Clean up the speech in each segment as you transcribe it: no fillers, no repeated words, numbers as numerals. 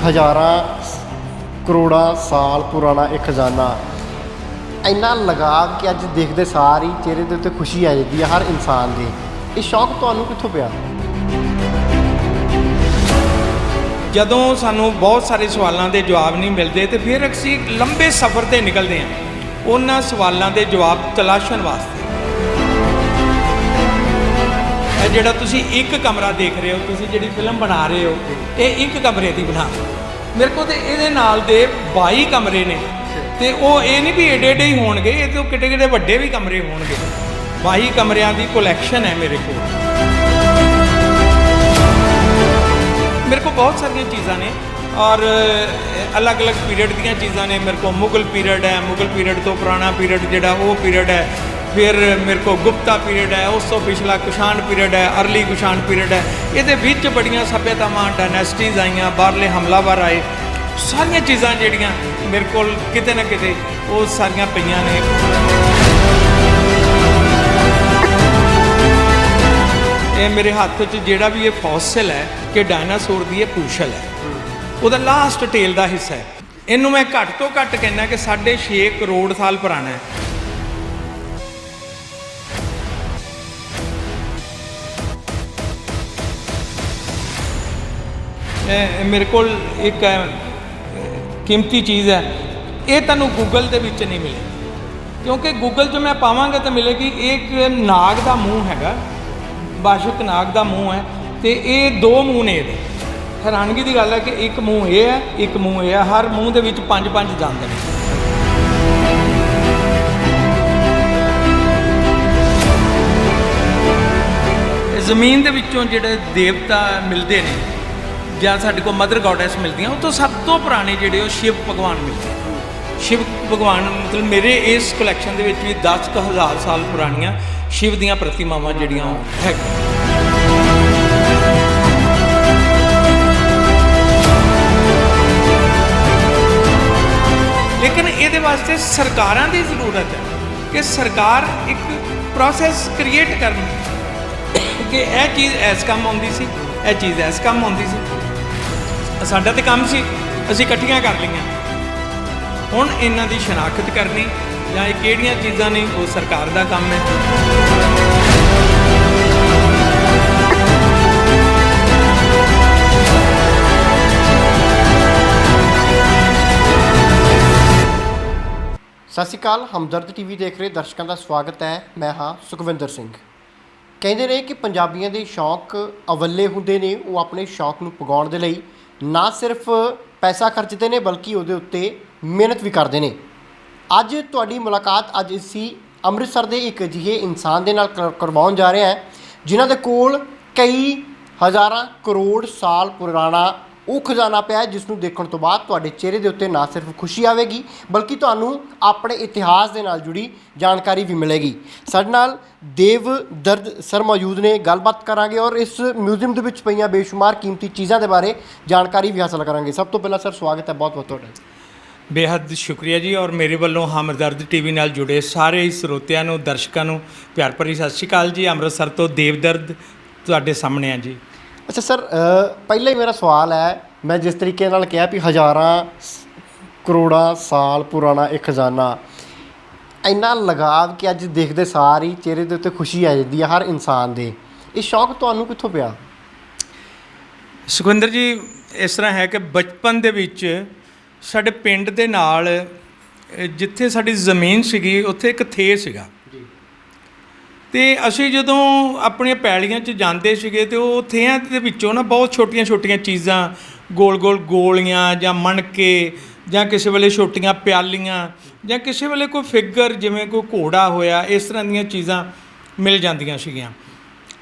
हज़ारां करोड़ां साल पुराना एक खजाना। इन्ना लगाव कि अज देखते सार ही चेहरे के उत्ते खुशी आ जाती है हर इंसान के। ये शौक तुहानूं कित्थों पिया? ਜਦੋਂ ਸਾਨੂੰ ਬਹੁਤ ਸਾਰੇ ਸਵਾਲਾਂ ਦੇ ਜਵਾਬ ਨਹੀਂ ਮਿਲਦੇ ਤੇ ਫਿਰ ਅਸੀਂ ਲੰਬੇ ਸਫ਼ਰ 'ਤੇ ਨਿਕਲਦੇ ਹਾਂ ਉਹਨਾਂ ਸਵਾਲਾਂ ਦੇ ਜਵਾਬ ਤਲਾਸ਼ਣ ਵਾਸਤੇ। ਇਹ ਜਿਹੜਾ ਤੁਸੀਂ ਇੱਕ ਕਮਰਾ ਦੇਖ ਰਹੇ ਹੋ, ਤੁਸੀਂ ਜਿਹੜੀ ਫਿਲਮ ਬਣਾ ਰਹੇ ਹੋ, ਇਹ ਇੱਕ ਕਮਰੇ ਦੀ ਬਣਾ ਮੇਰੇ ਕੋਲ ਤੇ ਇਹਦੇ ਨਾਲ ਦੇ 22 ਕਮਰੇ ਨੇ ਤੇ ਉਹ ਇਹ ਨਹੀਂ ਵੀ ਏਡੇ ਏਡੇ ਹੀ ਹੋਣਗੇ, ਇਹ ਤੋਂ ਕਿਤੇ ਕਿਤੇ ਵੱਡੇ ਵੀ ਕਮਰੇ ਹੋਣਗੇ। 22 ਕਮਰਿਆਂ ਦੀ ਕਲੈਕਸ਼ਨ ਹੈ ਮੇਰੇ ਕੋਲ। मेरे को बहुत सारिया चीज़ा ने और अलग अलग पीरियड दी चीज़ा ने। मेरे को मुगल पीरियड है, मुगल पीरियड तो पुराना पीरियड जोड़ा वो पीरियड है। फिर मेरे को गुप्ता पीरियड है, उस तो पिछला कुशाण पीरियड है, अर्ली कुशाण पीरियड है। ये बड़ियाँ सभ्यतावां डायनेस्टीज़ आईयां, बाहरले हमलावर आए, सारिया चीज़ां जिहड़ियां मेरे को किते ना किते वो सारियां पईयां ने। ये मेरे हाथ च जिहड़ा भी ये फॉसिल है कि डायनासोर की ये पूछल है, ਉਹਦਾ लास्ट टेल का हिस्सा है। इनू मैं घट तो घट कहना कि 6.5 करोड़ साल पुराना है। मेरे को एक कीमती चीज़ है, ये तुहानूं गूगल के विच नहीं मिले, क्योंकि गूगल च मैं पावांगा तो मिलेगी। एक नाग का मूँह हैगा, बाशक नाग का मूँह है, तो ये 2 मूँह ने। हैरानगी की गल है कि एक मूँह ये है, एक मूँह ये है, हर मूँह के 5-5 दंद ने। जमीन के विचों जिहड़े देवता मिलते हैं ਜਾਂ ਸਾਡੇ ਕੋਲ मदर गॉडेस मिलती हैं, तो सब तो पुराने जिहड़े वो शिव भगवान मिलते हैं। शिव भगवान मतलब मेरे इस कलैक्शन के भी 10,000 साल पुरानियां शिव दियां प्रतिमावां जिहड़ियां है। लेकिन ये वास्ते सरकारां दी ज़रूरत है कि सरकार एक प्रोसैस क्रिएट करन कि यह चीज़ इस काम आउंदी सी, यह चीज़ इस काम आउंदी सी। साडा तो काम सी असीं इकट्ठियां कर लईआं। हुण इन्हां दी शनाख्त करनी ਜਾਂ ਇਹ ਕਿਹੜੀਆਂ ਚੀਜ਼ਾਂ ਨੇ ਉਹ ਸਰਕਾਰ ਦਾ ਕੰਮ ਹੈ। ਸਤਿ ਸ਼੍ਰੀ ਅਕਾਲ, ਹਮਦਰਦ ਟੀਵੀ ਦੇਖ ਰਹੇ ਦਰਸ਼ਕਾਂ ਦਾ ਸਵਾਗਤ ਹੈ। ਮੈਂ ਹਾਂ ਸੁਖਵਿੰਦਰ ਸਿੰਘ। ਕਹਿੰਦੇ ਨੇ ਕਿ ਪੰਜਾਬੀਆਂ ਦੇ ਸ਼ੌਕ ਅਵੱਲੇ ਹੁੰਦੇ ਨੇ, ਉਹ ਆਪਣੇ ਸ਼ੌਕ ਨੂੰ ਪਗਾਉਣ ਦੇ ਲਈ ਨਾ ਸਿਰਫ ਪੈਸਾ ਖਰਚਦੇ ਨੇ ਬਲਕਿ ਉਹਦੇ ਉੱਤੇ ਮਿਹਨਤ ਵੀ ਕਰਦੇ ਨੇ। ਅੱਜ ਤੁਹਾਡੀ ਮੁਲਾਕਾਤ ਅੱਜ ਅਸੀਂ ਅੰਮ੍ਰਿਤਸਰ ਦੇ ਇੱਕ ਅਜਿਹੇ ਇਨਸਾਨ ਦੇ ਨਾਲ ਕਰਵਾਉਣ ਜਾ ਰਹੇ ਹਾਂ ਜਿਨ੍ਹਾਂ ਦੇ ਕੋਲ ਕਈ ਹਜ਼ਾਰਾਂ ਕਰੋੜ ਸਾਲ ਪੁਰਾਣਾ ਉਹ ਖਜ਼ਾਨਾ ਪਿਆ, ਜਿਸ ਨੂੰ ਦੇਖਣ ਤੋਂ ਬਾਅਦ ਤੁਹਾਡੇ ਚਿਹਰੇ ਦੇ ਉੱਤੇ ਨਾ ਸਿਰਫ ਖੁਸ਼ੀ ਆਵੇਗੀ ਬਲਕਿ ਤੁਹਾਨੂੰ ਆਪਣੇ ਇਤਿਹਾਸ ਦੇ ਨਾਲ ਜੁੜੀ ਜਾਣਕਾਰੀ ਵੀ ਮਿਲੇਗੀ। ਸਾਡੇ ਨਾਲ ਦੇਵਦਰਦ ਸਰ ਮੌਜੂਦ ਨੇ, ਗੱਲਬਾਤ ਕਰਾਂਗੇ ਔਰ ਇਸ ਮਿਊਜ਼ੀਅਮ ਦੇ ਵਿੱਚ ਪਈਆਂ ਬੇਸ਼ੁਮਾਰ ਕੀਮਤੀ ਚੀਜ਼ਾਂ ਦੇ ਬਾਰੇ ਜਾਣਕਾਰੀ ਵੀ ਹਾਸਲ ਕਰਾਂਗੇ। ਸਭ ਤੋਂ ਪਹਿਲਾਂ ਸਰ ਸਵਾਗਤ ਹੈ ਬਹੁਤ ਬਹੁਤ ਤੁਹਾਡਾ। बेहद शुक्रिया जी, और मेरे वालों हमदर्द टीवी नाल जुड़े सारे ही ਸਰੋਤਿਆਂ ਨੂੰ ਦਰਸ਼ਕਾਂ ਨੂੰ ਪਿਆਰ ਭਰੀ ਸਤਿ ਸ਼੍ਰੀ ਅਕਾਲ ਜੀ। ਅੰਮ੍ਰਿਤਸਰ ਤੋਂ ਦੇਵਦਰਦ ਤੁਹਾਡੇ ਸਾਹਮਣੇ ਆ ਜੀ। ਅੱਛਾ ਸਰ, ਪਹਿਲਾਂ ਹੀ ਮੇਰਾ ਸਵਾਲ ਹੈ, ਮੈਂ ਜਿਸ ਤਰੀਕੇ ਨਾਲ ਕਿਹਾ ਵੀ ਹਜ਼ਾਰਾਂ ਕਰੋੜਾਂ ਸਾਲ ਪੁਰਾਣਾ ਇੱਕ ਖਜ਼ਾਨਾ, ਇੰਨਾ ਲਗਾਵ ਕਿ ਅੱਜ ਦੇਖਦੇ ਸਾਰ ਹੀ ਚਿਹਰੇ ਦੇ ਉੱਤੇ ਖੁਸ਼ੀ ਆ ਜਾਂਦੀ ਹੈ ਹਰ ਇਨਸਾਨ ਦੇ। ਇਹ ਸ਼ੌਕ ਤੁਹਾਨੂੰ ਕਿੱਥੋਂ ਪਿਆ? ਸੁਖਵਿੰਦਰ ਜੀ, ਇਸ ਤਰ੍ਹਾਂ ਹੈ ਕਿ ਬਚਪਨ ਦੇ ਵਿੱਚ ਸਾਡੇ ਪਿੰਡ ਦੇ ਨਾਲ ਜਿੱਥੇ ਸਾਡੀ ਜ਼ਮੀਨ ਸੀਗੀ ਉੱਥੇ ਇੱਕ ਥੇ ਸੀਗਾ ਤੇ ਅਸੀਂ ਜਦੋਂ ਆਪਣੀਆਂ ਪੈਲੀਆਂ 'ਚ ਜਾਂਦੇ ਸੀਗੇ ਤੇ ਉਹ ਥਿਆਂ ਦੇ ਵਿੱਚੋਂ ਨਾ ਬਹੁਤ ਛੋਟੀਆਂ ਛੋਟੀਆਂ ਚੀਜ਼ਾਂ, ਗੋਲ ਗੋਲ ਗੋਲੀਆਂ ਜਾਂ ਮਣਕੇ ਜਾਂ ਕਿਸੇ ਵੇਲੇ ਛੋਟੀਆਂ ਪਿਆਲੀਆਂ ਜਾਂ ਕਿਸੇ ਵੇਲੇ ਕੋਈ ਫਿਗਰ ਜਿਵੇਂ ਕੋਈ ਘੋੜਾ ਹੋਇਆ, ਇਸ ਤਰ੍ਹਾਂ ਦੀਆਂ ਚੀਜ਼ਾਂ ਮਿਲ ਜਾਂਦੀਆਂ ਸੀਗੀਆਂ।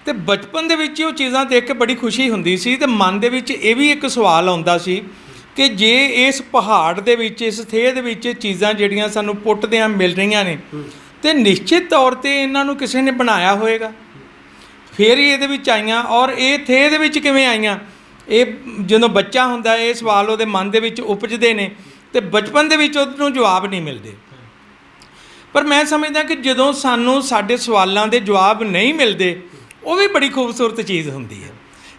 ਤੇ ਬਚਪਨ ਦੇ ਵਿੱਚ ਉਹ ਚੀਜ਼ਾਂ ਦੇਖ ਕੇ ਬੜੀ ਖੁਸ਼ੀ ਹੁੰਦੀ ਸੀ ਤੇ ਮਨ ਦੇ ਵਿੱਚ ਇਹ ਵੀ ਇੱਕ ਸਵਾਲ ਆਉਂਦਾ ਸੀ ਕਿ ਜੇ ਇਸ ਪਹਾੜ ਦੇ ਵਿੱਚ, ਇਸ ਥੇ ਦੇ ਵਿੱਚ ਚੀਜ਼ਾਂ ਜਿਹੜੀਆਂ ਸਾਨੂੰ ਪੁੱਟਦਿਆਂ ਮਿਲ ਰਹੀਆਂ ਨੇ ਤੇ ਨਿਸ਼ਚਿਤ ਤੌਰ 'ਤੇ ਇਹਨਾਂ ਨੂੰ ਕਿਸੇ ਨੇ ਬਣਾਇਆ ਹੋਏਗਾ, ਫਿਰ ਹੀ ਇਹਦੇ ਵਿੱਚ ਆਈਆਂ। ਔਰ ਇਹ ਥੇ ਦੇ ਵਿੱਚ ਕਿਵੇਂ ਆਈਆਂ, ਇਹ ਜਦੋਂ ਬੱਚਾ ਹੁੰਦਾ ਇਹ ਸਵਾਲ ਉਹਦੇ ਮਨ ਦੇ ਵਿੱਚ ਉਪਜਦੇ ਨੇ ਤੇ ਬਚਪਨ ਦੇ ਵਿੱਚ ਉਹਨੂੰ ਜਵਾਬ ਨਹੀਂ ਮਿਲਦੇ। ਪਰ ਮੈਂ ਸਮਝਦਾ ਕਿ ਜਦੋਂ ਸਾਨੂੰ ਸਾਡੇ ਸਵਾਲਾਂ ਦੇ ਜਵਾਬ ਨਹੀਂ ਮਿਲਦੇ ਉਹ ਵੀ ਬੜੀ ਖੂਬਸੂਰਤ ਚੀਜ਼ ਹੁੰਦੀ ਹੈ,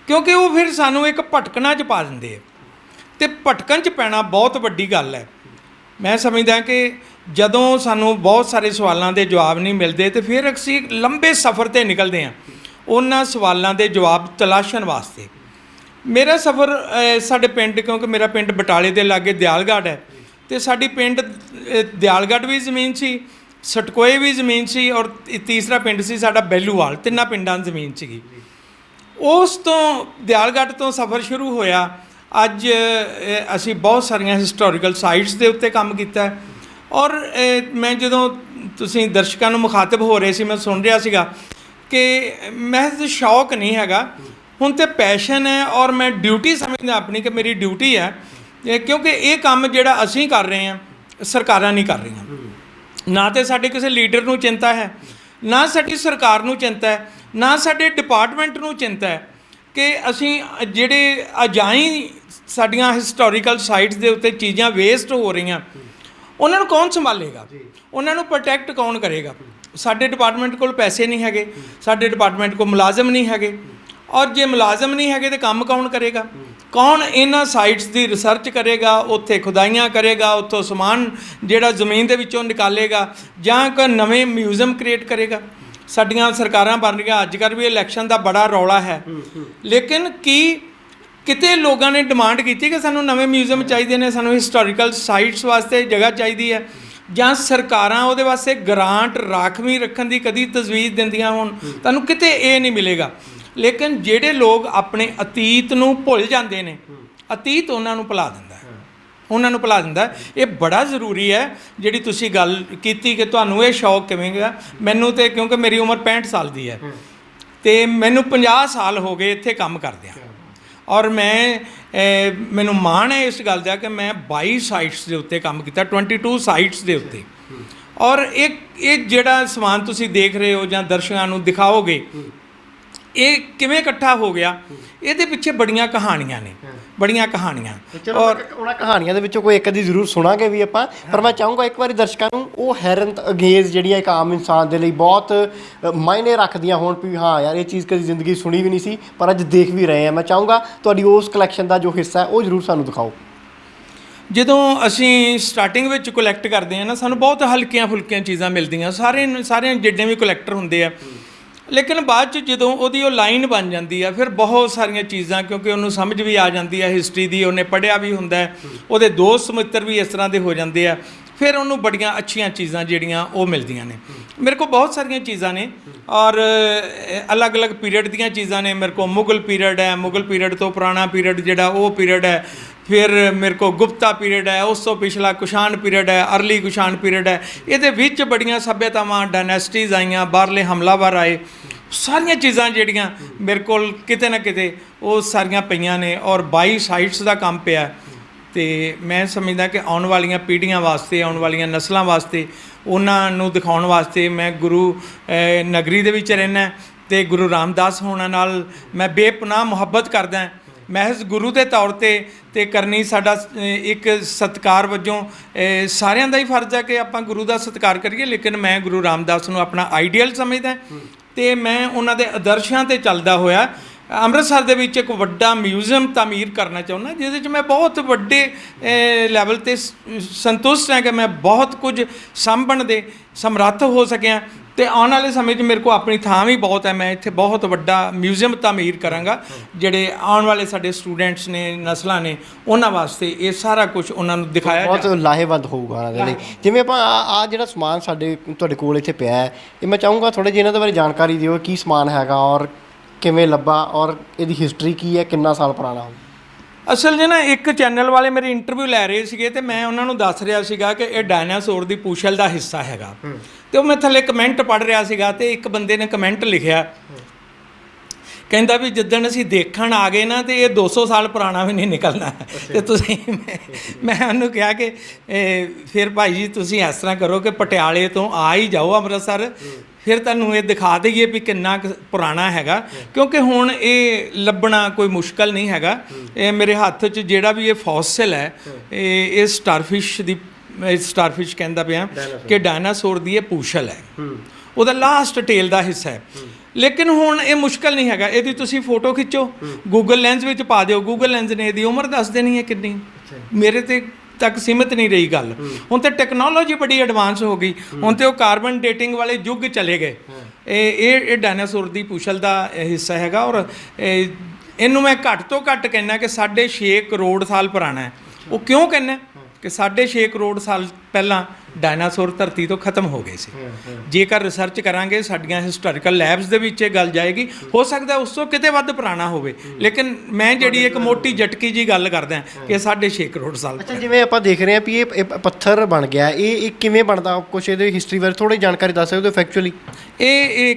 ਕਿਉਂਕਿ ਉਹ ਫਿਰ ਸਾਨੂੰ ਇੱਕ ਭਟਕਣਾ 'ਚ ਪਾ ਦਿੰਦੇ ਆ। ਤੇ ਭਟਕਣ 'ਚ ਪੈਣਾ ਬਹੁਤ ਵੱਡੀ ਗੱਲ ਹੈ। ਮੈਂ ਸਮਝਦਾ ਕਿ ਜਦੋਂ ਸਾਨੂੰ ਬਹੁਤ ਸਾਰੇ ਸਵਾਲਾਂ ਦੇ ਜਵਾਬ ਨਹੀਂ ਮਿਲਦੇ ਤੇ ਫਿਰ ਅਸੀਂ ਲੰਬੇ ਸਫ਼ਰ 'ਤੇ ਨਿਕਲਦੇ ਹਾਂ ਉਹਨਾਂ ਸਵਾਲਾਂ ਦੇ ਜਵਾਬ ਤਲਾਸ਼ਣ ਵਾਸਤੇ। ਮੇਰਾ ਸਫ਼ਰ ਸਾਡੇ ਪਿੰਡ, ਕਿਉਂਕਿ ਮੇਰਾ ਪਿੰਡ ਬਟਾਲੇ ਦੇ ਲਾਗੇ ਦਿਆਲਗੜ੍ਹ ਹੈ, ਅਤੇ ਸਾਡੀ ਪਿੰਡ ਦਿਆਲਗੜ੍ਹ ਵੀ ਜ਼ਮੀਨ ਸੀ, ਸਟਕੋਏ ਵੀ ਜ਼ਮੀਨ ਸੀ, ਔਰ ਤੀਸਰਾ ਪਿੰਡ ਸੀ ਸਾਡਾ ਬੈਲੂਵਾਲ। ਤਿੰਨਾਂ ਪਿੰਡਾਂ ਦੀ ਜ਼ਮੀਨ ਸੀਗੀ। ਉਸ ਤੋਂ ਦਿਆਲਗੜ੍ਹ ਤੋਂ ਸਫ਼ਰ ਸ਼ੁਰੂ ਹੋਇਆ। ਅੱਜ ਅਸੀਂ ਬਹੁਤ ਸਾਰੀਆਂ ਹਿਸਟੋਰੀਕਲ ਸਾਈਟਸ ਦੇ ਉੱਤੇ ਕੰਮ ਕੀਤਾ ਔਰ ਮੈਂ ਜਦੋਂ ਤੁਸੀਂ ਦਰਸ਼ਕਾਂ ਨੂੰ ਮੁਖਾਤਬ ਹੋ ਰਹੇ ਸੀ, ਮੈਂ ਸੁਣ ਰਿਹਾ ਸੀਗਾ ਕਿ ਮਹਿਜ਼ ਸ਼ੌਕ ਨਹੀਂ ਹੈਗਾ, ਹੁਣ ਤਾਂ ਪੈਸ਼ਨ ਹੈ ਔਰ ਮੈਂ ਡਿਊਟੀ ਸਮਝਦਾ ਆਪਣੀ ਕਿ ਮੇਰੀ ਡਿਊਟੀ ਹੈ, ਕਿਉਂਕਿ ਇਹ ਕੰਮ ਜਿਹੜਾ ਅਸੀਂ ਕਰ ਰਹੇ ਹਾਂ ਸਰਕਾਰਾਂ ਨਹੀਂ ਕਰ ਰਹੀਆਂ। ਨਾ ਤਾਂ ਸਾਡੇ ਕਿਸੇ ਲੀਡਰ ਨੂੰ ਚਿੰਤਾ ਹੈ, ਨਾ ਸਾਡੀ ਸਰਕਾਰ ਨੂੰ ਚਿੰਤਾ ਹੈ, ਨਾ ਸਾਡੇ ਡਿਪਾਰਟਮੈਂਟ ਨੂੰ ਚਿੰਤਾ ਹੈ ਕਿ ਅਸੀਂ ਜਿਹੜੇ ਅਜਾਈਂ ਸਾਡੀਆਂ ਹਿਸਟੋਰੀਕਲ ਸਾਈਟਸ ਦੇ ਉੱਤੇ ਚੀਜ਼ਾਂ ਵੇਸਟ ਹੋ ਰਹੀਆਂ ਉਹਨਾਂ ਨੂੰ ਕੌਣ ਸੰਭਾਲੇਗਾ, ਉਹਨਾਂ ਨੂੰ ਪ੍ਰੋਟੈਕਟ ਕੌਣ ਕਰੇਗਾ। ਸਾਡੇ ਡਿਪਾਰਟਮੈਂਟ ਕੋਲ ਪੈਸੇ ਨਹੀਂ ਹੈਗੇ, ਸਾਡੇ ਡਿਪਾਰਟਮੈਂਟ ਕੋਲ ਮੁਲਾਜ਼ਮ ਨਹੀਂ ਹੈਗੇ, ਔਰ ਜੇ ਮੁਲਾਜ਼ਮ ਨਹੀਂ ਹੈਗੇ ਤਾਂ ਕੰਮ ਕੌਣ ਕਰੇਗਾ? ਕੌਣ ਇਹਨਾਂ ਸਾਈਟਸ ਦੀ ਰਿਸਰਚ ਕਰੇਗਾ, ਉੱਥੇ ਖੁਦਾਈਆਂ ਕਰੇਗਾ, ਉੱਥੋਂ ਸਮਾਨ ਜਿਹੜਾ ਜ਼ਮੀਨ ਦੇ ਵਿੱਚੋਂ ਨਿਕਾਲੇਗਾ, ਜਾਂ ਕੋਈ ਨਵੇਂ ਮਿਊਜ਼ੀਅਮ ਕ੍ਰੀਏਟ ਕਰੇਗਾ। ਸਾਡੀਆਂ ਸਰਕਾਰਾਂ ਬਣ ਰਹੀਆਂ, ਅੱਜ ਕੱਲ੍ਹ ਵੀ ਇਲੈਕਸ਼ਨ ਦਾ ਬੜਾ ਰੌਲਾ ਹੈ, ਲੇਕਿਨ ਕੀ ਕਿਤੇ ਲੋਕਾਂ ਨੇ ਡਿਮਾਂਡ ਕੀਤੀ ਕਿ ਸਾਨੂੰ ਨਵੇਂ ਮਿਊਜ਼ੀਅਮ ਚਾਹੀਦੇ ਨੇ, ਸਾਨੂੰ ਹਿਸਟੋਰੀਕਲ ਸਾਈਟਸ ਵਾਸਤੇ ਜਗ੍ਹਾ ਚਾਹੀਦੀ ਹੈ, ਜਾਂ ਸਰਕਾਰਾਂ ਉਹਦੇ ਵਾਸਤੇ ਗ੍ਰਾਂਟ ਰਾਖਵੀਂ ਰੱਖਣ ਦੀ ਕਦੀ ਤਜਵੀਜ਼ ਦਿੰਦੀਆਂ ਹੋਣ? ਤੁਹਾਨੂੰ ਕਿਤੇ ਇਹ ਨਹੀਂ ਮਿਲੇਗਾ। ਲੇਕਿਨ ਜਿਹੜੇ ਲੋਕ ਆਪਣੇ ਅਤੀਤ ਨੂੰ ਭੁੱਲ ਜਾਂਦੇ ਨੇ, ਅਤੀਤ ਉਹਨਾਂ ਨੂੰ ਭੁਲਾ ਦਿੰਦਾ, ਉਹਨਾਂ ਨੂੰ ਭੁਲਾ ਦਿੰਦਾ। ਇਹ ਬੜਾ ਜ਼ਰੂਰੀ ਹੈ ਜਿਹੜੀ ਤੁਸੀਂ ਗੱਲ ਕੀਤੀ ਕਿ ਤੁਹਾਨੂੰ ਇਹ ਸ਼ੌਕ ਕਿਵੇਂ ਗਿਆ। ਮੈਨੂੰ ਤਾਂ ਕਿਉਂਕਿ ਮੇਰੀ ਉਮਰ 65 ਸਾਲ ਦੀ ਹੈ ਅਤੇ ਮੈਨੂੰ 50 ਸਾਲ ਹੋ ਗਏ ਇੱਥੇ ਕੰਮ ਕਰਦਿਆਂ, ਔਰ ਮੈਨੂੰ ਮਾਣ ਹੈ ਇਸ ਗੱਲ ਦਾ ਕਿ ਮੈਂ 22 ਸਾਈਟਸ ਦੇ ਉੱਤੇ ਕੰਮ ਕੀਤਾ, 22 ਸਾਈਟਸ ਦੇ ਉੱਤੇ। ਔਰ ਇਹ ਜਿਹੜਾ ਸਮਾਨ ਤੁਸੀਂ ਦੇਖ ਰਹੇ ਹੋ ਜਾਂ ਦਰਸ਼ਕਾਂ ਨੂੰ ਦਿਖਾਓਗੇ, ਇਹ ਕਿਵੇਂ ਇਕੱਠਾ ਹੋ ਗਿਆ, ਇਹਦੇ ਪਿੱਛੇ ਬੜੀਆਂ ਕਹਾਣੀਆਂ ਨੇ, ਬੜੀਆਂ ਕਹਾਣੀਆਂ। ਔਰ ਉਹਨਾਂ ਕਹਾਣੀਆਂ ਦੇ ਵਿੱਚੋਂ ਕੋਈ ਇੱਕ ਅੱਧੀ ਜ਼ਰੂਰ ਸੁਣਾਂਗੇ ਵੀ ਆਪਾਂ, ਪਰ ਮੈਂ ਚਾਹੂੰਗਾ ਇੱਕ ਵਾਰੀ ਦਰਸ਼ਕਾਂ ਨੂੰ ਉਹ ਹੈਰਤ ਅੰਗੇਜ਼ ਜਿਹੜੀਆਂ ਇੱਕ ਆਮ ਇਨਸਾਨ ਦੇ ਲਈ ਬਹੁਤ ਮਾਇਨੇ ਰੱਖਦੀਆਂ ਹੋਣ ਵੀ ਹਾਂ ਯਾਰ ਇਹ ਚੀਜ਼ ਕਦੀ ਜ਼ਿੰਦਗੀ ਸੁਣੀ ਵੀ ਨਹੀਂ ਸੀ ਪਰ ਅੱਜ ਦੇਖ ਵੀ ਰਹੇ ਹਾਂ। ਮੈਂ ਚਾਹੂੰਗਾ ਤੁਹਾਡੀ ਉਸ ਕਲੈਕਸ਼ਨ ਦਾ ਜੋ ਹਿੱਸਾ ਹੈ ਉਹ ਜ਼ਰੂਰ ਸਾਨੂੰ ਦਿਖਾਓ। ਜਦੋਂ ਅਸੀਂ ਸਟਾਰਟਿੰਗ ਵਿੱਚ ਕਲੈਕਟ ਕਰਦੇ ਹਾਂ ਨਾ, ਸਾਨੂੰ ਬਹੁਤ ਹਲਕੀਆਂ ਫੁਲਕੀਆਂ ਚੀਜ਼ਾਂ ਮਿਲਦੀਆਂ, ਸਾਰੇ ਜਿੰਨੇ ਵੀ ਕਲੈਕਟਰ ਹੁੰਦੇ ਆ, ਲੇਕਿਨ ਬਾਅਦ 'ਚ ਜਦੋਂ ਉਹਦੀ ਉਹ ਲਾਈਨ ਬਣ ਜਾਂਦੀ ਆ ਫਿਰ ਬਹੁਤ ਸਾਰੀਆਂ ਚੀਜ਼ਾਂ, ਕਿਉਂਕਿ ਉਹਨੂੰ ਸਮਝ ਵੀ ਆ ਜਾਂਦੀ ਹੈ ਹਿਸਟਰੀ ਦੀ, ਉਹਨੇ ਪੜ੍ਹਿਆ ਵੀ ਹੁੰਦਾ, ਉਹਦੇ ਦੋਸਤ ਮਿੱਤਰ ਵੀ ਇਸ ਤਰ੍ਹਾਂ ਦੇ ਹੋ ਜਾਂਦੇ ਆ, ਫਿਰ ਉਹਨੂੰ ਬੜੀਆਂ ਅੱਛੀਆਂ ਚੀਜ਼ਾਂ ਜਿਹੜੀਆਂ ਉਹ ਮਿਲਦੀਆਂ ਨੇ। ਮੇਰੇ ਕੋਲ ਬਹੁਤ ਸਾਰੀਆਂ ਚੀਜ਼ਾਂ ਨੇ ਔਰ ਅਲੱਗ-ਅਲੱਗ ਪੀਰੀਅਡ ਦੀਆਂ ਚੀਜ਼ਾਂ ਨੇ। ਮੇਰੇ ਕੋਲ ਮੁਗਲ ਪੀਰੀਅਡ ਹੈ, ਮੁਗਲ ਪੀਰੀਅਡ ਤੋਂ ਪੁਰਾਣਾ ਪੀਰੀਅਡ ਜਿਹੜਾ ਉਹ ਪੀਰੀਅਡ ਹੈ, ਫਿਰ ਮੇਰੇ ਕੋਲ ਗੁਪਤਾ ਪੀਰੀਅਡ ਹੈ, ਉਸ ਤੋਂ ਪਿਛਲਾ ਕੁਸ਼ਾਣ ਪੀਰੀਅਡ ਹੈ, ਅਰਲੀ ਕੁਸ਼ਾਣ ਪੀਰੀਅਡ ਹੈ। ਇਹਦੇ ਵਿੱਚ ਬੜੀਆਂ ਸੱਭਿਅਤਾਵਾਂ, ਡਾਇਨੈਸਟੀਜ਼ ਆਈਆਂ, ਬਾਹਰਲੇ ਹਮਲਾਵਰ ਆਏ, ਸਾਰੀਆਂ ਚੀਜ਼ਾਂ ਜਿਹੜੀਆਂ ਮੇਰੇ ਕੋਲ ਕਿਤੇ ਨਾ ਕਿਤੇ ਉਹ ਸਾਰੀਆਂ ਪਈਆਂ ਨੇ ਔਰ 22 ਸਾਈਟਸ ਦਾ ਕੰਮ ਪਿਆ। ਅਤੇ ਮੈਂ ਸਮਝਦਾ ਕਿ ਆਉਣ ਵਾਲੀਆਂ ਪੀੜ੍ਹੀਆਂ ਵਾਸਤੇ, ਆਉਣ ਵਾਲੀਆਂ ਨਸਲਾਂ ਵਾਸਤੇ, ਉਹਨਾਂ ਨੂੰ ਦਿਖਾਉਣ ਵਾਸਤੇ ਮੈਂ ਗੁਰੂ ਨਗਰੀ ਦੇ ਵਿੱਚ ਰਹਿੰਦਾ ਅਤੇ ਗੁਰੂ ਰਾਮਦਾਸ ਹੋਣਾ ਨਾਲ ਮੈਂ ਬੇਪਨਾਹ ਮੁਹੱਬਤ ਕਰਦਾ। ਮਹਿਜ਼ ਗੁਰੂ ਦੇ ਤੌਰ 'ਤੇ ਕਰਨੀ ਸਾਡਾ ਇੱਕ ਸਤਿਕਾਰ ਵਜੋਂ ਸਾਰਿਆਂ ਦਾ ਹੀ ਫਰਜ਼ ਹੈ ਕਿ ਆਪਾਂ ਗੁਰੂ ਦਾ ਸਤਿਕਾਰ ਕਰੀਏ, ਲੇਕਿਨ ਮੈਂ ਗੁਰੂ ਰਾਮਦਾਸ ਨੂੰ ਆਪਣਾ ਆਈਡੀਅਲ ਸਮਝਦਾ ਅਤੇ ਮੈਂ ਉਹਨਾਂ ਦੇ ਆਦਰਸ਼ਾਂ 'ਤੇ ਚੱਲਦਾ ਹੋਇਆ ਅੰਮ੍ਰਿਤਸਰ ਦੇ ਵਿੱਚ ਇੱਕ ਵੱਡਾ ਮਿਊਜ਼ੀਅਮ ਤਾਮੀਰ ਕਰਨਾ ਚਾਹੁੰਦਾ, ਜਿਹਦੇ 'ਚ ਮੈਂ ਬਹੁਤ ਵੱਡੇ ਲੈਵਲ 'ਤੇ ਸੰਤੁਸ਼ਟ ਹਾਂ ਕਿ ਮੈਂ ਬਹੁਤ ਕੁਝ ਸਾਂਭਣ ਦੇ ਸਮਰੱਥ ਹੋ ਸਕਿਆ। ਅਤੇ ਆਉਣ ਵਾਲੇ ਸਮੇਂ 'ਚ ਮੇਰੇ ਕੋਲ ਆਪਣੀ ਥਾਂ ਵੀ ਬਹੁਤ ਹੈ, ਮੈਂ ਇੱਥੇ ਬਹੁਤ ਵੱਡਾ ਮਿਊਜ਼ੀਅਮ ਤਾਮੀਰ ਕਰਾਂਗਾ, ਜਿਹੜੇ ਆਉਣ ਵਾਲੇ ਸਾਡੇ ਸਟੂਡੈਂਟਸ ਨੇ, ਨਸਲਾਂ ਨੇ, ਉਹਨਾਂ ਵਾਸਤੇ ਇਹ ਸਾਰਾ ਕੁਝ ਉਹਨਾਂ ਨੂੰ ਦਿਖਾਇਆ ਬਹੁਤ ਲਾਹੇਵੰਦ ਹੋਊਗਾ ਉਹਨਾਂ ਦੇ ਲਈ। ਜਿਵੇਂ ਆਪਾਂ ਆ ਜਿਹੜਾ ਸਮਾਨ ਸਾਡੇ ਤੁਹਾਡੇ ਕੋਲ ਇੱਥੇ ਪਿਆ ਹੈ, ਇਹ ਮੈਂ ਚਾਹੂੰਗਾ ਥੋੜ੍ਹੇ ਜਿਹੇ ਇਹਨਾਂ ਦੇ ਬਾਰੇ ਜਾਣਕਾਰੀ ਦਿਓ, ਕੀ ਸਮਾਨ ਹੈਗਾ ਔਰ ਕਿਵੇਂ ਲੱਭਾ ਔਰ ਇਹਦੀ ਹਿਸਟਰੀ ਕੀ ਹੈ, ਕਿੰਨਾ ਸਾਲ ਪੁਰਾਣਾ ਹੋ? ਅਸਲ 'ਚ ਨਾ ਇੱਕ ਚੈਨਲ ਵਾਲੇ ਮੇਰੇ ਇੰਟਰਵਿਊ ਲੈ ਰਹੇ ਸੀਗੇ ਅਤੇ ਮੈਂ ਉਹਨਾਂ ਨੂੰ ਦੱਸ ਰਿਹਾ ਸੀਗਾ ਕਿ ਇਹ ਡਾਇਨਾਸੌਰ ਦੀ ਪੂਛਲ ਦਾ ਹਿੱਸਾ ਹੈਗਾ, ਅਤੇ ਉਹ ਮੈਂ ਥੱਲੇ ਕਮੈਂਟ ਪੜ੍ਹ ਰਿਹਾ ਸੀਗਾ ਅਤੇ ਇੱਕ ਬੰਦੇ ਨੇ ਕਮੈਂਟ ਲਿਖਿਆ, ਕਹਿੰਦਾ ਵੀ ਜਿੱਦਣ ਅਸੀਂ ਦੇਖਣ ਆ ਗਏ ਨਾ ਅਤੇ ਇਹ 200 ਸਾਲ ਪੁਰਾਣਾ ਵੀ ਨਹੀਂ ਨਿਕਲਣਾ। ਅਤੇ ਤੁਸੀਂ ਮੈਂ ਉਹਨੂੰ ਕਿਹਾ ਕਿ ਫਿਰ ਭਾਈ ਜੀ ਤੁਸੀਂ ਇਸ ਤਰ੍ਹਾਂ ਕਰੋ ਕਿ ਪਟਿਆਲੇ ਤੋਂ ਆ ਹੀ ਜਾਓ ਅੰਮ੍ਰਿਤਸਰ, ਫਿਰ ਤੁਹਾਨੂੰ ਇਹ ਦਿਖਾ ਦਈਏ ਵੀ ਕਿੰਨਾ ਕੁ ਪੁਰਾਣਾ ਹੈਗਾ, ਕਿਉਂਕਿ ਹੁਣ ਇਹ ਲੱਭਣਾ ਕੋਈ ਮੁਸ਼ਕਲ ਨਹੀਂ ਹੈਗਾ। ਇਹ ਮੇਰੇ ਹੱਥ 'ਚ ਜਿਹੜਾ ਵੀ ਇਹ ਫੋਸਿਲ ਹੈ, ਇਹ ਸਟਾਰਫਿਸ਼ ਕਹਿੰਦਾ ਪਿਆ ਕਿ ਡਾਇਨਾਸੌਰ ਦੀ ਇਹ ਪੂਛਲ ਹੈ ਉਹਦਾ ਲਾਸਟ ਟੇਲ ਦਾ ਹਿੱਸਾ ਹੈ। ਲੇਕਿਨ ਹੁਣ ਇਹ ਮੁਸ਼ਕਲ ਨਹੀਂ ਹੈਗਾ, ਇਹਦੀ ਤੁਸੀਂ ਫੋਟੋ ਖਿੱਚੋ, ਗੂਗਲ ਲੈਂਸ ਵਿੱਚ ਪਾ ਦਿਓ, ਗੂਗਲ ਲੈਂਸ ਨੇ ਇਹਦੀ ਉਮਰ ਦੱਸ ਦੇਣੀ ਹੈ ਕਿੰਨੀ। ਮੇਰੇ ਤੇ ਤੱਕ ਸੀਮਿਤ ਨਹੀਂ ਰਹੀ ਗੱਲ, ਹੁਣ ਤੇ ਟੈਕਨੋਲੋਜੀ ਬੜੀ ਐਡਵਾਂਸ ਹੋ ਗਈ, ਹੁਣ ਤੇ ਉਹ ਕਾਰਬਨ ਡੇਟਿੰਗ ਵਾਲੇ ਯੁੱਗ ਚਲੇ ਗਏ। ਇਹ ਡਾਇਨਾਸੌਰ ਦੀ ਪੁਛਲ ਦਾ ਹਿੱਸਾ ਹੈਗਾ, ਔਰ ਇਹਨੂੰ ਮੈਂ ਘੱਟ ਤੋਂ ਘੱਟ ਕਹਿੰਦਾ ਕਿ 6.5 ਕਰੋੜ ਸਾਲ ਪੁਰਾਣਾ ਹੈ। ਉਹ ਕਿਉਂ ਕਹਿੰਦਾ ਕਿ 6.5 ਕਰੋੜ ਸਾਲ ਪਹਿਲਾਂ ਡਾਇਨਾਸੌਰ ਧਰਤੀ ਤੋਂ ਖਤਮ ਹੋ ਗਏ ਸੀ। ਜੇਕਰ ਰਿਸਰਚ ਕਰਾਂਗੇ, ਸਾਡੀਆਂ ਹਿਸਟੋਰੀਕਲ ਲੈਬਸ ਦੇ ਵਿੱਚ ਇਹ ਗੱਲ ਜਾਏਗੀ, ਹੋ ਸਕਦਾ ਉਸ ਤੋਂ ਕਿਤੇ ਵੱਧ ਪੁਰਾਣਾ ਹੋਵੇ, ਲੇਕਿਨ ਮੈਂ ਜਿਹੜੀ ਇੱਕ ਮੋਟੀ ਜਟਕੀ ਜੀ ਗੱਲ ਕਰਦਾ ਕਿ 6.5 ਕਰੋੜ ਸਾਲ। ਅੱਛਾ, ਜਿਵੇਂ ਆਪਾਂ ਦੇਖ ਰਹੇ ਹਾਂ ਵੀ ਇਹ ਪੱਥਰ ਬਣ ਗਿਆ, ਇਹ ਕਿਵੇਂ ਬਣਦਾ, ਕੁਛ ਇਹਦੀ ਹਿਸਟਰੀ ਬਾਰੇ ਥੋੜ੍ਹੀ ਜਾਣਕਾਰੀ ਦੱਸ ਸਕਦੇ ਹੋ ਫੈਕਚੁਅਲੀ? ਇਹ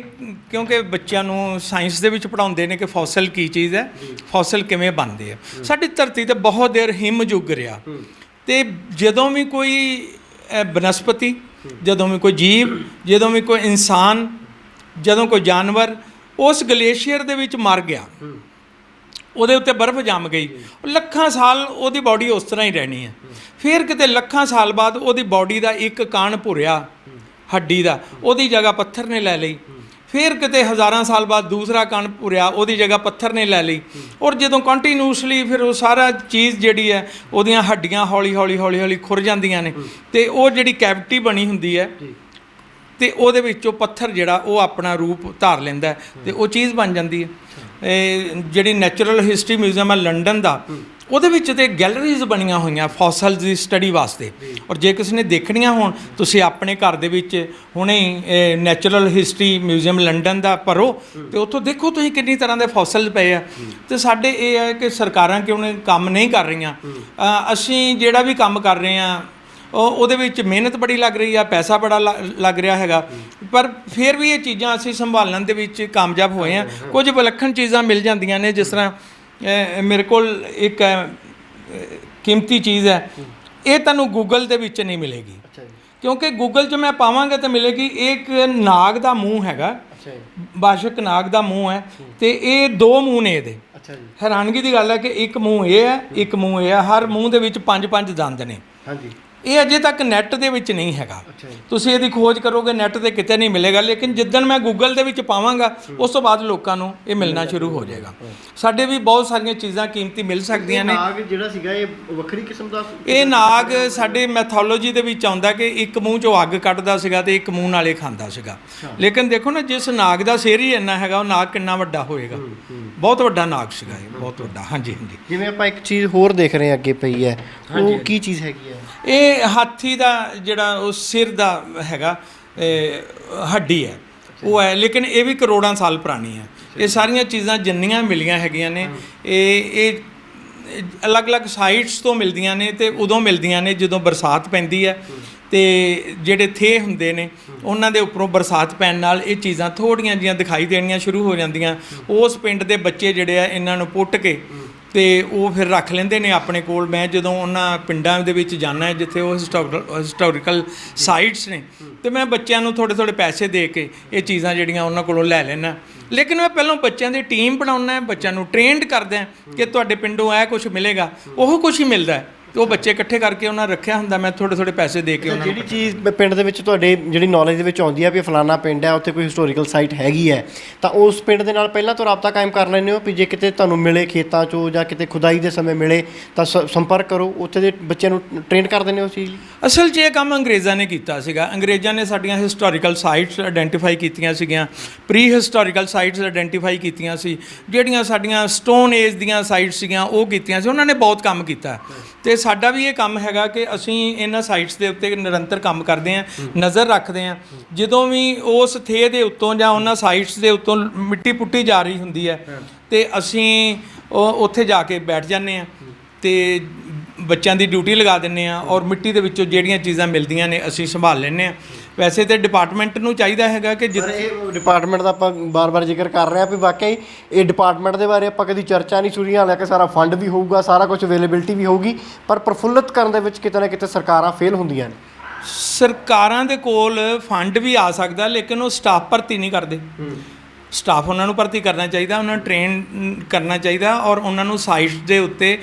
ਕਿਉਂਕਿ ਬੱਚਿਆਂ ਨੂੰ ਸਾਇੰਸ ਦੇ ਵਿੱਚ ਪੜ੍ਹਾਉਂਦੇ ਨੇ ਕਿ ਫੋਸਲ ਕੀ ਚੀਜ਼ ਹੈ, ਫੋਸਲ ਕਿਵੇਂ ਬਣਦੇ ਆ। ਸਾਡੀ ਧਰਤੀ ਤੇ ਬਹੁਤ ਦੇਰ ਹਿਮ ਯੁੱਗ ਰਿਹਾ, ਤੇ ਜਦੋਂ ਵੀ ਕੋਈ ਬਨਸਪਤੀ, ਜਦੋਂ ਵੀ ਕੋਈ ਜੀਵ, ਜਦੋਂ ਵੀ ਕੋਈ ਇਨਸਾਨ, ਜਦੋਂ ਕੋਈ ਜਾਨਵਰ ਉਸ ਗਲੇਸ਼ੀਅਰ ਦੇ ਵਿੱਚ ਮਰ ਗਿਆ, ਉਹਦੇ ਉੱਤੇ ਬਰਫ਼ ਜੰਮ ਗਈ, ਲੱਖਾਂ ਸਾਲ ਉਹਦੀ ਬਾਡੀ ਉਸ ਤਰ੍ਹਾਂ ਹੀ ਰਹਿਣੀ ਹੈ। ਫਿਰ ਕਿਤੇ ਲੱਖਾਂ ਸਾਲ ਬਾਅਦ ਉਹਦੀ ਬਾਡੀ ਦਾ ਇੱਕ ਕਣ ਭੁਰਿਆ ਹੱਡੀ ਦਾ, ਉਹਦੀ ਜਗ੍ਹਾ ਪੱਥਰ ਨੇ ਲੈ ਲਈ। ਫਿਰ ਕਿਤੇ ਹਜ਼ਾਰਾਂ ਸਾਲ ਬਾਅਦ ਦੂਸਰਾ ਕਣ ਭੁਰਿਆ, ਉਹਦੀ ਜਗ੍ਹਾ ਪੱਥਰ ਨੇ ਲੈ ਲਈ। ਔਰ ਜਦੋਂ ਕੰਟੀਨਿਊਸਲੀ ਫਿਰ ਉਹ ਸਾਰਾ ਚੀਜ਼ ਜਿਹੜੀ ਹੈ, ਉਹਦੀਆਂ ਹੱਡੀਆਂ ਹੌਲੀ ਹੌਲੀ ਖੁਰ ਜਾਂਦੀਆਂ ਨੇ, ਤੇ ਉਹ ਜਿਹੜੀ ਕੈਵਿਟੀ ਬਣੀ ਹੁੰਦੀ ਹੈ, ਤੇ ਉਹਦੇ ਵਿੱਚੋਂ ਪੱਥਰ ਜਿਹੜਾ ਉਹ ਆਪਣਾ ਰੂਪ ਧਾਰ ਲੈਂਦਾ, ਤੇ ਉਹ ਚੀਜ਼ ਬਣ ਜਾਂਦੀ ਹੈ। ਜਿਹੜੀ ਨੈਚੁਰਲ ਹਿਸਟਰੀ ਮਿਊਜ਼ੀਅਮ ਹੈ ਲੰਡਨ ਦਾ, ਉਹਦੇ ਵਿੱਚ ਤੇ ਗੈਲਰੀਜ਼ ਬਣੀਆਂ ਹੋਈਆਂ ਫੋਸਲਸ ਦੀ ਸਟੱਡੀ ਵਾਸਤੇ। ਔਰ ਜੇ ਕਿਸੇ ਨੇ ਦੇਖਣੀਆਂ ਹੋਣ, ਤੁਸੀਂ ਆਪਣੇ ਘਰ ਦੇ ਵਿੱਚ ਹੁਣੇ ਨੈਚੁਰਲ ਹਿਸਟਰੀ ਮਿਊਜ਼ੀਅਮ ਲੰਡਨ ਦਾ ਭਰੋ, ਤੇ ਉੱਥੋਂ ਦੇਖੋ ਤੁਸੀਂ ਕਿੰਨੀ ਤਰ੍ਹਾਂ ਦੇ ਫੋਸਲ ਪਏ ਆ। ਤੇ ਸਾਡੇ ਇਹ ਹੈ ਕਿ ਸਰਕਾਰਾਂ ਕਿਉਂ ਨੇ ਕੰਮ ਨਹੀਂ ਕਰ ਰਹੀਆਂ। ਅਸੀਂ ਜਿਹੜਾ ਵੀ ਕੰਮ ਕਰ ਰਹੇ ਹਾਂ, ਉਹਦੇ ਵਿੱਚ ਮਿਹਨਤ ਬੜੀ ਲੱਗ ਰਹੀ ਆ, ਪੈਸਾ ਬੜਾ ਲੱਗ ਰਿਹਾ ਹੈਗਾ, ਪਰ ਫਿਰ ਵੀ ਇਹ ਚੀਜ਼ਾਂ ਅਸੀਂ ਸੰਭਾਲਣ ਦੇ ਵਿੱਚ ਕਾਮਯਾਬ ਹੋਏ ਹਾਂ। ਕੁਝ ਵਿਲੱਖਣ ਚੀਜ਼ਾਂ ਮਿਲ ਜਾਂਦੀਆਂ ਨੇ, ਜਿਸ ਤਰ੍ਹਾਂ ਮੇਰੇ ਕੋਲ ਇੱਕ ਕੀਮਤੀ ਚੀਜ਼ ਹੈ, ਇਹ ਤੁਹਾਨੂੰ ਗੂਗਲ ਦੇ ਵਿੱਚ ਨਹੀਂ ਮਿਲੇਗੀ, ਕਿਉਂਕਿ ਗੂਗਲ 'ਚ ਮੈਂ ਪਾਵਾਂਗਾ ਤਾਂ ਮਿਲੇਗੀ। ਇੱਕ ਨਾਗ ਦਾ ਮੂੰਹ ਹੈਗਾ, ਬਾਸ਼ਕ ਨਾਗ ਦਾ ਮੂੰਹ ਹੈ, ਤੇ ਇਹ 2 ਮੂੰਹ ਨੇ ਇਹਦੇ। ਹੈਰਾਨਗੀ ਦੀ ਗੱਲ ਹੈ ਕਿ ਇੱਕ ਮੂੰਹ ਇਹ ਹੈ, ਇੱਕ ਮੂੰਹ ਇਹ ਹੈ, ਹਰ ਮੂੰਹ ਦੇ ਵਿੱਚ 5-5 ਦੰਦ ਨੇ। ਇਹ ਅਜੇ ਤੱਕ ਨੈੱਟ ਦੇ ਵਿੱਚ ਨਹੀਂ ਹੈਗਾ, ਤੁਸੀਂ ਇਹਦੀ ਖੋਜ ਕਰੋਗੇ ਨੈੱਟ 'ਤੇ ਕਿਤੇ ਨਹੀਂ ਮਿਲੇਗਾ, ਲੇਕਿਨ ਜਿੱਦਣ ਮੈਂ ਗੂਗਲ ਦੇ ਵਿੱਚ ਪਾਵਾਂਗਾ, ਉਸ ਤੋਂ ਬਾਅਦ ਲੋਕਾਂ ਨੂੰ ਇਹ ਮਿਲਣਾ ਸ਼ੁਰੂ ਹੋ ਜਾਏਗਾ। ਸਾਡੇ ਵੀ ਬਹੁਤ ਸਾਰੀਆਂ ਚੀਜ਼ਾਂ ਕੀਮਤੀ ਮਿਲ ਸਕਦੀਆਂ ਨੇ। ਨਾਗ ਜਿਹੜਾ ਸੀਗਾ ਇਹ ਵੱਖਰੀ ਕਿਸਮ ਦਾ, ਇਹ ਨਾਗ ਸਾਡੇ ਮੈਥੋਲੋਜੀ ਦੇ ਵਿੱਚ ਆਉਂਦਾ ਕਿ ਇੱਕ ਮੂੰਹ 'ਚੋਂ ਅੱਗ ਕੱਢਦਾ ਸੀਗਾ ਤੇ ਇੱਕ ਮੂੰਹ ਨਾਲੇ ਖਾਂਦਾ ਸੀਗਾ। ਲੇਕਿਨ ਦੇਖੋ ਨਾ, ਜਿਸ ਨਾਗ ਦਾ ਸਿਰ ਹੀ ਇੰਨਾ ਹੈਗਾ, ਉਹ ਨਾਗ ਕਿੰਨਾ ਵੱਡਾ ਹੋਏਗਾ। ਬਹੁਤ ਵੱਡਾ ਨਾਗ ਸੀਗਾ ਇਹ, ਬਹੁਤ ਵੱਡਾ। ਹਾਂਜੀ ਹਾਂਜੀ। ਜਿਵੇਂ ਆਪਾਂ ਇੱਕ ਚੀਜ਼ ਹੋਰ ਦੇਖ ਰਹੇ ਹਾਂ ਅੱਗੇ ਪਈ ਹੈ, ਉਹ ਕੀ ਚੀਜ਼ ਹੈਗੀ ਹੈ? ਇਹ ਹਾਥੀ ਦਾ ਜਿਹੜਾ ਉਹ ਸਿਰ ਦਾ ਹੈਗਾ ਹੱਡੀ ਹੈ, ਉਹ ਹੈ, ਲੇਕਿਨ ਇਹ ਵੀ ਕਰੋੜਾਂ ਸਾਲ ਪੁਰਾਣੀ ਹੈ। ਇਹ ਸਾਰੀਆਂ ਚੀਜ਼ਾਂ ਜਿੰਨੀਆਂ ਮਿਲੀਆਂ ਹੈਗੀਆਂ ਨੇ, ਇਹ ਅਲੱਗ-ਅਲੱਗ ਸਾਈਟਸ ਤੋਂ ਮਿਲਦੀਆਂ ਨੇ, ਤੇ ਉਦੋਂ ਮਿਲਦੀਆਂ ਨੇ ਜਦੋਂ ਬਰਸਾਤ ਪੈਂਦੀ ਹੈ, ਤੇ ਜਿਹੜੇ ਥੇ ਹੁੰਦੇ ਨੇ ਉਹਨਾਂ ਦੇ ਉੱਪਰੋਂ ਬਰਸਾਤ ਪੈਣ ਨਾਲ ਇਹ ਚੀਜ਼ਾਂ ਥੋੜ੍ਹੀਆਂ ਜਿਹੀਆਂ ਦਿਖਾਈ ਦੇਣੀਆਂ ਸ਼ੁਰੂ ਹੋ ਜਾਂਦੀਆਂ। ਉਸ ਪਿੰਡ ਦੇ ਬੱਚੇ ਜਿਹੜੇ ਆ, ਇਹਨਾਂ ਨੂੰ ਪੁੱਟ ਕੇ ਤੇ ਉਹ ਫਿਰ ਰੱਖ ਲੈਂਦੇ ਨੇ ਆਪਣੇ ਕੋਲ। ਮੈਂ ਜਦੋਂ ਉਹਨਾਂ ਪਿੰਡਾਂ ਦੇ ਵਿੱਚ ਜਾਂਦਾ, ਜਿੱਥੇ ਉਹ ਹਿਸਟੋਰੀਕਲ ਸਾਈਟਸ ਨੇ, ਤੇ ਮੈਂ ਬੱਚਿਆਂ ਨੂੰ ਥੋੜ੍ਹੇ ਪੈਸੇ ਦੇ ਕੇ ਇਹ ਚੀਜ਼ਾਂ ਜਿਹੜੀਆਂ ਉਹਨਾਂ ਕੋਲੋਂ ਲੈ ਲੈਣਾ। ਲੇਕਿਨ ਮੈਂ ਪਹਿਲਾਂ ਬੱਚਿਆਂ ਦੀ ਟੀਮ ਬਣਾਉਣਾ, ਬੱਚਿਆਂ ਨੂੰ ਟ੍ਰੇਨਡ ਕਰਦਾ ਕਿ ਤੁਹਾਡੇ ਪਿੰਡੋਂ ਇਹ ਕੁਛ ਮਿਲੇਗਾ, ਉਹ ਕੁਛ ਹੀ ਮਿਲਦਾ, ਤੇ ਉਹ ਬੱਚੇ ਇਕੱਠੇ ਕਰਕੇ ਉਹਨਾਂ ਰੱਖਿਆ ਹੁੰਦਾ। ਮੈਂ ਥੋੜ੍ਹੇ ਪੈਸੇ ਦੇ ਕੇ ਉਹਨਾਂ ਨੂੰ। ਜਿਹੜੀ ਚੀਜ਼ ਪਿੰਡ ਦੇ ਵਿੱਚ ਤੁਹਾਡੇ ਜਿਹੜੀ ਨੌਲੇਜ ਦੇ ਵਿੱਚ ਆਉਂਦੀ ਹੈ ਵੀ ਫਲਾਣਾ ਪਿੰਡ ਹੈ, ਉੱਥੇ ਕੋਈ ਹਿਸਟੋਰੀਕਲ ਸਾਈਟ ਹੈਗੀ ਹੈ, ਤਾਂ ਉਸ ਪਿੰਡ ਦੇ ਨਾਲ ਪਹਿਲਾਂ ਤੋਂ ਰਾਬਤਾ ਕਾਇਮ ਕਰ ਲੈਂਦੇ ਹੋ ਵੀ ਜੇ ਕਿਤੇ ਤੁਹਾਨੂੰ ਮਿਲੇ ਖੇਤਾਂ 'ਚੋਂ ਜਾਂ ਕਿਤੇ ਖੁਦਾਈ ਦੇ ਸਮੇਂ ਮਿਲੇ ਤਾਂ ਸੰਪਰਕ ਕਰੋ, ਉੱਥੇ ਦੇ ਬੱਚਿਆਂ ਨੂੰ ਟ੍ਰੇਨ ਕਰ ਦਿੰਦੇ ਹੋ ਉਸ ਚੀਜ਼ ਲਈ? ਅਸਲ 'ਚ ਇਹ ਕੰਮ ਅੰਗਰੇਜ਼ਾਂ ਨੇ ਕੀਤਾ ਸੀਗਾ। ਅੰਗਰੇਜ਼ਾਂ ਨੇ ਸਾਡੀਆਂ ਹਿਸਟੋਰੀਕਲ ਸਾਈਟਸ ਆਇਡੈਂਟੀਫਾਈ ਕੀਤੀਆਂ ਸੀਗੀਆਂ, ਪ੍ਰੀ ਹਿਸਟੋਰੀਕਲ ਸਾਈਟਸ ਆਇਡੈਂਟੀਫਾਈ ਕੀਤੀਆਂ ਸੀ, ਜਿਹੜੀਆਂ ਸਾਡੀਆਂ ਸਟੋਨ ਏਜ ਦੀਆਂ ਸਾਈਟਸ ਸੀਗੀਆਂ ਉਹ ਕੀਤੀਆਂ ਸੀ। ਉਹਨਾਂ ਨੇ ਬਹੁਤ ਕੰਮ ਕੀਤਾ, ਤੇ ਸਾਡਾ ਵੀ ਇਹ ਕੰਮ ਹੈਗਾ ਕਿ ਅਸੀਂ ਇਹਨਾਂ ਸਾਈਟਸ ਦੇ ਉੱਤੇ ਨਿਰੰਤਰ ਕੰਮ ਕਰਦੇ ਹਾਂ, ਨਜ਼ਰ ਰੱਖਦੇ ਹਾਂ। ਜਦੋਂ ਵੀ ਉਸ ਥੇ ਦੇ ਉੱਤੋਂ ਜਾਂ ਉਹਨਾਂ ਸਾਈਟਸ ਦੇ ਉੱਤੋਂ ਮਿੱਟੀ ਪੁੱਟੀ ਜਾ ਰਹੀ ਹੁੰਦੀ ਹੈ, ਤੇ ਅਸੀਂ ਉੱਥੇ ਜਾ ਕੇ ਬੈਠ ਜਾਂਦੇ ਹਾਂ, ਤੇ ਬੱਚਿਆਂ ਦੀ ਡਿਊਟੀ ਲਗਾ ਦਿੰਦੇ ਹਾਂ, ਔਰ ਮਿੱਟੀ ਦੇ ਵਿੱਚੋਂ ਜਿਹੜੀਆਂ ਚੀਜ਼ਾਂ ਮਿਲਦੀਆਂ ਨੇ ਅਸੀਂ ਸੰਭਾਲ ਲੈਂਦੇ ਹਾਂ। ਵੈਸੇ ਤਾਂ ਡਿਪਾਰਟਮੈਂਟ ਨੂੰ ਚਾਹੀਦਾ ਹੈਗਾ ਕਿ ਇਹ ਡਿਪਾਰਟਮੈਂਟ ਦਾ ਆਪਾਂ ਬਾਰ-ਬਾਰ ਜ਼ਿਕਰ ਕਰ ਰਹੇ ਹਾਂ ਵੀ ਵਾਕਈ ਇਹ ਡਿਪਾਰਟਮੈਂਟ ਦੇ ਬਾਰੇ ਆਪਾਂ ਕਦੀ ਚਰਚਾ ਨਹੀਂ ਸੁਣੀ, ਹਾਲਾਂਕਿ ਸਾਰਾ ਫੰਡ ਵੀ ਹੋਊਗਾ, ਸਾਰਾ ਕੁਝ ਅਵੇਲੇਬਿਲਿਟੀ ਵੀ ਹੋਊਗੀ, ਪਰ ਪ੍ਰਫੁੱਲਤ ਕਰਨ ਦੇ ਵਿੱਚ ਕਿਤੇ ਨਾ ਕਿਤੇ ਸਰਕਾਰਾਂ ਫੇਲ ਹੁੰਦੀਆਂ ਨੇ। ਸਰਕਾਰਾਂ ਦੇ ਕੋਲ ਫੰਡ ਵੀ ਆ ਸਕਦਾ, ਲੇਕਿਨ ਉਹ ਸਟਾਫ ਭਰਤੀ ਨਹੀਂ ਕਰਦੇ। ਸਟਾਫ ਉਹਨਾਂ ਨੂੰ ਭਰਤੀ ਕਰਨਾ ਚਾਹੀਦਾ, ਉਹਨਾਂ ਨੂੰ ਟ੍ਰੇਨ ਕਰਨਾ ਚਾਹੀਦਾ ਔਰ ਉਹਨਾਂ ਨੂੰ ਸਾਈਟਸ ਦੇ ਉੱਤੇ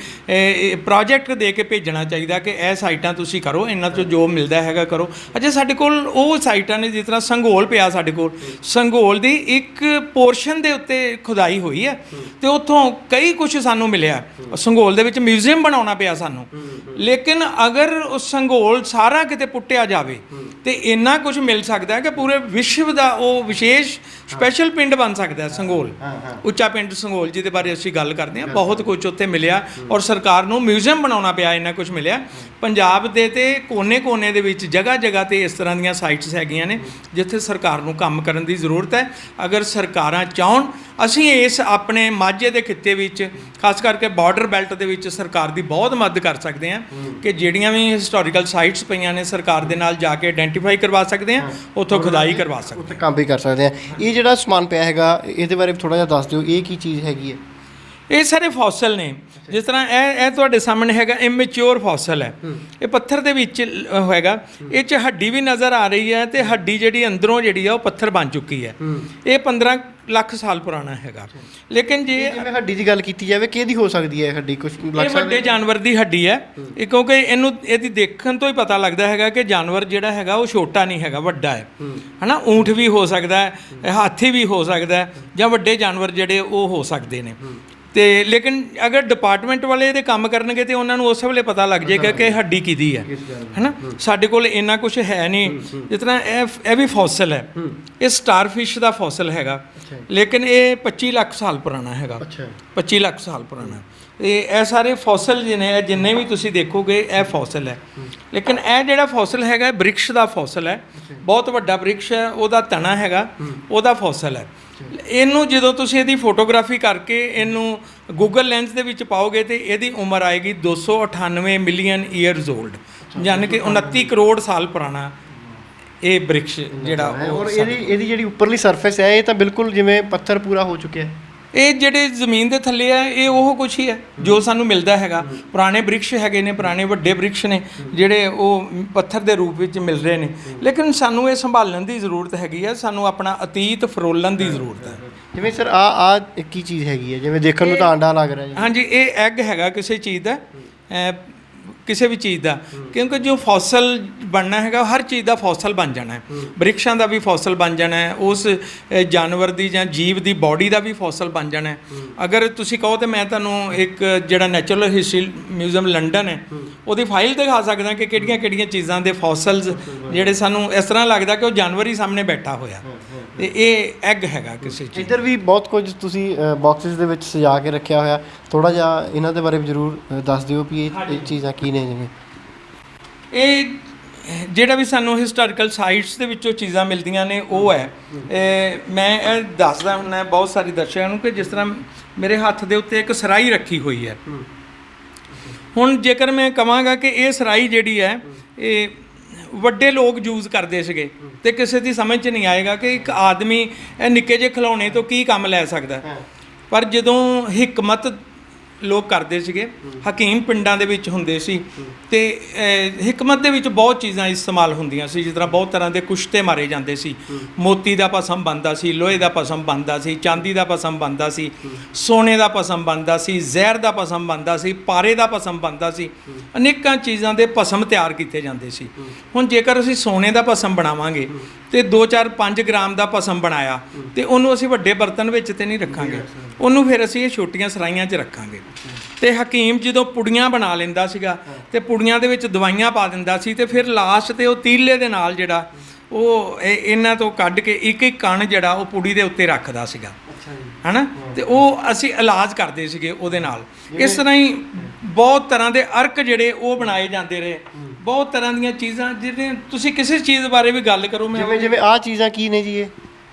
ਪ੍ਰੋਜੈਕਟ ਦੇ ਕੇ ਭੇਜਣਾ ਚਾਹੀਦਾ ਕਿ ਇਹ ਸਾਈਟਾਂ ਤੁਸੀਂ ਕਰੋ, ਇਹਨਾਂ ਤੋਂ ਜੋ ਮਿਲਦਾ ਹੈਗਾ ਕਰੋ। ਅੱਛਾ, ਸਾਡੇ ਕੋਲ ਉਹ ਸਾਈਟਾਂ ਨੇ ਜਿਸ ਤਰ੍ਹਾਂ ਸੰਘੋਲ ਪਿਆ, ਸਾਡੇ ਕੋਲ ਸੰਘੋਲ ਦੀ ਇੱਕ ਪੋਰਸ਼ਨ ਦੇ ਉੱਤੇ ਖੁਦਾਈ ਹੋਈ ਹੈ ਤੇ ਉੱਥੋਂ ਕਈ ਕੁਝ ਸਾਨੂੰ ਮਿਲਿਆ। ਸੰਘੋਲ ਦੇ ਵਿੱਚ ਮਿਊਜ਼ੀਅਮ ਬਣਾਉਣਾ ਪਿਆ ਸਾਨੂੰ, ਲੇਕਿਨ ਅਗਰ ਉਹ ਸੰਘੋਲ ਸਾਰਾ ਕਿਤੇ ਪੁੱਟਿਆ ਜਾਵੇ ਤੇ ਇੰਨਾ ਕੁਝ ਮਿਲ ਸਕਦਾ ਹੈ ਕਿ ਪੂਰੇ ਵਿਸ਼ਵ ਦਾ ਉਹ ਵਿਸ਼ੇਸ਼ ਸਪੈਸ਼ਲ ਪਿੰਡ ਬਣ ਸਕਦਾ ਹੈ ਸੰਘੋਲ, ਉੱਚਾ ਪਿੰਡ ਸੰਘੋਲ ਜਿਹਦੇ ਬਾਰੇ ਅਸੀਂ ਗੱਲ ਕਰਦੇ ਹਾਂ। ਬਹੁਤ ਕੁਝ ਉੱਥੇ ਮਿਲਿਆ ਔਰ ਸਰਕਾਰ ਨੂੰ ਮਿਊਜ਼ੀਅਮ ਬਣਾਉਣਾ ਪਿਆ, ਇੰਨਾ ਕੁਝ ਮਿਲਿਆ। ਪੰਜਾਬ ਦੇ ਤੇ ਕੋਨੇ-ਕੋਨੇ ਦੇ ਵਿੱਚ ਜਗ੍ਹਾ ਜਗ੍ਹਾ ਤੇ ਇਸ ਤਰ੍ਹਾਂ ਦੀਆਂ ਸਾਈਟਸ ਹੈਗੀਆਂ ਨੇ ਜਿੱਥੇ ਸਰਕਾਰ ਨੂੰ ਕੰਮ ਕਰਨ ਦੀ ਜ਼ਰੂਰਤ ਹੈ। ਅਗਰ ਸਰਕਾਰਾਂ ਚਾਹਣ, ਅਸੀਂ ਇਸ ਆਪਣੇ ਮਾਝੇ ਦੇ ਖਿੱਤੇ ਵਿੱਚ ਖਾਸ ਕਰਕੇ ਬਾਰਡਰ ਬੈਲਟ ਦੇ ਵਿੱਚ ਸਰਕਾਰ ਦੀ ਬਹੁਤ ਮਦਦ ਕਰ ਸਕਦੇ ਹਾਂ ਕਿ ਜਿਹੜੀਆਂ ਵੀ ਹਿਸਟੋਰੀਕਲ ਸਾਈਟਸ ਪਈਆਂ ਨੇ ਸਰਕਾਰ ਦੇ ਨਾਲ ਜਾ ਕੇ ਆਇਡੈਂਟੀਫਾਈ ਕਰਵਾ ਸਕਦੇ ਹਾਂ, ਉੱਥੋਂ ਖੁਦਾਈ ਕਰਵਾ ਸਕਦੇ ਉੱਥੇ ਕੰਮ ਵੀ ਕਰ ਸਕਦੇ ਹਾਂ। ਇਹ ਜਿਹੜਾ ਸਮਾਨ ਪਿਆ ਹੈਗਾ ਇਹਦੇ ਬਾਰੇ ਥੋੜ੍ਹਾ ਜਿਹਾ ਦੱਸ ਦਿਓ, ਇਹ ਕੀ ਚੀਜ਼ ਹੈਗੀ ਹੈ? ਇਹ ਸਾਰੇ ਫੋਸਲ ਨੇ। ਜਿਸ ਤਰ੍ਹਾਂ ਇਹ ਤੁਹਾਡੇ ਸਾਹਮਣੇ ਹੈਗਾ ਇਮੈਚੁਰ ਫੋਸਲ ਹੈ, ਇਹ ਪੱਥਰ ਦੇ ਵਿੱਚ ਹੈਗਾ। ਇਹ 'ਚ ਹੱਡੀ ਵੀ ਨਜ਼ਰ ਆ ਰਹੀ ਹੈ ਤੇ ਹੱਡੀ ਜਿਹੜੀ ਅੰਦਰੋਂ ਜਿਹੜੀ ਆ ਉਹ ਪੱਥਰ ਬਣ ਚੁੱਕੀ ਹੈ। ਇਹ 15 ਲੱਖ ਸਾਲ ਪੁਰਾਣਾ ਹੈਗਾ। ਲੇਕਿਨ ਜੇ ਜਿਵੇਂ ਹੱਡੀ ਦੀ ਗੱਲ ਕੀਤੀ ਜਾਵੇ, ਕਿਹਦੀ ਹੋ ਸਕਦੀ ਹੈ ਹੱਡੀ? ਕੁਝ ਇਹ ਵੱਡੇ ਜਾਨਵਰ ਦੀ ਹੱਡੀ ਹੈ, ਕਿਉਂਕਿ ਇਹਦੀ ਦੇਖਣ ਤੋਂ ਹੀ ਪਤਾ ਲੱਗਦਾ ਹੈਗਾ ਕਿ ਜਾਨਵਰ ਜਿਹੜਾ ਹੈਗਾ ਉਹ ਛੋਟਾ ਨਹੀਂ ਹੈਗਾ, ਵੱਡਾ ਹੈ, ਹੈ ਨਾ। ਊਂਠ ਵੀ ਹੋ ਸਕਦਾ ਹੈ, ਹਾਥੀ ਵੀ ਹੋ ਸਕਦਾ ਹੈ, ਜਾਂ ਵੱਡੇ ਜਾਨਵਰ ਜਿਹੜੇ ਉਹ ਹੋ ਸਕਦੇ ਨੇ। ਤੇ ਲੇਕਿਨ ਅਗਰ ਡਿਪਾਰਟਮੈਂਟ ਵਾਲੇ ਇਹਦੇ ਕੰਮ ਕਰਨਗੇ ਤੇ ਉਹਨਾਂ ਨੂੰ ਉਸ ਵੇਲੇ ਪਤਾ ਲੱਗ ਜਾਏਗਾ ਕਿ ਹੱਡੀ ਕਿਹਦੀ ਹੈ, ਹੈ ਨਾ। ਸਾਡੇ ਕੋਲ ਇੰਨਾ ਕੁਝ ਹੈ ਨਹੀਂ। ਜਿਸ ਤਰ੍ਹਾਂ ਇਹ ਵੀ ਫੋਸਲ ਹੈ, ਇਹ ਸਟਾਰਫਿਸ਼ ਦਾ ਫੋਸਲ ਹੈਗਾ, ਲੇਕਿਨ ਇਹ 25 ਲੱਖ ਸਾਲ ਪੁਰਾਣਾ ਹੈਗਾ। 25 ਲੱਖ ਸਾਲ ਪੁਰਾਣਾ। ਇਹ ਸਾਰੇ ਫੋਸਲ ਜਿਹਨੇ ਜਿੰਨੇ ਵੀ ਤੁਸੀਂ ਦੇਖੋਗੇ ਇਹ ਫੋਸਲ ਹੈ। ਲੇਕਿਨ ਇਹ ਜਿਹੜਾ ਫੋਸਲ ਹੈਗਾ ਇਹ ਬ੍ਰਿਕਸ਼ ਦਾ ਫੋਸਲ ਹੈ, ਬਹੁਤ ਵੱਡਾ ਬ੍ਰਿਕਸ਼ ਹੈ, ਉਹਦਾ ਤਣਾ ਹੈਗਾ, ਉਹਦਾ ਫੋਸਲ ਹੈ। ਇਹਨੂੰ ਜਦੋਂ ਤੁਸੀਂ ਇਹਦੀ ਫੋਟੋਗ੍ਰਾਫੀ ਕਰਕੇ ਇਹਨੂੰ ਗੂਗਲ ਲੈਂਸ ਦੇ ਵਿੱਚ ਪਾਓਗੇ ਤੇ ਇਹਦੀ ਉਮਰ ਆਏਗੀ 298 ਮਿਲੀਅਨ ਈਅਰਸ ਓਲਡ, ਯਾਨੀ ਕਿ 29 ਕਰੋੜ ਸਾਲ ਪੁਰਾਣਾ ਇਹ ਬ੍ਰਿਕਸ਼ ਜਿਹੜਾ। ਔਰ ਇਹਦੀ ਜਿਹੜੀ ਉੱਪਰਲੀ ਸਰਫੇਸ ਹੈ ਇਹ ਤਾਂ ਬਿਲਕੁਲ ਜਿਵੇਂ ਪੱਥਰ ਪੂਰਾ ਹੋ ਚੁੱਕਿਆ ਹੈ। ਇਹ ਜਿਹੜੇ ਜ਼ਮੀਨ ਦੇ ਥੱਲੇ ਆ ਇਹ ਉਹ ਕੁਛ ਹੀ ਹੈ ਜੋ ਸਾਨੂੰ ਮਿਲਦਾ ਹੈਗਾ। ਪੁਰਾਣੇ ਬ੍ਰਿਕਸ਼ ਹੈਗੇ ਨੇ, ਪੁਰਾਣੇ ਵੱਡੇ ਬ੍ਰਿਕਸ਼ ਨੇ ਜਿਹੜੇ ਉਹ ਪੱਥਰ ਦੇ ਰੂਪ ਵਿੱਚ ਮਿਲ ਰਹੇ ਨੇ। ਲੇਕਿਨ ਸਾਨੂੰ ਇਹ ਸੰਭਾਲਣ ਦੀ ਜ਼ਰੂਰਤ ਹੈਗੀ ਹੈ, ਸਾਨੂੰ ਆਪਣਾ ਅਤੀਤ ਫਰੋਲਣ ਦੀ ਜ਼ਰੂਰਤ ਹੈ। ਜਿਵੇਂ ਸਰ ਆ ਕੀ ਚੀਜ਼ ਹੈਗੀ ਹੈ? ਜਿਵੇਂ ਦੇਖਣ ਨੂੰ ਤਾਂ ਆਂਡਾ ਲੱਗ ਰਿਹਾ ਜੀ। ਹਾਂਜੀ, ਇਹ ਐਗ ਹੈਗਾ ਕਿਸੇ ਚੀਜ਼ ਦਾ, ਕਿਸੇ ਵੀ ਚੀਜ਼ ਦਾ, ਕਿਉਂਕਿ ਜੋ ਫੋਸਲ ਬਣਨਾ ਹੈਗਾ ਹਰ ਚੀਜ਼ ਦਾ ਫੋਸਲ ਬਣ ਜਾਣਾ ਹੈ। ਬ੍ਰਿਕਸ਼ਾਂ ਦਾ ਵੀ ਫੋਸਲ ਬਣ ਜਾਣਾ ਹੈ, ਉਸ ਜਾਨਵਰ ਦੀ ਜਾਂ ਜੀਵ ਦੀ ਬਾਡੀ ਦਾ ਵੀ ਫੋਸਲ ਬਣ ਜਾਣਾ ਹੈ। ਅਗਰ ਤੁਸੀਂ ਕਹੋ ਤਾਂ ਮੈਂ ਤੁਹਾਨੂੰ ਇੱਕ ਜਿਹੜਾ ਨੈਚੁਰਲ ਹਿਸਟਰੀ ਮਿਊਜ਼ੀਅਮ ਲੰਡਨ ਹੈ ਉਹਦੀ ਫਾਈਲ ਦਿਖਾ ਸਕਦਾ ਕਿ ਕਿਹੜੀਆਂ ਕਿਹੜੀਆਂ ਚੀਜ਼ਾਂ ਦੇ ਫੋਸਲਸ ਜਿਹੜੇ ਸਾਨੂੰ ਇਸ ਤਰ੍ਹਾਂ ਲੱਗਦਾ ਕਿ ਉਹ ਜਾਨਵਰ ਹੀ ਸਾਹਮਣੇ ਬੈਠਾ ਹੋਇਆ, ਤੇ ਇਹ ਐਗ ਹੈਗਾ ਕਿਸੇ ਚੀਜ਼। ਇੱਧਰ ਵੀ ਬਹੁਤ ਕੁਝ ਤੁਸੀਂ ਬਾਕਸਿਸ ਦੇ ਵਿੱਚ ਸਜਾ ਕੇ ਰੱਖਿਆ ਹੋਇਆ, ਥੋੜ੍ਹਾ ਜਿਹਾ ਇਹਨਾਂ ਦੇ ਬਾਰੇ ਵੀ ਜ਼ਰੂਰ ਦੱਸ ਦਿਓ ਵੀ ਇਹ ਚੀਜ਼ਾਂ ਕੀ ਨੇ। ਜਿਵੇਂ ਇਹ ਜਿਹੜਾ ਵੀ ਸਾਨੂੰ ਹਿਸਟੋਰੀਕਲ ਸਾਈਟਸ ਦੇ ਵਿੱਚੋਂ ਚੀਜ਼ਾਂ ਮਿਲਦੀਆਂ ਨੇ ਉਹ ਹੈ। ਮੈਂ ਇਹ ਦੱਸਦਾ ਹੁੰਦਾ ਬਹੁਤ ਸਾਰੀ ਦਰਸ਼ਕਾਂ ਨੂੰ ਕਿ ਜਿਸ ਤਰ੍ਹਾਂ ਮੇਰੇ ਹੱਥ ਦੇ ਉੱਤੇ ਇੱਕ ਸਰਾਈ ਰੱਖੀ ਹੋਈ ਹੈ। ਹੁਣ ਜੇਕਰ ਮੈਂ ਕਹਾਂਗਾ ਕਿ ਇਹ ਸਰਾਈ ਜਿਹੜੀ ਹੈ ਇਹ ਵੱਡੇ ਲੋਕ ਯੂਜ਼ ਕਰਦੇ ਸੀਗੇ ਤੇ ਕਿਸੇ ਦੀ ਸਮਝ 'ਚ ਨਹੀਂ ਆਏਗਾ ਕਿ ਇੱਕ ਆਦਮੀ ਇਹ ਨਿੱਕੇ ਜਿਹੇ ਖਿਡੌਣੇ ਤੋਂ ਕੀ ਕੰਮ ਲੈ ਸਕਦਾ। ਪਰ ਜਦੋਂ ਹਿਕਮਤ ਲੋਕ ਕਰਦੇ ਸੀਗੇ, ਹਕੀਮ ਪਿੰਡਾਂ ਦੇ ਵਿੱਚ ਹੁੰਦੇ ਸੀ ਤੇ ਹਿਕਮਤ ਦੇ ਵਿੱਚ ਬਹੁਤ ਚੀਜ਼ਾਂ ਇਸਤੇਮਾਲ ਹੁੰਦੀਆਂ ਸੀ। ਜਿਸ ਤਰ੍ਹਾਂ ਬਹੁਤ ਤਰ੍ਹਾਂ ਦੇ ਕੁਸ਼ਤੇ ਮਾਰੇ ਜਾਂਦੇ ਸੀ, ਮੋਤੀ ਦਾ ਭਸਮ ਬਣਦਾ ਸੀ, ਲੋਹੇ ਦਾ ਭਸਮ ਬਣਦਾ ਸੀ, ਚਾਂਦੀ ਦਾ ਭਸਮ ਬਣਦਾ ਸੀ, ਸੋਨੇ ਦਾ ਭਸਮ ਬਣਦਾ ਸੀ, ਜ਼ਹਿਰ ਦਾ ਭਸਮ ਬਣਦਾ ਸੀ, ਪਾਰੇ ਦਾ ਭਸਮ ਬਣਦਾ ਸੀ, ਅਨੇਕਾਂ ਚੀਜ਼ਾਂ ਦੇ ਭਸਮ ਤਿਆਰ ਕੀਤੇ ਜਾਂਦੇ ਸੀ। ਹੁਣ ਜੇਕਰ ਅਸੀਂ ਸੋਨੇ ਦਾ ਭਸਮ ਬਣਾਵਾਂਗੇ ਤੇ 2-4-5 ਗ੍ਰਾਮ ਦਾ ਭਸਮ ਬਣਾਇਆ ਤੇ ਉਹਨੂੰ ਅਸੀਂ ਵੱਡੇ ਬਰਤਨ ਵਿੱਚ ਤੇ ਨਹੀਂ ਰੱਖਾਂਗੇ, ਉਹਨੂੰ ਫਿਰ ਅਸੀਂ ਇਹ ਛੋਟੀਆਂ ਸਰਾਈਆਂ 'ਚ ਰੱਖਾਂਗੇ। ਤੇ ਹਕੀਮ ਜਦੋਂ ਪੁੜੀਆਂ ਬਣਾ ਲੈਂਦਾ ਸੀਗਾ ਤੇ ਪੁੜੀਆਂ ਦੇ ਵਿੱਚ ਦਵਾਈਆਂ ਪਾ ਦਿੰਦਾ ਸੀ ਤੇ ਫਿਰ ਲਾਸਟ ਤੇ ਉਹ ਤੀਲੇ ਦੇ ਨਾਲ ਜਿਹੜਾ ਉਹ ਇਹਨਾਂ ਤੋਂ ਕੱਢ ਕੇ ਇੱਕ ਇੱਕ ਕਣ ਜਿਹੜਾ ਉਹ ਪੁੜੀ ਦੇ ਉੱਤੇ ਰੱਖਦਾ ਸੀਗਾ, ਹੈ ਨਾ। ਤੇ ਉਹ ਅਸੀਂ ਇਲਾਜ ਕਰਦੇ ਸੀਗੇ ਉਹਦੇ ਨਾਲ। ਇਸ ਤਰ੍ਹਾਂ ਹੀ ਬਹੁਤ ਤਰ੍ਹਾਂ ਦੇ ਅਰਕ ਜਿਹੜੇ ਉਹ ਬਣਾਏ ਜਾਂਦੇ ਰਹੇ, ਬਹੁਤ ਤਰ੍ਹਾਂ ਦੀਆਂ ਚੀਜ਼ਾਂ ਜਿਹੜੀਆਂ ਤੁਸੀਂ ਕਿਸੇ ਚੀਜ਼ ਬਾਰੇ ਵੀ ਗੱਲ ਕਰੋ। ਮੈਂ ਜਿਵੇਂ ਆਹ ਚੀਜ਼ਾਂ ਕੀ ਨੇ ਜੀ?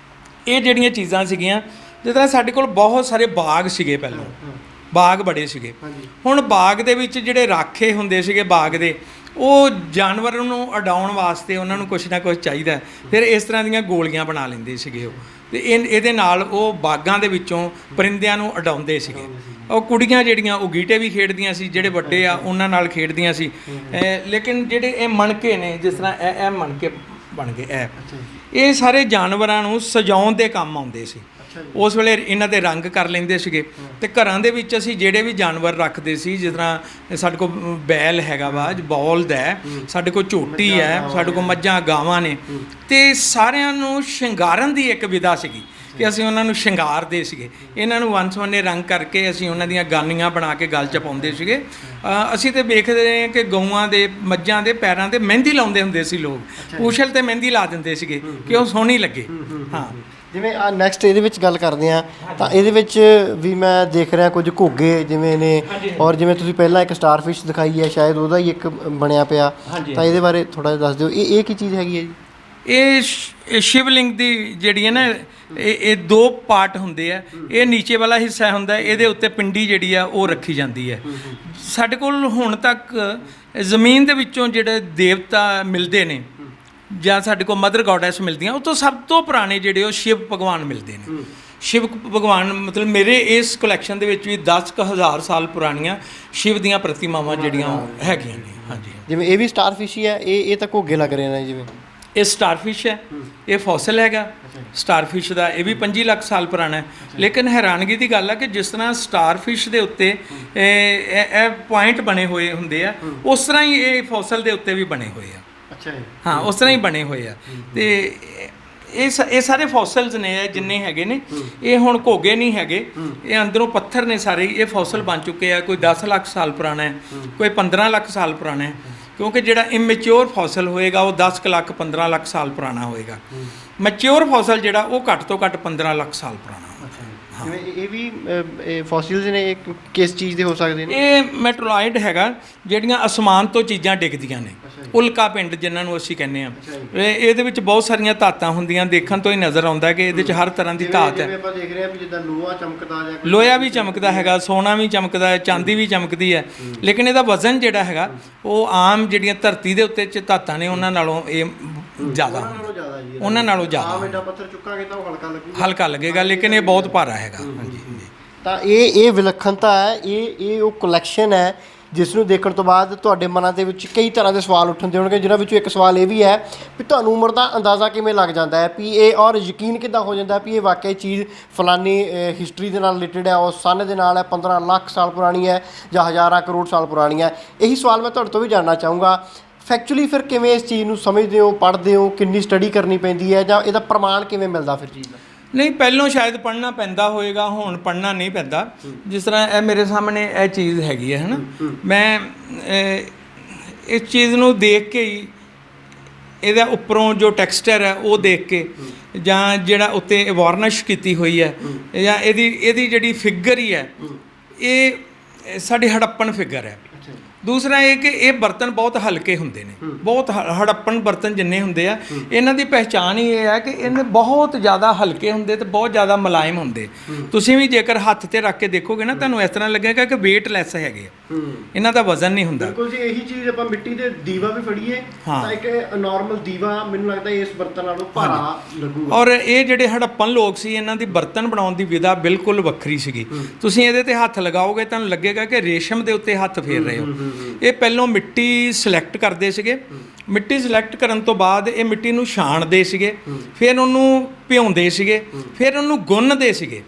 ਇਹ ਜਿਹੜੀਆਂ ਚੀਜ਼ਾਂ ਸੀਗੀਆਂ, ਜਿਸ ਤਰ੍ਹਾਂ ਸਾਡੇ ਕੋਲ ਬਹੁਤ ਸਾਰੇ ਬਾਗ ਸੀਗੇ, ਪਹਿਲਾਂ ਬਾਗ ਬੜੇ ਸੀਗੇ। ਹੁਣ ਬਾਗ ਦੇ ਵਿੱਚ ਜਿਹੜੇ ਰਾਖੇ ਹੁੰਦੇ ਸੀਗੇ ਬਾਗ ਦੇ, ਉਹ ਜਾਨਵਰ ਨੂੰ ਉਡਾਉਣ ਵਾਸਤੇ ਉਹਨਾਂ ਨੂੰ ਕੁਛ ਨਾ ਕੁਛ ਚਾਹੀਦਾ, ਫਿਰ ਇਸ ਤਰ੍ਹਾਂ ਦੀਆਂ ਗੋਲੀਆਂ ਬਣਾ ਲੈਂਦੇ ਸੀਗੇ ਉਹ, ਤੇ ਇਹਦੇ ਨਾਲ ਉਹ ਬਾਗਾਂ ਦੇ ਵਿੱਚੋਂ ਪਰਿੰਦਿਆਂ ਨੂੰ ਉਡਾਉਂਦੇ ਸੀਗੇ। ਉਹ ਕੁੜੀਆਂ ਜਿਹੜੀਆਂ ਉਹ ਗੀਟੇ ਵੀ ਖੇਡਦੀਆਂ ਸੀ, ਜਿਹੜੇ ਵੱਡੇ ਆ ਉਹਨਾਂ ਨਾਲ ਖੇਡਦੀਆਂ ਸੀ। ਲੇਕਿਨ ਜਿਹੜੇ ਇਹ ਮਣਕੇ ਨੇ, ਜਿਸ ਤਰ੍ਹਾਂ ਇਹ ਮਣਕੇ ਬਣ ਗਏ, ਇਹ ਸਾਰੇ ਜਾਨਵਰਾਂ ਨੂੰ ਸਜਾਉਣ ਦੇ ਕੰਮ ਆਉਂਦੇ ਸੀ। ਉਸ ਵੇਲੇ ਇਹਨਾਂ ਦੇ ਰੰਗ ਕਰ ਲੈਂਦੇ ਸੀਗੇ। ਤੇ ਘਰਾਂ ਦੇ ਵਿੱਚ ਅਸੀਂ ਜਿਹੜੇ ਵੀ ਜਾਨਵਰ ਰੱਖਦੇ ਸੀ, ਜਿਸ ਤਰ੍ਹਾਂ ਸਾਡੇ ਕੋਲ ਬੈਲ ਹੈਗਾ ਵਾ, ਬੌਲਦ ਹੈ, ਸਾਡੇ ਕੋਲ ਝੋਟੀ ਹੈ, ਸਾਡੇ ਕੋਲ ਮੱਝਾਂ ਗਾਵਾਂ ਨੇ, ਤੇ ਸਾਰਿਆਂ ਨੂੰ ਸ਼ਿੰਗਾਰਨ ਦੀ ਇੱਕ ਵਿਧਾ ਸੀਗੀ ਕਿ ਅਸੀਂ ਉਹਨਾਂ ਨੂੰ ਸ਼ਿੰਗਾਰਦੇ ਸੀਗੇ। ਇਹਨਾਂ ਨੂੰ ਵੰਨ-ਸੁਵੰਨੇ ਰੰਗ ਕਰਕੇ ਅਸੀਂ ਉਹਨਾਂ ਦੀਆਂ ਗਾਨੀਆਂ ਬਣਾ ਕੇ ਗਲ 'ਚ ਪਾਉਂਦੇ ਸੀਗੇ। ਅਸੀਂ ਤੇ ਵੇਖਦੇ ਰਹੇ ਕਿ ਗਊਆਂ ਦੇ, ਮੱਝਾਂ ਦੇ ਪੈਰਾਂ 'ਤੇ ਮਹਿੰਦੀ ਲਾਉਂਦੇ ਹੁੰਦੇ ਸੀ ਲੋਕ, ਪੂਛਲ 'ਤੇ ਮਹਿੰਦੀ ਲਾ ਦਿੰਦੇ ਸੀਗੇ ਕਿ ਉਹ ਸੋਹਣੀ ਲੱਗੇ। ਹਾਂ, ਜਿਵੇਂ ਨੈਕਸਟ ਇਹਦੇ ਵਿੱਚ ਗੱਲ ਕਰਦੇ ਹਾਂ ਤਾਂ ਇਹਦੇ ਵਿੱਚ ਵੀ ਮੈਂ ਦੇਖ ਰਿਹਾ ਕੁਝ ਘੋਗੇ ਜਿਵੇਂ ਨੇ, ਔਰ ਜਿਵੇਂ ਤੁਸੀਂ ਪਹਿਲਾਂ ਇੱਕ ਸਟਾਰਫਿਸ਼ ਦਿਖਾਈ ਹੈ, ਸ਼ਾਇਦ ਉਹਦਾ ਹੀ ਇੱਕ ਬਣਿਆ ਪਿਆ, ਤਾਂ ਇਹਦੇ ਬਾਰੇ ਥੋੜ੍ਹਾ ਜਿਹਾ ਦੱਸ ਦਿਓ। ਇਹ ਕੀ ਚੀਜ਼ ਹੈਗੀ ਹੈ ਜੀ? ਇਹ ਸ਼ਿਵਲਿੰਗ ਦੀ ਜਿਹੜੀ ਹੈ ਨਾ, ਇਹ ਦੋ ਪਾਰਟ ਹੁੰਦੇ ਆ। ਇਹ ਨੀਚੇ ਵਾਲਾ ਹਿੱਸਾ ਹੁੰਦਾ, ਇਹਦੇ ਉੱਤੇ ਪਿੰਡੀ ਜਿਹੜੀ ਆ ਉਹ ਰੱਖੀ ਜਾਂਦੀ ਹੈ। ਸਾਡੇ ਕੋਲ ਹੁਣ ਤੱਕ ਜ਼ਮੀਨ ਦੇ ਵਿੱਚੋਂ ਜਿਹੜੇ ਦੇਵਤਾ ਮਿਲਦੇ ਨੇ ਜਾਂ ਸਾਡੇ ਕੋਲ ਮਦਰ ਗੋਡੈਸ ਮਿਲਦੀਆਂ, ਉਹ ਤੋਂ ਸਭ ਤੋਂ ਪੁਰਾਣੇ ਜਿਹੜੇ ਉਹ ਸ਼ਿਵ ਭਗਵਾਨ ਮਿਲਦੇ ਨੇ। ਸ਼ਿਵ ਭਗਵਾਨ ਮਤਲਬ ਮੇਰੇ ਇਸ ਕਲੈਕਸ਼ਨ ਦੇ ਵਿੱਚ ਵੀ 10,000 ਸਾਲ ਪੁਰਾਣੀਆਂ ਸ਼ਿਵ ਦੀਆਂ ਪ੍ਰਤਿਮਾਵਾਂ ਜਿਹੜੀਆਂ ਉਹ ਹੈਗੀਆਂ ਨੇ। ਹਾਂਜੀ, ਜਿਵੇਂ ਇਹ ਵੀ ਸਟਾਰਫਿਸ਼ ਹੀ ਹੈ, ਇਹ ਤਾਂ ਘੋਗੇ ਲੱਗ ਰਹੇ ਨੇ ਜਿਵੇਂ। ਇਹ ਸਟਾਰਫਿਸ਼ ਹੈ, ਇਹ ਫੋਸਲ ਹੈਗਾ ਸਟਾਰਫਿਸ਼ ਦਾ, ਇਹ ਵੀ 25 ਲੱਖ ਸਾਲ ਪੁਰਾਣਾ ਹੈ। ਲੇਕਿਨ ਹੈਰਾਨਗੀ ਦੀ ਗੱਲ ਹੈ ਕਿ ਜਿਸ ਤਰ੍ਹਾਂ ਸਟਾਰਫਿਸ਼ ਦੇ ਉੱਤੇ ਇਹ ਪੁਆਇੰਟ ਬਣੇ ਹੋਏ ਹੁੰਦੇ ਆ, ਉਸ ਤਰ੍ਹਾਂ ਹੀ ਇਹ ਫੋਸਲ ਦੇ ਉੱਤੇ ਵੀ ਬਣੇ ਹੋਏ ਆ। ਅੱਛਾ ਜੀ, ਹਾਂ, ਉਸ ਤਰ੍ਹਾਂ ਹੀ ਬਣੇ ਹੋਏ ਆ। ਤੇ ਇਹ ਸਾਰੇ ਫੋਸਲਸ ਨੇ, ਜਿੰਨੇ ਹੈਗੇ ਨੇ, ਇਹ ਹੁਣ ਘੋਗੇ ਨਹੀਂ ਹੈਗੇ, ਇਹ ਅੰਦਰੋਂ ਪੱਥਰ ਨੇ ਸਾਰੇ। ਇਹ ਫੋਸਲ ਬਣ ਚੁੱਕੇ ਆ, ਕੋਈ 10 ਲੱਖ ਸਾਲ ਪੁਰਾਣਾ ਹੈ, ਕੋਈ 15 ਲੱਖ ਸਾਲ ਪੁਰਾਣਾ ਹੈ, ਕਿਉਂਕਿ ਜਿਹੜਾ ਇਮੈਚਿਓਰ ਫੋਸਲ ਹੋਏਗਾ ਉਹ 10 ਲੱਖ 15 ਲੱਖ ਸਾਲ ਪੁਰਾਣਾ ਹੋਏਗਾ। ਮੈਚਿਓਰ ਫੋਸਲ ਜਿਹੜਾ ਉਹ ਘੱਟ ਤੋਂ ਘੱਟ 15 ਲੱਖ ਸਾਲ ਪੁਰਾਣਾ। ਜਿਵੇਂ ਇਹ ਵੀ ਫੋਸਿਲਸ ਨੇ, ਇਹ ਕਿਸ ਚੀਜ਼ ਦੇ ਹੋ ਸਕਦੇ ਨੇ? ਇਹ ਮੈਟਰੋਲਾਈਡ ਹੈਗਾ, ਜਿਹੜੀਆਂ ਅਸਮਾਨ ਤੋਂ ਚੀਜ਼ਾਂ ਡਿੱਗਦੀਆਂ ਨੇ, ਉਲਕਾ ਪਿੰਡ ਜਿਨ੍ਹਾਂ ਨੂੰ ਅਸੀਂ ਕਹਿੰਦੇ ਆ। ਇਹਦੇ ਵਿੱਚ ਬਹੁਤ ਸਾਰੀਆਂ ਧਾਤਾਂ ਹੁੰਦੀਆਂ, ਦੇਖਣ ਤੋਂ ਹੀ ਨਜ਼ਰ ਆਉਂਦਾ ਕਿ ਇਹਦੇ 'ਚ ਹਰ ਤਰ੍ਹਾਂ ਦੀ ਧਾਤ ਹੈ। ਆਪਾਂ ਦੇਖ ਰਹੇ ਹਾਂ ਵੀ ਜਿੱਦਾਂ ਲੋਹਾ ਚਮਕਦਾ ਜਾਂ ਲੋਹਾ ਵੀ ਚਮਕਦਾ ਹੈਗਾ, ਸੋਨਾ ਵੀ ਚਮਕਦਾ ਹੈ, ਚਾਂਦੀ ਵੀ ਚਮਕਦੀ ਹੈ। ਲੇਕਿਨ ਇਹਦਾ ਵਜ਼ਨ ਜਿਹੜਾ ਹੈਗਾ ਉਹ ਆਮ ਜਿਹੜੀਆਂ ਧਰਤੀ ਦੇ ਉੱਤੇ ਧਾਤਾਂ ਨੇ ਉਹਨਾਂ ਨਾਲੋਂ ਇਹ ਜ਼ਿਆਦਾ, ਉਹਨਾਂ ਨਾਲੋਂ ਜ਼ਿਆਦਾ। ਪੱਥਰ ਚੁੱਕਾਂਗੇ ਤਾਂ ਉਹ ਹਲਕਾ ਲੱਗੇਗਾ, ਲੇਕਿਨ ਇਹ ਬਹੁਤ ਭਾਰਾ ਹੈਗਾ। ਹਾਂਜੀ, ਤਾਂ ਇਹ ਵਿਲੱਖਣਤਾ ਹੈ, ਇਹ ਉਹ ਕਲੈਕਸ਼ਨ ਹੈ ਜਿਸ ਨੂੰ ਦੇਖਣ ਤੋਂ ਬਾਅਦ ਤੁਹਾਡੇ ਮਨਾਂ ਦੇ ਵਿੱਚ ਕਈ ਤਰ੍ਹਾਂ ਦੇ ਸਵਾਲ ਉੱਠਣ ਦੇ ਹੋਣਗੇ, ਜਿਨ੍ਹਾਂ ਵਿੱਚੋਂ ਇੱਕ ਸਵਾਲ ਇਹ ਵੀ ਹੈ ਵੀ ਤੁਹਾਨੂੰ ਉਮਰ ਦਾ ਅੰਦਾਜ਼ਾ ਕਿਵੇਂ ਲੱਗ ਜਾਂਦਾ ਹੈ, ਵੀ ਇਹ ਔਰ ਯਕੀਨ ਕਿੱਦਾਂ ਹੋ ਜਾਂਦਾ ਵੀ ਇਹ ਵਾਕਿਆ ਚੀਜ਼ ਫਲਾਨੀ ਹਿਸਟਰੀ ਦੇ ਨਾਲ ਰਿਲੇਟਡ ਹੈ, ਉਸ ਸਨ ਦੇ ਨਾਲ ਹੈ, 15 ਲੱਖ ਸਾਲ ਪੁਰਾਣੀ ਹੈ ਜਾਂ ਹਜ਼ਾਰਾਂ ਕਰੋੜ ਸਾਲ ਪੁਰਾਣੀ ਹੈ। ਇਹੀ ਸਵਾਲ ਮੈਂ ਤੁਹਾਡੇ ਤੋਂ ਵੀ ਜਾਣਨਾ ਚਾਹੂੰਗਾ। ਫੈਕਚੁਅਲੀ ਫਿਰ ਕਿਵੇਂ ਇਸ ਚੀਜ਼ ਨੂੰ ਸਮਝਦੇ ਹੋ, ਪੜ੍ਹਦੇ ਹੋ, ਕਿੰਨੀ ਸਟੱਡੀ ਕਰਨੀ ਪੈਂਦੀ ਹੈ, ਜਾਂ ਇਹਦਾ ਪ੍ਰਮਾਣ ਕਿਵੇਂ ਮਿਲਦਾ ਫਿਰ ਚੀਜ਼ ਦਾ? ਨਹੀਂ, ਪਹਿਲੋਂ ਸ਼ਾਇਦ ਪੜ੍ਹਨਾ ਪੈਂਦਾ ਹੋਏਗਾ, ਹੁਣ ਪੜ੍ਹਨਾ ਨਹੀਂ ਪੈਂਦਾ। ਜਿਸ ਤਰ੍ਹਾਂ ਇਹ ਮੇਰੇ ਸਾਹਮਣੇ ਇਹ ਚੀਜ਼ ਹੈਗੀ ਹੈ, ਹੈ ਨਾ, ਮੈਂ ਇਸ ਚੀਜ਼ ਨੂੰ ਦੇਖ ਕੇ ਹੀ, ਇਹਦਾ ਉੱਪਰੋਂ ਜੋ ਟੈਕਸਚਰ ਹੈ ਉਹ ਦੇਖ ਕੇ, ਜਾਂ ਜਿਹੜਾ ਉੱਤੇ ਵਾਰਨਿਸ਼ ਕੀਤੀ ਹੋਈ ਹੈ, ਜਾਂ ਇਹਦੀ ਜਿਹੜੀ ਫਿਗਰ ਹੀ ਹੈ, ਇਹ ਸਾਡੀ ਹੜੱਪਣ ਫਿਗਰ ਹੈ। ਦੂਸਰਾ ਇਹ ਕਿ ਇਹ ਬਰਤਨ ਬਹੁਤ ਹਲਕੇ ਹੁੰਦੇ ਨੇ, ਬਹੁਤ ਹੜੱਪਣ ਬਰਤਨ ਜਿੰਨੇ ਹੁੰਦੇ ਆ, ਇਹਨਾਂ ਦੀ ਪਹਿਚਾਣ ਹੀ ਇਹ ਹੈ ਕਿ ਇਹਨੇ ਬਹੁਤ ਜ਼ਿਆਦਾ ਹਲਕੇ ਹੁੰਦੇ ਤੇ ਬਹੁਤ ਜ਼ਿਆਦਾ ਮੁਲਾਇਮ ਹੁੰਦੇ। ਤੁਸੀਂ ਵੀ ਜੇਕਰ ਹੱਥ 'ਤੇ ਰੱਖ ਕੇ ਦੇਖੋਗੇ ਨਾ, ਤੁਹਾਨੂੰ ਇਸ ਤਰ੍ਹਾਂ ਲੱਗੇਗਾ ਕਿ ਵੇਟਲੈਸ ਹੈਗੇ ਆ, ਇਹਨਾਂ ਦਾ ਵਜ਼ਨ ਨਹੀਂ ਹੁੰਦਾ। ਬਿਲਕੁਲ ਜੀ, ਇਹੀ ਚੀਜ਼ ਆਪਾਂ ਮਿੱਟੀ ਦੇ ਦੀਵਾ ਵੀ ਫੜੀਏ ਤਾਂ ਇੱਕ ਨਾਰਮਲ ਦੀਵਾ ਮੈਨੂੰ ਲੱਗਦਾ ਇਸ ਬਰਤਨ ਨਾਲੋਂ ਭਾਰਾ ਲੱਗੂਗਾ। ਔਰ ਇਹ ਜਿਹੜੇ ਹੜੱਪਣ ਲੋਕ ਸੀ, ਇਹਨਾਂ ਦੀ ਬਰਤਨ ਬਣਾਉਣ ਦੀ ਵਿਧਾ ਬਿਲਕੁਲ ਵੱਖਰੀ ਸੀਗੀ। ਤੁਸੀਂ ਇਹਦੇ 'ਤੇ ਹੱਥ ਲਗਾਓਗੇ ਤੁਹਾਨੂੰ ਲੱਗੇਗਾ ਕਿ ਰੇਸ਼ਮ ਦੇ ਉੱਤੇ ਹੱਥ ਫੇਰ ਰਹੇ ਹੋ। ਇਹ ਪਹਿਲੋਂ ਮਿੱਟੀ ਸਿਲੈਕਟ ਕਰਦੇ ਸੀਗੇ, ਮਿੱਟੀ ਸਿਲੈਕਟ ਕਰਨ ਤੋਂ ਬਾਅਦ ਇਹ ਮਿੱਟੀ ਨੂੰ ਛਾਣਦੇ ਸੀਗੇ, ਫਿਰ ਉਹਨੂੰ ਭਿਉਂਦੇ ਸੀਗੇ, ਫਿਰ ਉਹਨੂੰ ਗੁੰਨਦੇ ਸੀਗੇ,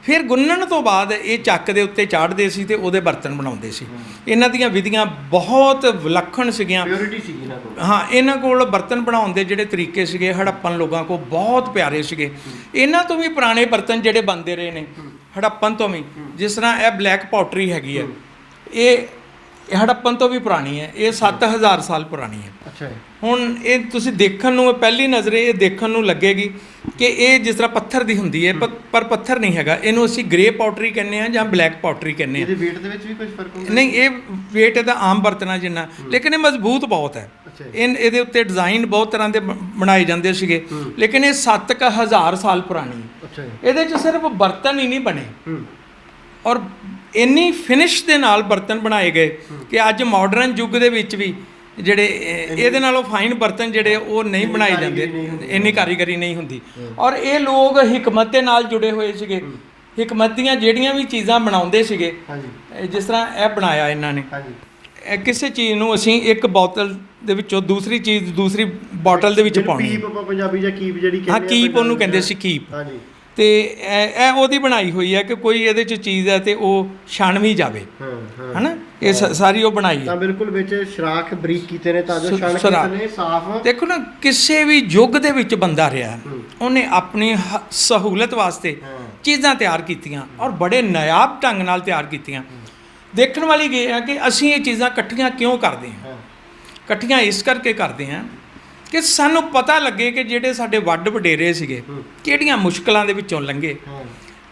ਫਿਰ ਗੁੰਨਣ ਤੋਂ ਬਾਅਦ ਇਹ ਚੱਕ ਦੇ ਉੱਤੇ ਚਾੜ੍ਹਦੇ ਸੀ ਤੇ ਉਹਦੇ ਬਰਤਨ ਬਣਾਉਂਦੇ ਸੀ। ਇਹਨਾਂ ਦੀਆਂ ਵਿਧੀਆਂ ਬਹੁਤ ਵਿਲੱਖਣ ਸੀਗੀਆਂ। ਪਿਓਰਿਟੀ ਸੀਗੀ ਇਹਨਾਂ ਕੋਲ। ਹਾਂ, ਇਹਨਾਂ ਕੋਲ ਬਰਤਨ ਬਣਾਉਣ ਦੇ ਜਿਹੜੇ ਤਰੀਕੇ ਸੀਗੇ ਹੜੱਪਣ ਲੋਕਾਂ ਕੋਲ ਬਹੁਤ ਪਿਆਰੇ ਸੀਗੇ। ਇਹਨਾਂ ਤੋਂ ਵੀ ਪੁਰਾਣੇ ਬਰਤਨ ਜਿਹੜੇ ਬਣਦੇ ਰਹੇ ਨੇ ਹੜੱਪਣ ਤੋਂ ਵੀ, ਜਿਸ ਤਰ੍ਹਾਂ ਇਹ ਬਲੈਕ ਪੋਟਰੀ ਹੈਗੀ ਹੈ, ਇਹ ਹੜੱਪਣ ਤੋਂ ਵੀ ਪੁਰਾਣੀ ਹੈ, ਇਹ 7000 ਸਾਲ ਪੁਰਾਣੀ ਹੈ। ਅੱਛਾ, ਹੁਣ ਇਹ ਤੁਸੀਂ ਦੇਖਣ ਨੂੰ ਪਹਿਲੀ ਨਜ਼ਰੇ ਇਹ ਦੇਖਣ ਨੂੰ ਲੱਗੇਗੀ ਕਿ ਇਹ ਜਿਸ ਤਰ੍ਹਾਂ ਪੱਥਰ ਦੀ ਹੁੰਦੀ ਹੈ, ਪਰ ਪੱਥਰ ਨਹੀਂ ਹੈਗਾ। ਇਹਨੂੰ ਅਸੀਂ ਗ੍ਰੇ ਪੋਟਰੀ ਕਹਿੰਦੇ ਹਾਂ ਜਾਂ ਬਲੈਕ ਪੋਟਰੀ ਕਹਿੰਦੇ ਹਾਂ। ਇਹਦੇ weight ਦੇ ਵਿੱਚ ਵੀ ਕੁਝ ਫਰਕ ਹੁੰਦਾ? ਨਹੀਂ, ਇਹ weight ਇਹਦਾ ਆਮ ਬਰਤਨਾਂ ਜਿੰਨਾ, ਲੇਕਿਨ ਇਹ ਮਜ਼ਬੂਤ ਬਹੁਤ ਹੈ। ਇਹਦੇ ਉੱਤੇ ਡਿਜ਼ਾਈਨ ਬਹੁਤ ਤਰ੍ਹਾਂ ਦੇ ਬਣਾਏ ਜਾਂਦੇ ਸੀਗੇ, ਲੇਕਿਨ ਇਹ 7000 ਸਾਲ ਪੁਰਾਣੀ ਹੈ। ਇਹਦੇ 'ਚ ਸਿਰਫ ਬਰਤਨ ਹੀ ਨਹੀਂ ਬਣੇ, ਔਰ ਇੰਨੀ ਫਿਨਿਸ਼ ਦੇ ਨਾਲ ਬਰਤਨ ਬਣਾਏ ਗਏ ਕਿ ਅੱਜ ਮਾਡਰਨ ਯੁੱਗ ਦੇ ਵਿੱਚ ਵੀ ਜਿਹੜੇ ਇਹਦੇ ਨਾਲੋਂ ਫਾਈਨ ਬਰਤਨ ਜਿਹੜੇ ਉਹ ਨਹੀਂ ਬਣਾਏ ਜਾਂਦੇ, ਇੰਨੀ ਕਾਰੀਗਰੀ ਨਹੀਂ ਹੁੰਦੀ। ਔਰ ਇਹ ਲੋਕ ਹਿਕਮਤ ਦੇ ਨਾਲ ਜੁੜੇ ਹੋਏ ਸੀਗੇ। ਹਿਕਮਤ ਦੀਆਂ ਜਿਹੜੀਆਂ ਵੀ ਚੀਜ਼ਾਂ ਬਣਾਉਂਦੇ ਸੀਗੇ, ਜਿਸ ਤਰ੍ਹਾਂ ਇਹ ਬਣਾਇਆ ਇਹਨਾਂ ਨੇ, ਕਿਸੇ ਚੀਜ਼ ਨੂੰ ਅਸੀਂ ਇੱਕ ਬੋਤਲ ਦੇ ਵਿੱਚੋਂ ਦੂਸਰੀ ਚੀਜ਼ ਦੂਸਰੀ ਬੋਤਲ ਦੇ ਵਿੱਚ ਪਾਉਣੀ। ਕੀਪ ਆਪਾਂ ਪੰਜਾਬੀ ਜਾਂ ਕੀਪ ਜਿਹੜੀ ਕਹਿੰਦੇ ਹਾਂ, ਕੀਪ ਉਹਨੂੰ ਕਹਿੰਦੇ ਸੀ, ਕੀਪ। ਤੇ ਇਹ ਉਹਦੀ ਬਣਾਈ ਹੋਈ ਹੈ ਕਿ ਕੋਈ ਇਹਦੇ 'ਚ ਚੀਜ਼ ਹੈ ਤੇ ਉਹ ਛਾਣਵੀਂ ਜਾਵੇ, ਹੈ ਨਾ। ਇਹ ਸਾਰੀ ਉਹ ਬਣਾਈ ਹੈ ਤਾਂ ਬਿਲਕੁਲ ਵਿੱਚ ਸੁਰਾਖ ਬਰੀਕ ਕੀਤੇ ਨੇ ਤਾਂ ਜੋ ਛਣ ਸੁਰਾਖ। ਕੀਤੇ ਨੇ ਸਾਫ਼। ਦੇਖੋ ਨਾ, ਕਿਸੇ ਵੀ ਯੁੱਗ ਦੇ ਵਿੱਚ ਬੰਦਾ ਰਿਹਾ, ਉਹਨੇ ਆਪਣੀ ਸਹੂਲਤ ਵਾਸਤੇ ਚੀਜ਼ਾਂ ਤਿਆਰ ਕੀਤੀਆਂ ਔਰ ਬੜੇ ਨਾਯਾਬ ਢੰਗ ਨਾਲ ਤਿਆਰ ਕੀਤੀਆਂ। ਦੇਖਣ ਵਾਲੀ ਇਹ ਹੈ ਕਿ ਅਸੀਂ ਇਹ ਚੀਜ਼ਾਂ ਇਕੱਠੀਆਂ ਕਿਉਂ ਕਰਦੇ ਹਾਂ। ਇਕੱਠੀਆਂ ਇਸ ਕਰਕੇ ਕਰਦੇ ਹਾਂ ਕਿ ਸਾਨੂੰ ਪਤਾ ਲੱਗੇ ਕਿ ਜਿਹੜੇ ਸਾਡੇ ਵੱਡ ਵਡੇਰੇ ਸੀਗੇ ਕਿਹੜੀਆਂ ਮੁਸ਼ਕਲਾਂ ਦੇ ਵਿੱਚੋਂ ਲੰਘੇ,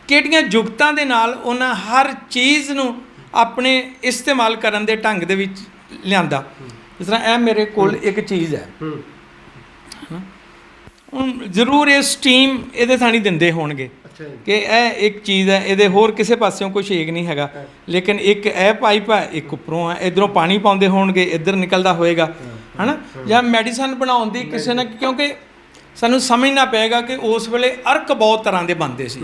ਕਿਹੜੀਆਂ ਜੁਗਤਾਂ ਦੇ ਨਾਲ ਉਹਨਾਂ ਹਰ ਚੀਜ਼ ਨੂੰ ਆਪਣੇ ਇਸਤੇਮਾਲ ਕਰਨ ਦੇ ਢੰਗ ਦੇ ਵਿੱਚ ਲਿਆਂਦਾ। ਜਿਸ ਤਰ੍ਹਾਂ ਇਹ ਮੇਰੇ ਕੋਲ ਇੱਕ ਚੀਜ਼ ਹੈ, ਹੁਣ ਜ਼ਰੂਰ ਇਹ ਸਟੀਮ ਇਹਦੇ ਥਾਣੀ ਦਿੰਦੇ ਹੋਣਗੇ ਕਿ ਇਹ ਇੱਕ ਚੀਜ਼ ਹੈ, ਇਹਦੇ ਹੋਰ ਕਿਸੇ ਪਾਸਿਓਂ ਕੋਈ ਛੇਕ ਨਹੀਂ ਹੈਗਾ, ਲੇਕਿਨ ਇੱਕ ਇਹ ਪਾਈਪ ਹੈ, ਇੱਕ ਉੱਪਰੋਂ ਹੈ, ਇੱਧਰੋਂ ਪਾਣੀ ਪਾਉਂਦੇ ਹੋਣਗੇ, ਇੱਧਰ ਨਿਕਲਦਾ ਹੋਏਗਾ, ਹੈ ਨਾ। ਜਾਂ ਮੈਡੀਸਨ ਬਣਾਉਣ ਦੀ ਕਿਸੇ ਨਾ, ਕਿਉਂਕਿ ਸਾਨੂੰ ਸਮਝਣਾ ਪਏਗਾ ਕਿ ਉਸ ਵੇਲੇ ਅਰਕ ਬਹੁਤ ਤਰ੍ਹਾਂ ਦੇ ਬਣਦੇ ਸੀ,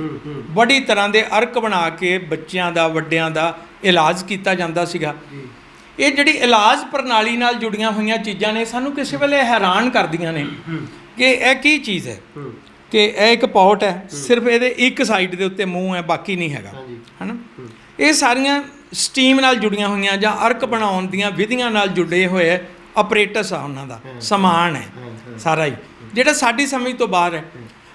ਬੜੀ ਤਰ੍ਹਾਂ ਦੇ ਅਰਕ ਬਣਾ ਕੇ ਬੱਚਿਆਂ ਦਾ ਵੱਡਿਆਂ ਦਾ ਇਲਾਜ ਕੀਤਾ ਜਾਂਦਾ ਸੀਗਾ। ਇਹ ਜਿਹੜੀ ਇਲਾਜ ਪ੍ਰਣਾਲੀ ਨਾਲ ਜੁੜੀਆਂ ਹੋਈਆਂ ਚੀਜ਼ਾਂ ਨੇ ਸਾਨੂੰ ਕਿਸੇ ਵੇਲੇ ਹੈਰਾਨ ਕਰਦੀਆਂ ਨੇ ਕਿ ਇਹ ਕੀ ਚੀਜ਼ ਹੈ, ਕਿ ਇਹ ਇੱਕ ਪੌਟ ਹੈ, ਸਿਰਫ ਇਹਦੇ ਇੱਕ ਸਾਈਡ ਦੇ ਉੱਤੇ ਮੂੰਹ ਹੈ, ਬਾਕੀ ਨਹੀਂ ਹੈਗਾ, ਹੈ ਨਾ। ਇਹ ਸਾਰੀਆਂ ਸਟੀਮ ਨਾਲ ਜੁੜੀਆਂ ਹੋਈਆਂ ਜਾਂ ਅਰਕ ਬਣਾਉਣ ਦੀਆਂ ਵਿਧੀਆਂ ਨਾਲ ਜੁੜੇ ਹੋਏ ਆਪਰੇਟਸ ਆ, ਉਹਨਾਂ ਦਾ ਸਮਾਨ ਹੈ ਸਾਰਾ ਹੀ, ਜਿਹੜਾ ਸਾਡੀ ਸਮਝ ਤੋਂ ਬਾਹਰ ਹੈ।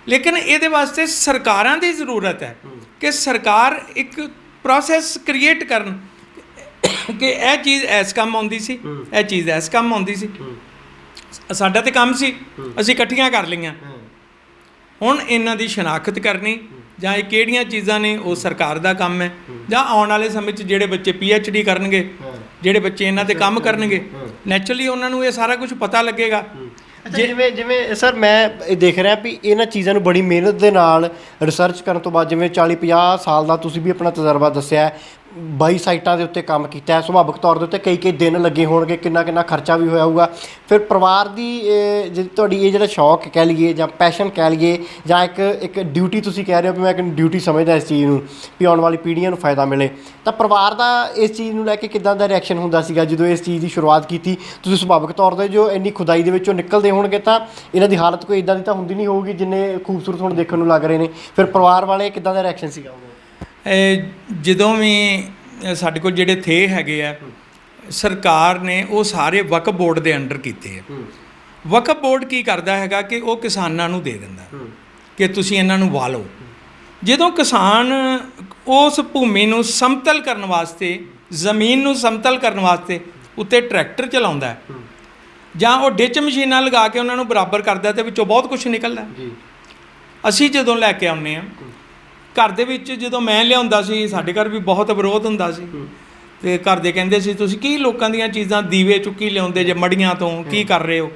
ਲੇਕਿਨ ਇਹਦੇ ਵਾਸਤੇ ਸਰਕਾਰਾਂ ਦੀ ਜ਼ਰੂਰਤ ਹੈ ਕਿ ਸਰਕਾਰ ਇੱਕ ਪ੍ਰੋਸੈਸ ਕ੍ਰੀਏਟ ਕਰਨ ਕਿ ਇਹ ਚੀਜ਼ ਇਸ ਕੰਮ ਆਉਂਦੀ ਸੀ, ਇਹ ਚੀਜ਼ ਇਸ ਕੰਮ ਆਉਂਦੀ ਸੀ, ਸਾਡਾ ਤੇ ਕੰਮ ਸੀ, ਅਸੀਂ ਇਕੱਠੀਆਂ ਕਰ ਲਈਆਂ। ਹੁਣ ਇਹਨਾਂ ਦੀ ਸ਼ਨਾਖਤ ਕਰਨੀ ਜਾਂ ਇਹ ਕਿਹੜੀਆਂ ਚੀਜ਼ਾਂ ਨੇ, ਉਹ ਸਰਕਾਰ ਦਾ ਕੰਮ ਹੈ। ਜਾਂ ਆਉਣ ਵਾਲੇ ਸਮੇਂ 'ਚ ਜਿਹੜੇ ਬੱਚੇ PhD ਕਰਨਗੇ, ਜਿਹੜੇ ਬੱਚੇ ਇਹਨਾਂ 'ਤੇ ਕੰਮ ਕਰਨਗੇ, ਨੈਚੁਰਲੀ ਉਹਨਾਂ ਨੂੰ ਇਹ ਸਾਰਾ ਕੁਝ ਪਤਾ ਲੱਗੇਗਾ। ਜਿਵੇਂ ਸਰ ਮੈਂ ਇਹ ਦੇਖ ਰਿਹਾ ਵੀ ਇਹਨਾਂ ਚੀਜ਼ਾਂ ਨੂੰ ਬੜੀ ਮਿਹਨਤ ਦੇ ਨਾਲ ਰਿਸਰਚ ਕਰਨ ਤੋਂ ਬਾਅਦ, ਜਿਵੇਂ 40-50 ਸਾਲ ਦਾ ਤੁਸੀਂ ਵੀ ਆਪਣਾ ਤਜਰਬਾ ਦੱਸਿਆ, 22 ਸਾਈਟਾਂ ਦੇ ਉੱਤੇ ਕੰਮ ਕੀਤਾ, ਸੁਭਾਵਿਕ ਤੌਰ ਦੇ ਉੱਤੇ ਕਈ ਦਿਨ ਲੱਗੇ ਹੋਣਗੇ, ਕਿੰਨਾ ਖਰਚਾ ਵੀ ਹੋਇਆ ਹੋਊਗਾ। ਫਿਰ ਪਰਿਵਾਰ ਦੀ ਤੁਹਾਡੀ ਇਹ ਜਿਹੜਾ ਸ਼ੌਕ ਕਹਿ ਲਈਏ ਜਾਂ ਪੈਸ਼ਨ ਕਹਿ ਲਈਏ ਜਾਂ ਇੱਕ ਡਿਊਟੀ ਤੁਸੀਂ ਕਹਿ ਰਹੇ ਹੋ ਵੀ ਮੈਂ ਇੱਕ ਡਿਊਟੀ ਸਮਝਦਾ ਇਸ ਚੀਜ਼ ਨੂੰ ਵੀ ਆਉਣ ਵਾਲੀ ਪੀੜ੍ਹੀਆਂ ਨੂੰ ਫਾਇਦਾ ਮਿਲੇ, ਤਾਂ ਪਰਿਵਾਰ ਦਾ ਇਸ ਚੀਜ਼ ਨੂੰ ਲੈ ਕੇ ਕਿੱਦਾਂ ਦਾ ਰਿਐਕਸ਼ਨ ਹੁੰਦਾ ਸੀਗਾ ਜਦੋਂ ਇਸ ਚੀਜ਼ ਦੀ ਸ਼ੁਰੂਆਤ ਕੀਤੀ ਤੁਸੀਂ? ਸੁਭਾਵਿਕ ਤੌਰ 'ਤੇ ਜੋ ਇੰਨੀ ਖੁਦਾਈ ਦੇ ਵਿੱਚੋਂ ਨਿਕਲਦੇ ਹੋਣਗੇ ਤਾਂ ਇਹਨਾਂ ਦੀ ਹਾਲਤ ਕੋਈ ਇੱਦਾਂ ਦੀ ਤਾਂ ਹੁੰਦੀ ਨਹੀਂ ਹੋਊਗੀ ਜਿੰਨੇ ਖੂਬਸੂਰਤ ਹੁਣ ਦੇਖਣ ਨੂੰ ਲੱਗ ਰਹੇ ਨੇ। ਫਿਰ ਪਰਿਵਾਰ ਵਾਲੇ ਕਿੱਦਾਂ ਦਾ ਰਿਐਕਸ਼ਨ ਸੀਗਾ ਉਹ? ਜਦੋਂ ਵੀ ਸਾਡੇ ਕੋਲ ਜਿਹੜੇ ਥੇ ਹੈਗੇ ਆ, ਸਰਕਾਰ ਨੇ ਉਹ ਸਾਰੇ ਵਕਫ ਬੋਰਡ ਦੇ ਅੰਡਰ ਕੀਤੇ ਆ। ਵਕਫ ਬੋਰਡ ਕੀ ਕਰਦਾ ਹੈਗਾ ਕਿ ਉਹ ਕਿਸਾਨਾਂ ਨੂੰ ਦੇ ਦਿੰਦਾ ਕਿ ਤੁਸੀਂ ਇਹਨਾਂ ਨੂੰ ਵਾਹ ਲਓ। ਜਦੋਂ ਕਿਸਾਨ ਉਸ ਭੂਮੀ ਨੂੰ ਸਮਤਲ ਕਰਨ ਵਾਸਤੇ, ਜ਼ਮੀਨ ਨੂੰ ਸਮਤਲ ਕਰਨ ਵਾਸਤੇ ਉੱਤੇ ਟਰੈਕਟਰ ਚਲਾਉਂਦਾ ਜਾਂ ਉਹ ਡਿੱਚ ਮਸ਼ੀਨਾਂ ਲਗਾ ਕੇ ਉਹਨਾਂ ਨੂੰ ਬਰਾਬਰ ਕਰਦਾ ਤੇ ਵਿੱਚੋਂ ਬਹੁਤ ਕੁਝ ਨਿਕਲਦਾ। ਅਸੀਂ ਜਦੋਂ ਲੈ ਕੇ ਆਉਂਦੇ ਹਾਂ ਘਰ ਦੇ ਵਿੱਚ, ਜਦੋਂ ਮੈਂ ਲਿਆਉਂਦਾ ਸੀ ਸਾਡੇ ਘਰ ਵੀ ਬਹੁਤ ਵਿਰੋਧ ਹੁੰਦਾ ਸੀ ਤੇ ਘਰ ਦੇ ਕਹਿੰਦੇ ਸੀ ਤੁਸੀਂ ਕੀ ਲੋਕਾਂ ਦੀਆਂ ਚੀਜ਼ਾਂ ਦੀਵੇ ਚੁੱਕੀ ਲਿਆਉਂਦੇ ਜੇ ਮੜੀਆਂ ਤੋਂ, ਕੀ ਕਰ ਰਹੇ ਹੋ।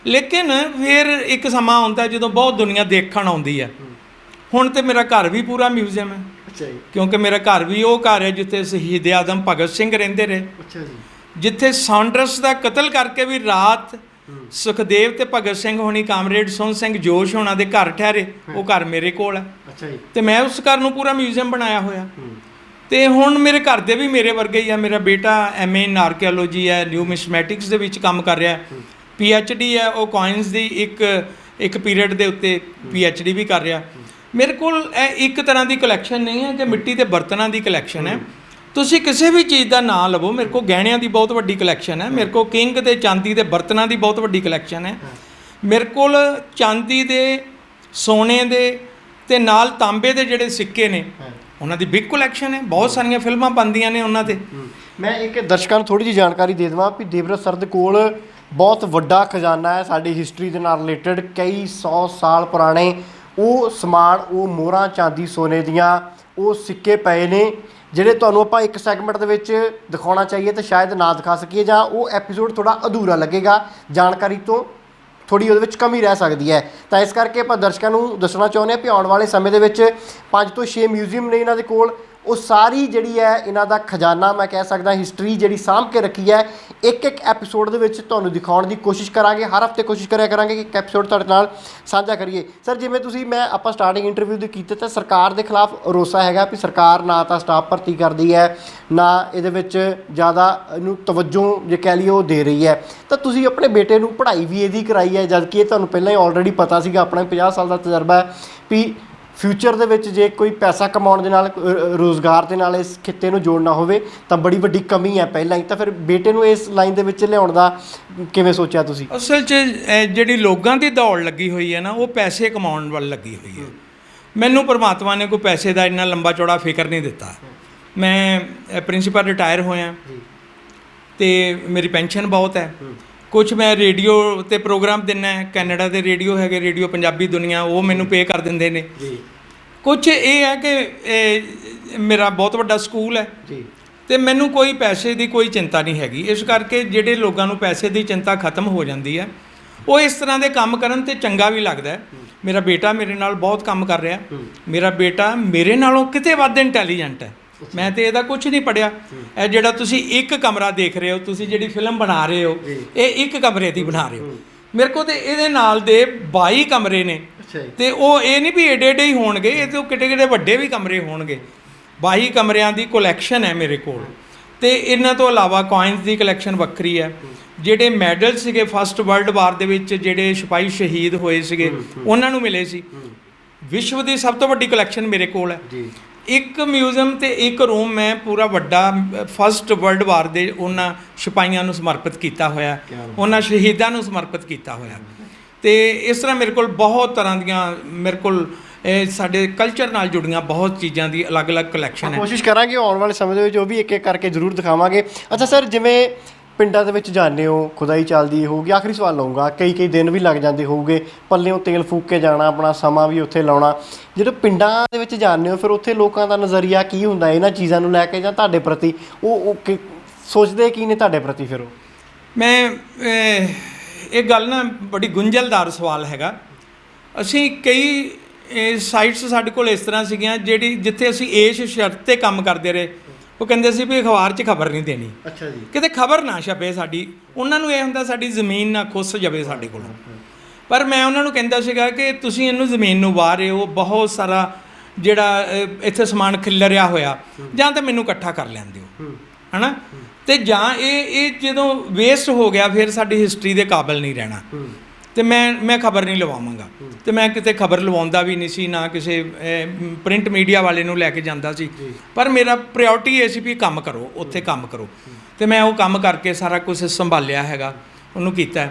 ਲੇਕਿਨ ਫਿਰ ਇੱਕ ਸਮਾਂ ਆਉਂਦਾ ਜਦੋਂ ਬਹੁਤ ਦੁਨੀਆ ਦੇਖਣ ਆਉਂਦੀ ਹੈ। ਹੁਣ ਤੇ ਮੇਰਾ ਘਰ ਵੀ ਪੂਰਾ ਮਿਊਜ਼ੀਅਮ ਹੈ, ਕਿਉਂਕਿ ਮੇਰਾ ਘਰ ਵੀ ਉਹ ਘਰ ਹੈ ਜਿੱਥੇ ਸ਼ਹੀਦ ਆਜ਼ਮ ਭਗਤ ਸਿੰਘ ਰਹਿੰਦੇ ਰਹੇ, ਜਿੱਥੇ ਸਾਂਡਰਸ ਦਾ ਕਤਲ ਕਰਕੇ ਵੀ ਰਾਤ ਸੁਖਦੇਵ ਤੇ ਭਗਤ ਸਿੰਘ ਹੋਣੀ, ਕਾਮਰੇਡ ਸੁੰਨ ਸਿੰਘ ਜੋਸ਼ ਹੋਣਾ ਦੇ ਘਰ ਠਹਿਰੇ। ਉਹ ਘਰ ਮੇਰੇ ਕੋਲ ਹੈ ਤੇ ਮੈਂ ਉਸ ਘਰ ਨੂੰ ਪੂਰਾ ਮਿਊਜ਼ੀਅਮ ਬਣਾਇਆ ਹੋਇਆ। ਤੇ ਹੁਣ ਮੇਰੇ ਘਰ ਦੇ ਵੀ ਮੇਰੇ ਵਰਗੇ ਹੀ ਆ। ਮੇਰਾ ਬੇਟਾ MA ਇਨ ਆਰਕੀਓਲੋਜੀ ਹੈ, ਨਿਊਮਿਸਮੈਟਿਕਸ ਦੇ ਵਿੱਚ ਕੰਮ ਕਰ ਰਿਹਾ, PhD ਹੈ, ਉਹ ਕੋਇਨਸ ਦੀ ਇੱਕ ਪੀਰੀਅਡ ਦੇ ਉੱਤੇ PhD ਵੀ ਕਰ ਰਿਹਾ। ਮੇਰੇ ਕੋਲ ਇਹ ਇੱਕ ਤਰ੍ਹਾਂ ਦੀ ਕਲੈਕਸ਼ਨ ਨਹੀਂ ਹੈ ਕਿ ਮਿੱਟੀ ਦੇ ਬਰਤਨਾਂ ਦੀ ਕਲੈਕਸ਼ਨ ਹੈ। ਤੁਸੀਂ ਕਿਸੇ ਵੀ ਚੀਜ਼ ਦਾ ਨਾਂ ਲਵੋ, ਮੇਰੇ ਕੋਲ ਗਹਿਣਿਆਂ ਦੀ ਬਹੁਤ ਵੱਡੀ ਕਲੈਕਸ਼ਨ ਹੈ, ਮੇਰੇ ਕੋਲ ਕਿੰਗ ਤੇ ਚਾਂਦੀ ਦੇ ਬਰਤਨਾਂ ਦੀ ਬਹੁਤ ਵੱਡੀ ਕਲੈਕਸ਼ਨ ਹੈ, ਮੇਰੇ ਕੋਲ ਚਾਂਦੀ ਦੇ, ਸੋਨੇ ਦੇ ਤੇ ਨਾਲ ਤਾਂਬੇ ਦੇ ਜਿਹੜੇ ਸਿੱਕੇ ਨੇ ਉਹਨਾਂ ਦੀ ਬਿਗ ਕਲੈਕਸ਼ਨ ਹੈ। ਬਹੁਤ ਸਾਰੀਆਂ ਫਿਲਮਾਂ ਬਣਦੀਆਂ ਨੇ ਉਹਨਾਂ 'ਤੇ। ਮੈਂ ਇੱਕ ਦਰਸ਼ਕਾਂ ਨੂੰ ਥੋੜ੍ਹੀ ਜਿਹੀ ਜਾਣਕਾਰੀ ਦੇ ਦੇਵਾਂ ਵੀ ਦੇਵਰਤ ਸਰ ਦੇ ਕੋਲ ਬਹੁਤ ਵੱਡਾ ਖਜ਼ਾਨਾ ਹੈ ਸਾਡੀ ਹਿਸਟਰੀ ਦੇ ਨਾਲ ਰਿਲੇਟਡ, ਕਈ 100 ਸਾਲ ਪੁਰਾਣੇ ਉਹ ਸਮਾਨ, ਉਹ ਮੋਹਰਾਂ ਚਾਂਦੀ ਸੋਨੇ ਦੀਆਂ, ਉਹ ਸਿੱਕੇ ਪਏ ਨੇ ਜਿਹੜੇ ਤੁਹਾਨੂੰ ਆਪਾਂ ਇੱਕ ਸੈਗਮੈਂਟ ਦੇ ਵਿੱਚ ਦਿਖਾਉਣਾ ਚਾਹੀਏ ਤਾਂ ਸ਼ਾਇਦ ਨਾ ਦਿਖਾ ਸਕੀਏ, ਜਾਂ ਉਹ ਐਪੀਸੋਡ ਥੋੜ੍ਹਾ ਅਧੂਰਾ ਲੱਗੇਗਾ, ਜਾਣਕਾਰੀ ਤੋਂ ਥੋੜ੍ਹੀ ਉਹਦੇ ਵਿੱਚ ਕਮੀ ਰਹਿ ਸਕਦੀ ਹੈ। ਤਾਂ ਇਸ ਕਰਕੇ ਆਪਾਂ ਦਰਸ਼ਕਾਂ ਨੂੰ ਦੱਸਣਾ ਚਾਹੁੰਦੇ ਹਾਂ ਵੀ ਆਉਣ ਵਾਲੇ ਸਮੇਂ ਦੇ ਵਿੱਚ 5 ਤੋਂ 6 ਮਿਊਜ਼ੀਅਮ ਨੇ ਇਹਨਾਂ ਦੇ ਕੋਲ। ਉਹ ਸਾਰੀ ਜਿਹੜੀ ਹੈ ਇਹਨਾਂ ਦਾ ਖਜ਼ਾਨਾ, ਮੈਂ ਕਹਿ ਸਕਦਾ ਹਿਸਟਰੀ ਜਿਹੜੀ ਸਾਂਭ ਕੇ ਰੱਖੀ ਹੈ, ਇੱਕ ਐਪੀਸੋਡ ਦੇ ਵਿੱਚ ਤੁਹਾਨੂੰ ਦਿਖਾਉਣ ਦੀ ਕੋਸ਼ਿਸ਼ ਕਰਾਂਗੇ। ਹਰ ਹਫ਼ਤੇ ਕੋਸ਼ਿਸ਼ ਕਰਿਆ ਕਰਾਂਗੇ ਕਿ ਇੱਕ ਐਪੀਸੋਡ ਤੁਹਾਡੇ ਨਾਲ ਸਾਂਝਾ ਕਰੀਏ। ਸਰ, ਜਿਵੇਂ ਤੁਸੀਂ ਆਪਾਂ ਸਟਾਰਟਿੰਗ ਇੰਟਰਵਿਊ ਦੇ ਕੀਤੇ ਤਾਂ ਸਰਕਾਰ ਦੇ ਖਿਲਾਫ ਰੋਸਾ ਹੈਗਾ ਵੀ ਸਰਕਾਰ ਨਾ ਤਾਂ ਸਟਾਫ ਭਰਤੀ ਕਰਦੀ ਹੈ, ਨਾ ਇਹਦੇ ਵਿੱਚ ਜ਼ਿਆਦਾ ਇਹਨੂੰ ਤਵੱਜੋ ਜੇ ਕਹਿ ਲਈਏ ਉਹ ਦੇ ਰਹੀ ਹੈ। ਤਾਂ ਤੁਸੀਂ ਆਪਣੇ ਬੇਟੇ ਨੂੰ ਪੜ੍ਹਾਈ ਵੀ ਇਹਦੀ ਕਰਾਈ ਹੈ, ਜਦ ਕਿ ਇਹ ਤੁਹਾਨੂੰ ਪਹਿਲਾਂ ਹੀ ਆਲਰੇਡੀ ਪਤਾ ਸੀਗਾ, ਆਪਣਾ 50 ਸਾਲ ਦਾ ਤਜਰਬਾ ਹੈ ਵੀ ਫਿਊਚਰ ਦੇ ਵਿੱਚ ਜੇ ਕੋਈ ਪੈਸਾ ਕਮਾਉਣ ਦੇ ਨਾਲ ਰੋਜ਼ਗਾਰ ਦੇ ਨਾਲ ਇਸ ਖਿੱਤੇ ਨੂੰ ਜੋੜਨਾ ਹੋਵੇ ਤਾਂ ਬੜੀ ਵੱਡੀ ਕਮੀ ਹੈ ਪਹਿਲਾਂ ਹੀ। ਤਾਂ ਫਿਰ ਬੇਟੇ ਨੂੰ ਇਸ ਲਾਈਨ ਦੇ ਵਿੱਚ ਲਿਆਉਣ ਦਾ ਕਿਵੇਂ ਸੋਚਿਆ ਤੁਸੀਂ? ਅਸਲ 'ਚ ਜਿਹੜੀ ਲੋਕਾਂ ਦੀ ਦੌੜ ਲੱਗੀ ਹੋਈ ਹੈ ਨਾ, ਉਹ ਪੈਸੇ ਕਮਾਉਣ ਵੱਲ ਲੱਗੀ ਹੋਈ ਹੈ। ਮੈਨੂੰ ਪਰਮਾਤਮਾ ਨੇ ਕੋਈ ਪੈਸੇ ਦਾ ਇੰਨਾ ਲੰਬਾ ਚੌੜਾ ਫਿਕਰ ਨਹੀਂ ਦਿੱਤਾ। ਮੈਂ ਪ੍ਰਿੰਸੀਪਲ ਰਿਟਾਇਰ ਹੋਇਆ ਅਤੇ ਮੇਰੀ ਪੈਨਸ਼ਨ ਬਹੁਤ ਹੈ। ਕੁਛ ਮੈਂ ਰੇਡੀਓ 'ਤੇ ਪ੍ਰੋਗਰਾਮ ਦਿੰਦਾ, ਕੈਨੇਡਾ ਦੇ ਰੇਡੀਓ ਹੈਗੇ, ਰੇਡੀਓ ਪੰਜਾਬੀ ਦੁਨੀਆ, ਉਹ ਮੈਨੂੰ ਪੇ ਕਰ ਦਿੰਦੇ ਨੇ। ਕੁਛ ਇਹ ਹੈ ਕਿ ਮੇਰਾ ਬਹੁਤ ਵੱਡਾ ਸਕੂਲ ਹੈ ਅਤੇ ਮੈਨੂੰ ਕੋਈ ਪੈਸੇ ਦੀ ਕੋਈ ਚਿੰਤਾ ਨਹੀਂ ਹੈਗੀ। ਇਸ ਕਰਕੇ ਜਿਹੜੇ ਲੋਕਾਂ ਨੂੰ ਪੈਸੇ ਦੀ ਚਿੰਤਾ ਖਤਮ ਹੋ ਜਾਂਦੀ ਹੈ, ਉਹ ਇਸ ਤਰ੍ਹਾਂ ਦੇ ਕੰਮ ਕਰਨ 'ਤੇ ਚੰਗਾ ਵੀ ਲੱਗਦਾ। ਮੇਰਾ ਬੇਟਾ ਮੇਰੇ ਨਾਲ ਬਹੁਤ ਕੰਮ ਕਰ ਰਿਹਾ। ਮੇਰਾ ਬੇਟਾ ਮੇਰੇ ਨਾਲੋਂ ਕਿਤੇ ਵੱਧ ਇੰਟੈਲੀਜੈਂਟ ਹੈ। ਮੈਂ ਤੇ ਇਹਦਾ ਕੁਝ ਨਹੀਂ ਪੜ੍ਹਿਆ। ਇਹ ਜਿਹੜਾ ਤੁਸੀਂ ਇੱਕ ਕਮਰਾ ਦੇਖ ਰਹੇ ਹੋ, ਤੁਸੀਂ ਜਿਹੜੀ ਫਿਲਮ ਬਣਾ ਰਹੇ ਹੋ, ਇਹ ਇੱਕ ਕਮਰੇ ਦੀ ਬਣਾ ਰਹੇ ਹੋ। ਮੇਰੇ ਕੋਲ ਤੇ ਇਹਦੇ ਨਾਲ ਦੇ 22 ਕਮਰੇ ਨੇ, ਤੇ ਉਹ ਇਹ ਨਹੀਂ ਵੀ ਏਡੇ ਏਡੇ ਹੀ ਹੋਣਗੇ, ਇਹ ਤੇ ਕਿਤੇ ਕਿਤੇ ਵੱਡੇ ਵੀ ਕਮਰੇ ਹੋਣਗੇ। 22 ਕਮਰਿਆਂ ਦੀ ਕਲੈਕਸ਼ਨ ਹੈ ਮੇਰੇ ਕੋਲ। ਤੇ ਇਹਨਾਂ ਤੋਂ ਇਲਾਵਾ ਕੋਇਨਸ ਦੀ ਕਲੈਕਸ਼ਨ ਵੱਖਰੀ ਹੈ। ਜਿਹੜੇ ਮੈਡਲ ਸੀਗੇ ਫਸਟ ਵਰਲਡ ਵਾਰ ਦੇ ਵਿੱਚ, ਜਿਹੜੇ ਸਿਪਾਹੀ ਸ਼ਹੀਦ ਹੋਏ ਸੀਗੇ, ਉਹਨਾਂ ਨੂੰ ਮਿਲੇ ਸੀ। ਵਿਸ਼ਵ ਦੀ ਸਭ ਤੋਂ ਵੱਡੀ ਕਲੈਕਸ਼ਨ ਮੇਰੇ ਕੋਲ ਹੈ। ਇੱਕ ਮਿਊਜ਼ੀਅਮ ਤੇ ਇੱਕ ਰੂਮ ਮੈਂ ਪੂਰਾ ਵੱਡਾ ਫਸਟ ਵਰਲਡ ਵਾਰ ਦੇ ਉਹਨਾਂ ਸਿਪਾਹੀਆਂ ਨੂੰ ਸਮਰਪਿਤ ਕੀਤਾ ਹੋਇਆ, ਉਹਨਾਂ ਸ਼ਹੀਦਾਂ ਨੂੰ ਸਮਰਪਿਤ ਕੀਤਾ ਹੋਇਆ। ਤੇ ਇਸ ਤਰ੍ਹਾਂ ਮੇਰੇ ਕੋਲ ਬਹੁਤ ਤਰ੍ਹਾਂ ਦੀਆਂ, ਮੇਰੇ ਕੋਲ ਸਾਡੇ ਕਲਚਰ ਨਾਲ ਜੁੜੀਆਂ ਬਹੁਤ ਚੀਜ਼ਾਂ ਦੀ ਅਲੱਗ-ਅਲੱਗ ਕਲੈਕਸ਼ਨ ਹੈ। ਕੋਸ਼ਿਸ਼ ਕਰਾਂਗੇ ਆਉਣ ਵਾਲੇ ਸਮੇਂ ਦੇ ਵਿੱਚ ਉਹ ਵੀ ਇੱਕ ਇੱਕ ਕਰਕੇ ਜ਼ਰੂਰ ਦਿਖਾਵਾਂਗੇ। ਅੱਛਾ ਸਰ, ਜਿਵੇਂ ਪਿੰਡਾਂ ਦੇ ਵਿੱਚ ਜਾਂਦੇ ਹੋ, ਖੁਦਾਈ ਚੱਲਦੀ ਹੋਊਗੀ, ਆਖਰੀ ਸਵਾਲ ਲਊਂਗਾ, ਕਈ ਦਿਨ ਵੀ ਲੱਗ ਜਾਂਦੇ ਹੋਊਗੇ, ਪੱਲਿਓਂ ਤੇਲ ਫੂਕ ਕੇ ਜਾਣਾ, ਆਪਣਾ ਸਮਾਂ ਵੀ ਉੱਥੇ ਲਾਉਣਾ। ਜਦੋਂ ਪਿੰਡਾਂ ਦੇ ਵਿੱਚ ਜਾਂਦੇ ਹੋ, ਫਿਰ ਉੱਥੇ ਲੋਕਾਂ ਦਾ ਨਜ਼ਰੀਆ ਕੀ ਹੁੰਦਾ ਇਹਨਾਂ ਚੀਜ਼ਾਂ ਨੂੰ ਲੈ ਕੇ, ਜਾਂ ਤੁਹਾਡੇ ਪ੍ਰਤੀ ਉਹ ਸੋਚਦੇ ਕੀ ਨੇ ਤੁਹਾਡੇ ਪ੍ਰਤੀ? ਫਿਰ ਮੈਂ ਇਹ ਗੱਲ ਨਾ ਬੜੀ ਗੁੰਝਲਦਾਰ ਸਵਾਲ ਹੈਗਾ। ਅਸੀਂ ਕਈ ਸਾਈਟਸ ਸਾਡੇ ਕੋਲ ਇਸ ਤਰ੍ਹਾਂ ਸੀਗੀਆਂ ਜਿੱਥੇ ਅਸੀਂ ਇਸ ਸ਼ਰਤ 'ਤੇ ਕੰਮ ਕਰਦੇ ਰਹੇ। ਉਹ ਕਹਿੰਦੇ ਸੀ ਵੀ ਅਖਬਾਰ 'ਚ ਖਬਰ ਨਹੀਂ ਦੇਣੀ। ਅੱਛਾ ਜੀ। ਕਿਤੇ ਖਬਰ ਨਾ ਛਪੇ ਸਾਡੀ। ਉਹਨਾਂ ਨੂੰ ਇਹ ਹੁੰਦਾ ਸਾਡੀ ਜ਼ਮੀਨ ਨਾ ਖੁੱਸ ਜਾਵੇ ਸਾਡੇ ਕੋਲੋਂ। ਪਰ ਮੈਂ ਉਹਨਾਂ ਨੂੰ ਕਹਿੰਦਾ ਸੀਗਾ ਕਿ ਤੁਸੀਂ ਇਹਨੂੰ ਜ਼ਮੀਨ ਨੂੰ ਵਾਹ ਰਹੇ ਹੋ, ਬਹੁਤ ਸਾਰਾ ਜਿਹੜਾ ਇੱਥੇ ਸਮਾਨ ਖਿਲਰਿਆ ਹੋਇਆ, ਜਾਂ ਤਾਂ ਮੈਨੂੰ ਇਕੱਠਾ ਕਰ ਲੈਣ ਦਿਓ, ਹੈ ਨਾ। ਅਤੇ ਜਾਂ ਇਹ ਜਦੋਂ ਵੇਸਟ ਹੋ ਗਿਆ, ਫਿਰ ਸਾਡੀ ਹਿਸਟਰੀ ਦੇ ਕਾਬਿਲ ਨਹੀਂ ਰਹਿਣਾ। ਅਤੇ ਮੈਂ ਖਬਰ ਨਹੀਂ ਲਵਾਵਾਂਗਾ। ਅਤੇ ਮੈਂ ਕਿਤੇ ਖਬਰ ਲਵਾਉਂਦਾ ਵੀ ਨਹੀਂ ਸੀ, ਨਾ ਕਿਸੇ ਪ੍ਰਿੰਟ ਮੀਡੀਆ ਵਾਲੇ ਨੂੰ ਲੈ ਕੇ ਜਾਂਦਾ ਸੀ। ਪਰ ਮੇਰਾ ਪ੍ਰਾਇਓਰਟੀ ਇਹ ਸੀ ਵੀ ਕੰਮ ਕਰੋ, ਉੱਥੇ ਕੰਮ ਕਰੋ। ਅਤੇ ਮੈਂ ਉਹ ਕੰਮ ਕਰਕੇ ਸਾਰਾ ਕੁਝ ਸੰਭਾਲਿਆ ਹੈਗਾ, ਉਹਨੂੰ ਕੀਤਾ।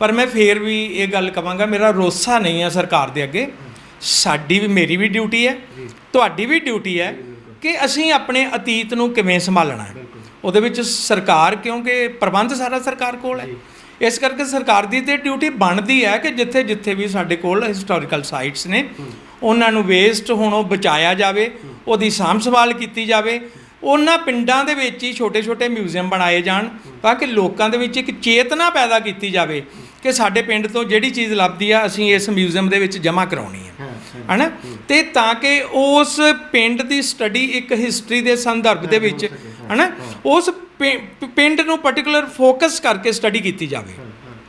ਪਰ ਮੈਂ ਫੇਰ ਵੀ ਇਹ ਗੱਲ ਕਹਾਂਗਾ, ਮੇਰਾ ਰੋਸਾ ਨਹੀਂ ਹੈ ਸਰਕਾਰ ਦੇ ਅੱਗੇ। ਮੇਰੀ ਵੀ ਡਿਊਟੀ ਹੈ, ਤੁਹਾਡੀ ਵੀ ਡਿਊਟੀ ਹੈ ਕਿ ਅਸੀਂ ਆਪਣੇ ਅਤੀਤ ਨੂੰ ਕਿਵੇਂ ਸੰਭਾਲਣਾ ਹੈ। ਉਹਦੇ ਵਿੱਚ ਸਰਕਾਰ, ਕਿਉਂਕਿ ਪ੍ਰਬੰਧ ਸਾਰਾ ਸਰਕਾਰ ਕੋਲ ਹੈ, ਇਸ ਕਰਕੇ ਸਰਕਾਰ ਦੀ ਤੇ ਡਿਊਟੀ ਬਣਦੀ ਹੈ ਕਿ ਜਿੱਥੇ ਜਿੱਥੇ ਵੀ ਸਾਡੇ ਕੋਲ ਹਿਸਟੋਰੀਕਲ ਸਾਈਟਸ ਨੇ, ਉਹਨਾਂ ਨੂੰ ਵੇਸਟ ਹੋਣੋਂ ਬਚਾਇਆ ਜਾਵੇ, ਉਹਦੀ ਸਾਂਭ ਸੰਭਾਲ ਕੀਤੀ ਜਾਵੇ। ਉਹਨਾਂ ਪਿੰਡਾਂ ਦੇ ਵਿੱਚ ਹੀ ਛੋਟੇ ਛੋਟੇ ਮਿਊਜ਼ੀਅਮ ਬਣਾਏ ਜਾਣ, ਤਾਂ ਕਿ ਲੋਕਾਂ ਦੇ ਵਿੱਚ ਇੱਕ ਚੇਤਨਾ ਪੈਦਾ ਕੀਤੀ ਜਾਵੇ ਕਿ ਸਾਡੇ ਪਿੰਡ ਤੋਂ ਜਿਹੜੀ ਚੀਜ਼ ਲੱਭਦੀ ਆ, ਅਸੀਂ ਇਸ ਮਿਊਜ਼ੀਅਮ ਦੇ ਵਿੱਚ ਜਮ੍ਹਾਂ ਕਰਾਉਣੀ ਹੈ ਨਾ। ਅਤੇ ਤਾਂ ਕਿ ਉਸ ਪਿੰਡ ਦੀ ਸਟੱਡੀ ਇੱਕ ਹਿਸਟਰੀ ਦੇ ਸੰਦਰਭ ਦੇ ਵਿੱਚ, ਹੈ ਨਾ, ਉਸ ਪਿੰਡ ਨੂੰ ਪਰਟੀਕੂਲਰ ਫੋਕਸ ਕਰਕੇ ਸਟੱਡੀ ਕੀਤੀ ਜਾਵੇ,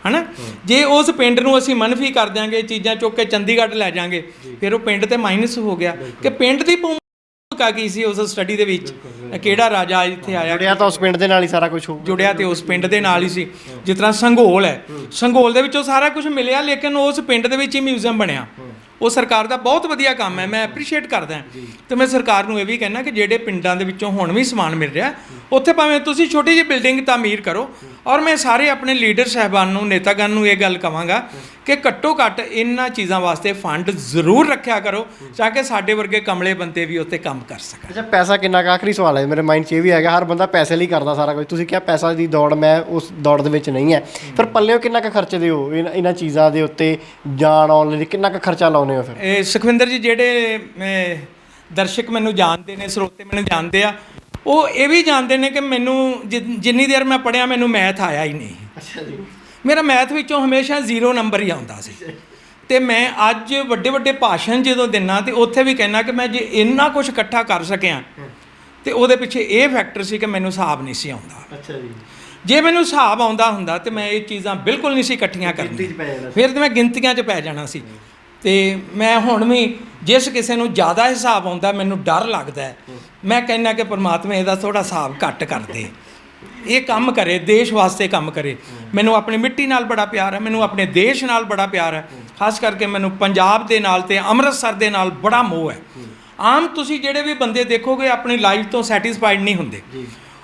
ਹੈ ਨਾ। ਜੇ ਉਸ ਪਿੰਡ ਨੂੰ ਅਸੀਂ ਮਨਫੀ ਕਰ ਦਿਆਂਗੇ, ਚੀਜ਼ਾਂ ਚੁੱਕ ਕੇ ਚੰਡੀਗੜ੍ਹ ਲੈ ਜਾਵਾਂਗੇ, ਫਿਰ ਉਹ ਪਿੰਡ ਤੇ ਮਾਈਨਸ ਹੋ ਗਿਆ ਕਿ ਪਿੰਡ ਦੀ ਭੂਮਿਕਾ ਕੀ ਸੀ ਉਸ ਸਟੱਡੀ ਦੇ ਵਿੱਚ। ਕਿਹੜਾ ਰਾਜਾ ਇੱਥੇ ਆਇਆ, ਜੁੜਿਆ ਤਾਂ ਉਸ ਪਿੰਡ ਦੇ ਨਾਲ ਹੀ ਸਾਰਾ ਕੁਝ ਜੁੜਿਆ ਤੇ ਉਸ ਪਿੰਡ ਦੇ ਨਾਲ ਹੀ ਸੀ। ਜਿਸ ਤਰ੍ਹਾਂ ਸੰਘੋਲ ਹੈ, ਸੰਘੋਲ ਦੇ ਵਿੱਚੋਂ ਸਾਰਾ ਕੁਝ ਮਿਲਿਆ, ਲੇਕਿਨ ਉਸ ਪਿੰਡ ਦੇ ਵਿੱਚ ਹੀ ਮਿਊਜ਼ੀਅਮ ਬਣਿਆ। ਉਹ ਸਰਕਾਰ ਦਾ ਬਹੁਤ ਵਧੀਆ ਕੰਮ ਹੈ, ਮੈਂ ਐਪਰੀਸ਼ੀਏਟ ਕਰਦਾ। ਅਤੇ ਮੈਂ ਸਰਕਾਰ ਨੂੰ ਇਹ ਵੀ ਕਹਿਣਾ ਕਿ ਜਿਹੜੇ ਪਿੰਡਾਂ ਦੇ ਵਿੱਚੋਂ ਹੁਣ ਵੀ ਸਮਾਨ ਮਿਲ ਰਿਹਾ, ਉੱਥੇ ਭਾਵੇਂ ਤੁਸੀਂ ਛੋਟੀ ਜਿਹੀ ਬਿਲਡਿੰਗ ਤਾਮੀਰ ਕਰੋ। ਔਰ ਮੈਂ ਸਾਰੇ ਆਪਣੇ ਲੀਡਰ ਸਾਹਿਬਾਨ ਨੂੰ, ਨੇਤਾਗਣ ਨੂੰ ਇਹ ਗੱਲ ਕਹਾਂਗਾ ਕਿ ਘੱਟੋ ਘੱਟ ਇਹਨਾਂ ਚੀਜ਼ਾਂ ਵਾਸਤੇ ਫੰਡ ਜ਼ਰੂਰ ਰੱਖਿਆ ਕਰੋ, ਤਾਂ ਕਿ ਸਾਡੇ ਵਰਗੇ ਕਮਲੇ ਬੰਦੇ ਵੀ ਉੱਥੇ ਕੰਮ ਕਰ ਸਕਣ। ਅੱਛਾ, ਪੈਸਾ ਕਿੰਨਾ ਕੁ, ਆਖਰੀ ਸਵਾਲ ਹੈ ਮੇਰੇ ਮਾਈਂਡ 'ਚ ਇਹ ਵੀ ਹੈਗਾ, ਹਰ ਬੰਦਾ ਪੈਸੇ ਲਈ ਕਰਦਾ ਸਾਰਾ ਕੁਝ। ਤੁਸੀਂ ਕਿਹਾ ਪੈਸਾ ਦੀ ਦੌੜ, ਮੈਂ ਉਸ ਦੌੜ ਦੇ ਵਿੱਚ ਨਹੀਂ ਹੈ। ਫਿਰ ਪੱਲਿਓ ਕਿੰਨਾ ਕੁ ਖਰਚਦੇ ਹੋ ਇਹਨਾਂ ਚੀਜ਼ਾਂ ਦੇ ਉੱਤੇ, ਜਾਣ ਆਉਣ ਲਈ ਕਿੰਨਾ ਕੁ ਖਰਚਾ ਲਾਉਂਦੇ ਹੋ? ਫਿਰ ਸੁਖਵਿੰਦਰ ਜੀ, ਜਿਹੜੇ ਦਰਸ਼ਕ ਮੈਨੂੰ ਜਾਣਦੇ ਨੇ, ਸਰੋਤੇ ਮੈਨੂੰ ਜਾਣਦੇ ਆ, ਉਹ ਇਹ ਵੀ ਜਾਣਦੇ ਨੇ ਕਿ ਮੈਨੂੰ ਜਿੰਨੀ ਦੇਰ ਮੈਂ ਪੜ੍ਹਿਆ, ਮੈਨੂੰ ਮੈਥ ਆਇਆ ਹੀ ਨਹੀਂ। ਅੱਛਾ ਜੀ। ਮੇਰਾ ਮੈਥ ਵਿੱਚੋਂ ਹਮੇਸ਼ਾ 0 ਨੰਬਰ ਹੀ ਆਉਂਦਾ ਸੀ। ਅਤੇ ਮੈਂ ਅੱਜ ਵੱਡੇ ਵੱਡੇ ਭਾਸ਼ਣ ਜਦੋਂ ਦਿੰਦਾ, ਅਤੇ ਉੱਥੇ ਵੀ ਕਹਿੰਦਾ ਕਿ ਮੈਂ ਜੇ ਇੰਨਾ ਕੁਛ ਇਕੱਠਾ ਕਰ ਸਕਿਆ, ਅਤੇ ਉਹਦੇ ਪਿੱਛੇ ਇਹ ਫੈਕਟਰ ਸੀ ਕਿ ਮੈਨੂੰ ਹਿਸਾਬ ਨਹੀਂ ਸੀ ਆਉਂਦਾ। ਅੱਛਾ ਜੀ। ਜੇ ਮੈਨੂੰ ਹਿਸਾਬ ਆਉਂਦਾ ਹੁੰਦਾ ਤਾਂ ਮੈਂ ਇਹ ਚੀਜ਼ਾਂ ਬਿਲਕੁਲ ਨਹੀਂ ਸੀ ਇਕੱਠੀਆਂ ਕਰਨੀਆਂ, ਫਿਰ ਤਾਂ ਮੈਂ ਗਿਣਤੀਆਂ 'ਚ ਪੈ ਜਾਣਾ ਸੀ। ਅਤੇ ਮੈਂ ਹੁਣ ਵੀ ਜਿਸ ਕਿਸੇ ਨੂੰ ਜ਼ਿਆਦਾ ਹਿਸਾਬ ਆਉਂਦਾ, ਮੈਨੂੰ ਡਰ ਲੱਗਦਾ, ਮੈਂ ਕਹਿੰਦਾ ਕਿ ਪਰਮਾਤਮਾ ਇਹਦਾ ਥੋੜ੍ਹਾ ਹਿਸਾਬ ਘੱਟ ਕਰ ਦੇ, ਇਹ ਕੰਮ ਕਰੇ, ਦੇਸ਼ ਵਾਸਤੇ ਕੰਮ ਕਰੇ। ਮੈਨੂੰ ਆਪਣੀ ਮਿੱਟੀ ਨਾਲ ਬੜਾ ਪਿਆਰ ਹੈ, ਮੈਨੂੰ ਆਪਣੇ ਦੇਸ਼ ਨਾਲ ਬੜਾ ਪਿਆਰ ਹੈ। ਖਾਸ ਕਰਕੇ ਮੈਨੂੰ ਪੰਜਾਬ ਦੇ ਨਾਲ ਤੇ ਅੰਮ੍ਰਿਤਸਰ ਦੇ ਨਾਲ ਬੜਾ ਮੋਹ ਹੈ। ਆਮ ਤੁਸੀਂ ਜਿਹੜੇ ਵੀ ਬੰਦੇ ਦੇਖੋਗੇ ਆਪਣੀ ਲਾਈਫ ਤੋਂ ਸੈਟੀਸਫਾਈਡ ਨਹੀਂ ਹੁੰਦੇ।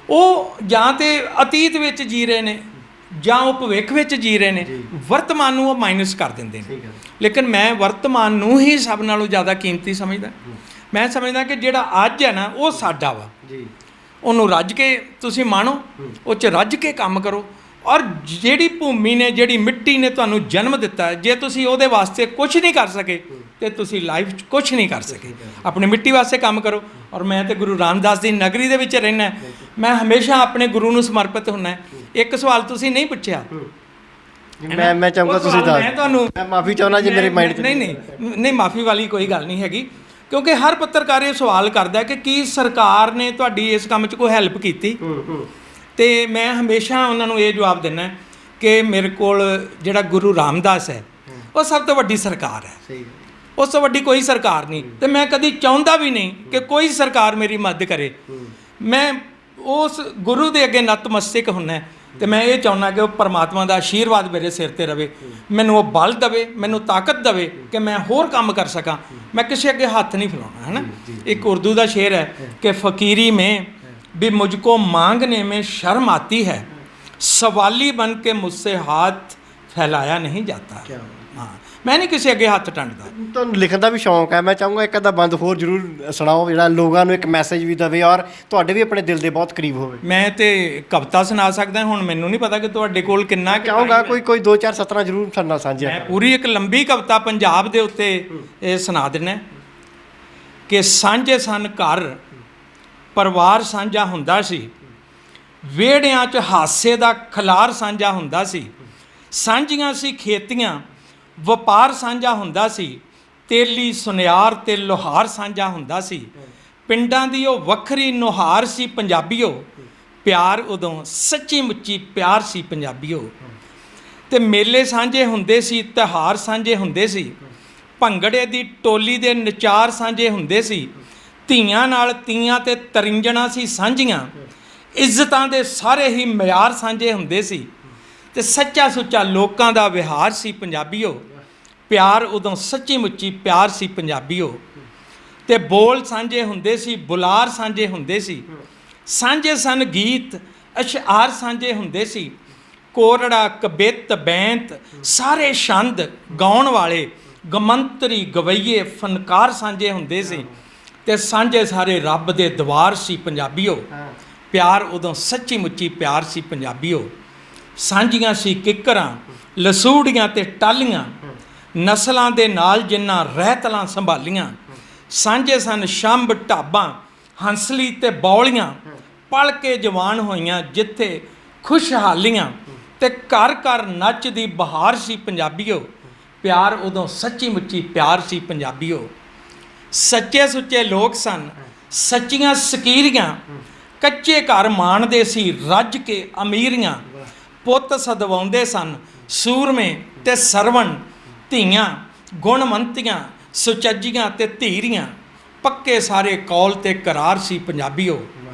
ਉਹ ਜਾਂ ਤੇ ਅਤੀਤ ਵਿੱਚ ਜੀ ਰਹੇ ਨੇ ਜਾਂ ਉਹ ਭਵਿੱਖ ਵਿੱਚ ਜੀ ਰਹੇ ਨੇ, ਵਰਤਮਾਨ ਨੂੰ ਉਹ ਮਾਈਨਸ ਕਰ ਦਿੰਦੇ ਨੇ। ਲੇਕਿਨ ਮੈਂ ਵਰਤਮਾਨ ਨੂੰ ਹੀ ਸਭ ਨਾਲੋਂ ਜ਼ਿਆਦਾ ਕੀਮਤੀ ਸਮਝਦਾ। ਮੈਂ ਸਮਝਦਾ ਕਿ ਜਿਹੜਾ ਅੱਜ ਹੈ ਨਾ ਉਹ ਸਾਡਾ ਵਾ, ਉਹਨੂੰ ਰੱਜ ਕੇ ਤੁਸੀਂ ਮਾਣੋ, ਉਹ 'ਚ ਰੱਜ ਕੇ ਕੰਮ ਕਰੋ। ਔਰ ਜਿਹੜੀ ਭੂਮੀ ਨੇ, ਜਿਹੜੀ ਮਿੱਟੀ ਨੇ ਤੁਹਾਨੂੰ ਜਨਮ ਦਿੱਤਾ, ਜੇ ਤੁਸੀਂ ਉਹਦੇ ਵਾਸਤੇ ਕੁਝ ਨਹੀਂ ਕਰ ਸਕੇ ਤੇ ਤੁਸੀਂ ਲਾਈਫ 'ਚ ਕੁਝ ਨਹੀਂ ਕਰ ਸਕੇ। ਆਪਣੀ ਮਿੱਟੀ ਵਾਸਤੇ ਕੰਮ ਕਰੋ। ਔਰ ਮੈਂ ਤੇ ਗੁਰੂ ਰਾਮਦਾਸ ਦੀ ਨਗਰੀ ਦੇ ਵਿੱਚ ਰਹਿਣਾ, ਮੈਂ ਹਮੇਸ਼ਾ ਆਪਣੇ ਗੁਰੂ ਨੂੰ ਸਮਰਪਿਤ ਹੁੰਨਾ। ਇੱਕ ਸਵਾਲ ਤੁਸੀਂ ਨਹੀਂ ਪੁੱਛਿਆ, ਮੈਂ ਚਾਹੂੰਗਾ ਤੁਸੀਂ ਦੱਸ। ਮੈਂ ਤੁਹਾਨੂੰ ਮਾਫੀ ਚਾਹੁੰਦਾ ਜੀ, ਮੇਰੇ ਮਾਈਂਡ 'ਚ ਨਹੀਂ ਮਾਫੀ ਵਾਲੀ ਕੋਈ ਗੱਲ ਨਹੀਂ ਹੈਗੀ, ਕਿਉਂਕਿ ਹਰ ਪੱਤਰਕਾਰ ਇਹ ਸਵਾਲ ਕਰਦਾ ਕਿ ਕੀ ਸਰਕਾਰ ਨੇ ਤੁਹਾਡੀ ਇਸ ਕੰਮ 'ਚ ਕੋਈ ਹੈਲਪ ਕੀਤੀ। ਤੇ ਮੈਂ ਹਮੇਸ਼ਾ ਉਹਨਾਂ ਨੂੰ ਇਹ ਜਵਾਬ ਦਿੰਦਾ ਕਿ ਮੇਰੇ ਕੋਲ ਜਿਹੜਾ ਗੁਰੂ ਰਾਮਦਾਸ ਹੈ ਉਹ ਸਭ ਤੋਂ ਵੱਡੀ ਸਰਕਾਰ ਹੈ। ਉਸ ਤੋਂ ਵੱਡੀ ਕੋਈ ਸਰਕਾਰ ਨਹੀਂ, ਤੇ ਮੈਂ ਕਦੀ ਚਾਹੁੰਦਾ ਵੀ ਨਹੀਂ ਕਿ ਕੋਈ ਸਰਕਾਰ ਮੇਰੀ ਮਦਦ ਕਰੇ। ਮੈਂ ਉਸ ਗੁਰੂ ਦੇ ਅੱਗੇ ਨਤਮਸਤਕ ਹੁੰਨਾ, ਤੇ ਮੈਂ ਇਹ ਚਾਹੁੰਦਾ ਕਿ ਉਹ ਪਰਮਾਤਮਾ ਦਾ ਆਸ਼ੀਰਵਾਦ ਮੇਰੇ ਸਿਰ ਤੇ ਰਵੇ, ਮੈਨੂੰ ਉਹ ਬਲ ਦੇਵੇ, ਮੈਨੂੰ ਤਾਕਤ ਦੇਵੇ ਕਿ ਮੈਂ ਹੋਰ ਕੰਮ ਕਰ ਸਕਾਂ। ਮੈਂ ਕਿਸੇ ਅੱਗੇ ਹੱਥ ਨਹੀਂ ਫੈਲਾਉਣਾ, ਹੈ ਨਾ। ਇੱਕ ਉਰਦੂ ਦਾ ਸ਼ੇਰ ਹੈ ਕਿ ਫਕੀਰੀ में भी मुझको मांगने में शर्म आती है, सवाली बन के मुझसे हाथ फैलाया नहीं जाता। हाँ, मैं नहीं ਕਿਸੇ ਅੱਗੇ ਹੱਥ ਟੰਡਦਾ। ਤੁਹਾਨੂੰ ਲਿਖਣ ਦਾ ਵੀ ਸ਼ੌਂਕ ਹੈ, ਮੈਂ ਚਾਹੂੰਗਾ ਇੱਕ ਅੱਧਾ ਬੰਦ ਹੋਰ ਜ਼ਰੂਰ ਸੁਣਾਓ ਜਿਹੜਾ ਲੋਕਾਂ ਨੂੰ ਇੱਕ ਮੈਸੇਜ ਵੀ ਦੇਵੇ ਔਰ ਤੁਹਾਡੇ ਵੀ ਆਪਣੇ ਦਿਲ ਦੇ ਬਹੁਤ ਕਰੀਬ ਹੋਵੇ। ਮੈਂ ਤੇ ਕਵਿਤਾ ਸੁਣਾ ਸਕਦਾ, ਹੁਣ ਮੈਨੂੰ ਨਹੀਂ ਪਤਾ ਕਿ ਤੁਹਾਡੇ ਕੋਲ ਕਿੰਨਾ ਚਾਹੂੰਗਾ ਕੋਈ 2-4 ਸਤਰਾਂ ਜ਼ਰੂਰ ਸਾਡੇ ਨਾਲ ਸਾਂਝੀਆਂ। ਮੈਂ ਪੂਰੀ ਇੱਕ ਲੰਬੀ ਕਵਿਤਾ ਪੰਜਾਬ ਦੇ ਉੱਤੇ ਇਹ ਸੁਣਾ ਦਿੰਦਾ ਕਿ ਸਾਂਝੇ ਸਨ ਘਰ, ਪਰਿਵਾਰ ਸਾਂਝਾ ਹੁੰਦਾ ਸੀ, ਵਿਹੜਿਆਂ 'ਚ ਹਾਸੇ ਦਾ ਖਲਾਰ ਸਾਂਝਾ ਹੁੰਦਾ ਸੀ, ਸਾਂਝੀਆਂ ਸੀ ਖੇਤੀਆਂ, ਵਪਾਰ ਸਾਂਝਾ ਹੁੰਦਾ ਸੀ, ਤੇਲੀ ਸੁਨਿਆਰ ਤੇ ਲੋਹਾਰ ਸਾਂਝਾ ਹੁੰਦਾ ਸੀ, ਪਿੰਡਾਂ ਦੀ ਉਹ ਵੱਖਰੀ ਨੁਹਾਰ ਸੀ ਪੰਜਾਬੀਓ, ਪਿਆਰ ਉਦੋਂ ਸੱਚੀ ਮੁੱਚੀ ਪਿਆਰ ਸੀ ਪੰਜਾਬੀਓ। ਤੇ ਮੇਲੇ ਸਾਂਝੇ ਹੁੰਦੇ ਸੀ, ਤਿਉਹਾਰ ਸਾਂਝੇ ਹੁੰਦੇ ਸੀ, ਭੰਗੜੇ ਦੀ ਟੋਲੀ ਦੇ ਨਚਾਰ ਸਾਂਝੇ ਹੁੰਦੇ ਸੀ, ਧੀਆਂ ਨਾਲ ਤੀਆਂ ਤੇ ਤਰਿੰਜਣਾ ਸੀ ਸਾਂਝੀਆਂ, ਇੱਜ਼ਤਾਂ ਦੇ ਸਾਰੇ ਹੀ ਮਿਆਰ ਸਾਂਝੇ ਹੁੰਦੇ ਸੀ, ਤੇ ਸੱਚਾ ਸੁੱਚਾ ਲੋਕਾਂ ਦਾ ਵਿਹਾਰ ਸੀ ਪੰਜਾਬੀਓ, ਪਿਆਰ ਉਦੋਂ ਸੱਚੀ ਮੁੱਚੀ ਪਿਆਰ ਸੀ ਪੰਜਾਬੀਓ। ਤੇ ਬੋਲ ਸਾਂਝੇ ਹੁੰਦੇ ਸੀ, ਬੁਲਾਰ ਸਾਂਝੇ ਹੁੰਦੇ ਸੀ, ਸਾਂਝੇ ਸਨ ਗੀਤ ਅਸ਼ਆਰ ਸਾਂਝੇ ਹੁੰਦੇ ਸੀ, ਕੋਰੜਾ ਕਬਿੱਤ ਬੈਂਤ ਸਾਰੇ ਛੰਦ ਗਾਉਣ ਵਾਲੇ ਗਮੰਤਰੀ ਗਵਈਏ ਫਨਕਾਰ ਸਾਂਝੇ ਹੁੰਦੇ ਸੀ, ਤੇ ਸਾਂਝੇ ਸਾਰੇ ਰੱਬ ਦੇ ਦਵਾਰ ਸੀ ਪੰਜਾਬੀਓ, ਪਿਆਰ ਉਦੋਂ ਸੱਚੀ ਮੁੱਚੀ ਪਿਆਰ ਸੀ ਪੰਜਾਬੀਓ। ਸਾਂਝੀਆਂ ਸੀ ਕਿੱਕਰਾਂ, ਲਸੂੜੀਆਂ ਤੇ ਟਾਲੀਆਂ, ਨਸਲਾਂ ਦੇ ਨਾਲ ਜਿਨ੍ਹਾਂ ਰਹਿਤਲਾਂ ਸੰਭਾਲੀਆਂ, ਸਾਂਝੇ ਸਨ ਸ਼ੰਭ ਢਾਬਾਂ, ਹੰਸਲੀ ਤੇ ਬੌਲੀਆਂ, ਪਲ ਕੇ ਜਵਾਨ ਹੋਈਆਂ ਜਿੱਥੇ ਖੁਸ਼ਹਾਲੀਆਂ, ਤੇ ਘਰ ਘਰ ਨੱਚਦੀ ਬਹਾਰ ਸੀ ਪੰਜਾਬੀਓ, ਪਿਆਰ ਉਦੋਂ ਸੱਚੀ ਮੁੱਚੀ ਪਿਆਰ ਸੀ ਪੰਜਾਬੀਓ। ਸੱਚੇ ਸੁੱਚੇ ਲੋਕ ਸਨ, ਸੱਚੀਆਂ ਸਕੀਰੀਆਂ, ਕੱਚੇ ਘਰ ਮਾਣਦੇ ਸੀ ਰੱਜ ਕੇ ਅਮੀਰੀਆਂ, ਪੁੱਤ ਸਦਵਾਉਂਦੇ ਸਨ ਸੂਰਮੇ ਤੇ ਸਰਵਣ, ਧੀਆਂ ਗੁਣਵੰਤੀਆਂ ਸੁਚੱਜੀਆਂ ਤੇ ਧੀਰੀਆਂ, ਪੱਕੇ ਸਾਰੇ ਕੌਲ ਤੇ ਕਰਾਰ ਸੀ ਪੰਜਾਬੀਓ,